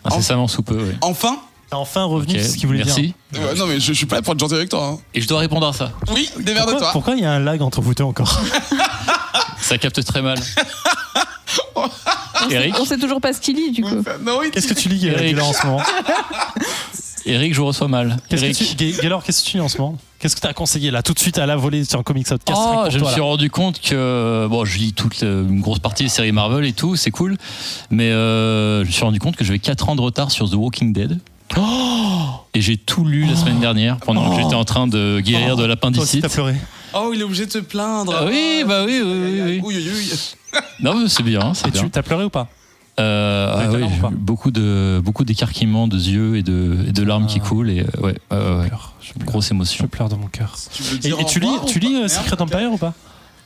Incessamment sous peu, oui. Enfin. T'es enfin revenu, c'est ce qu'il voulait dire. Merci. Non, mais je suis pas là pour être gentil avec toi. Hein. Et je dois répondre à ça. Oui, démerde-toi. Pourquoi il y a un lag entre vous deux encore? Ça capte très mal. Eric, on sait toujours pas ce qu'il lit du coup. Non, oui. Qu'est-ce que tu lis, Gaylor, en ce moment? Eric, je vous reçois mal. Gaylor, qu'est-ce que tu lis en ce moment? Qu'est-ce que tu as conseillé là tout de suite à la volée sur un Comics Podcast? Je me suis rendu compte que je lis une grosse partie des séries Marvel et tout, c'est cool, mais je me suis rendu compte que j'avais 4 ans de retard sur The Walking Dead. Et j'ai tout lu la semaine dernière pendant que j'étais en train de guérir de l'appendicite. T'as pleuré. Oh, il est obligé de te plaindre. Oui. Non, mais c'est bien. T'as pleuré ou pas? Oui, beaucoup d'écarquillements de yeux et de larmes qui coulent et grosse émotion. Je pleure dans mon cœur. Et tu lis Secret Empire ou pas?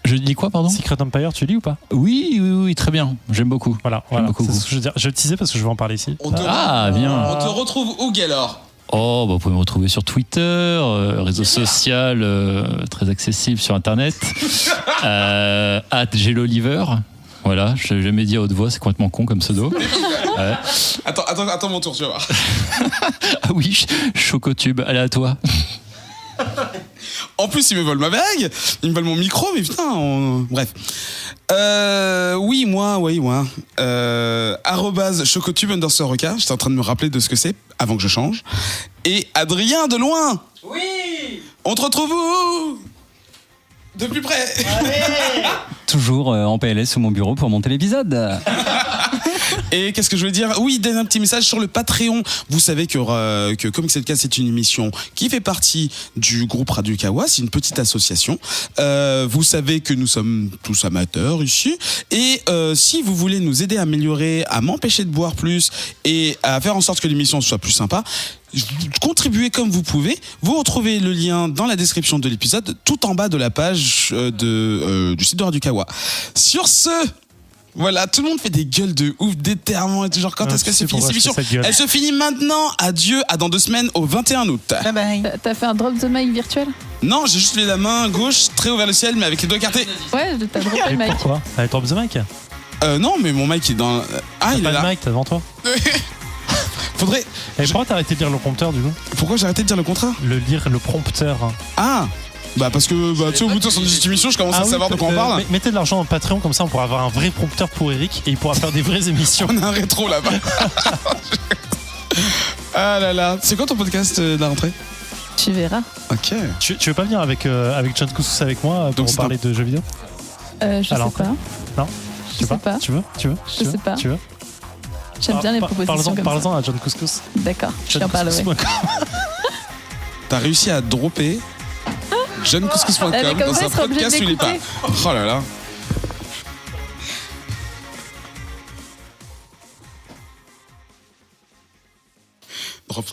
Je dis quoi, pardon? Secret Empire, tu lis ou pas? Oui, très bien. J'aime beaucoup. Voilà. C'est ce que je veux dire. Je le disais parce que je veux en parler ici. Bien. On te retrouve où, Gaylor? Vous pouvez me retrouver sur Twitter, réseau social très accessible sur Internet, @geloliver. Voilà, je l'ai jamais dit à haute voix, c'est complètement con comme pseudo. Ouais. Attends mon tour, tu vas voir. Ah oui, Chocotube, allez à toi. En plus, ils me volent ma bague, ils me volent mon micro, mais putain, bref. Oui, moi. @chocotube_roca. J'étais en train de me rappeler de ce que c'est avant que je change. Et Adrien de loin. Oui. On te retrouve où? De plus près. Toujours en PLS sous mon bureau pour monter l'épisode. Et qu'est-ce que je veux dire? Oui, donne un petit message sur le Patreon. Vous savez que Comics Podcast, c'est une émission qui fait partie du groupe Radio Kawa. C'est une petite association. Vous savez que nous sommes tous amateurs ici. Et si vous voulez nous aider à améliorer, à m'empêcher de boire plus et à faire en sorte que l'émission soit plus sympa, contribuez comme vous pouvez. Vous retrouvez le lien dans la description de l'épisode, tout en bas de la page du site de Radio Kawa. Sur ce, voilà, tout le monde fait des gueules de ouf, d'éternement et tout genre. Quand est-ce que c'est fini cette émission? Elle se finit maintenant. Adieu, à dans 2 semaines au 21 août. Bye bye. T'as fait un drop the mic virtuel? Non, j'ai juste levé la main gauche, très haut vers le ciel, mais avec les doigts écartés. Ouais, t'as droppé le mic. Pourquoi? T'as drop the mic? Non, mais mon mic est dans. Ah, il est là. Pas de mic, t'as devant toi. Faudrait. Pourquoi t'as arrêté de lire le prompteur du coup? Pourquoi j'ai arrêté de dire le contrat? Lire le prompteur. Ah. Bah parce que tu sais, au bout de 78 émissions, je commence à savoir de quoi on parle. Mettez de l'argent dans Patreon, comme ça on pourra avoir un vrai prompteur pour Eric et il pourra faire des vraies émissions. On a un rétro là-bas. Ah là là. C'est quoi ton podcast de la rentrée? Tu verras. Ok. Tu veux pas venir avec John Couscous avec moi pour parler de jeux vidéo? Je sais pas. Non? Je sais pas. Tu veux? Je sais pas. Tu veux? J'aime bien les propositions comme ça. Parle-en à John Couscous. D'accord, je t'en parlerai. T'as réussi à dropper johncouscous.com dans un podcast où il est pas. Oh là là. Drop.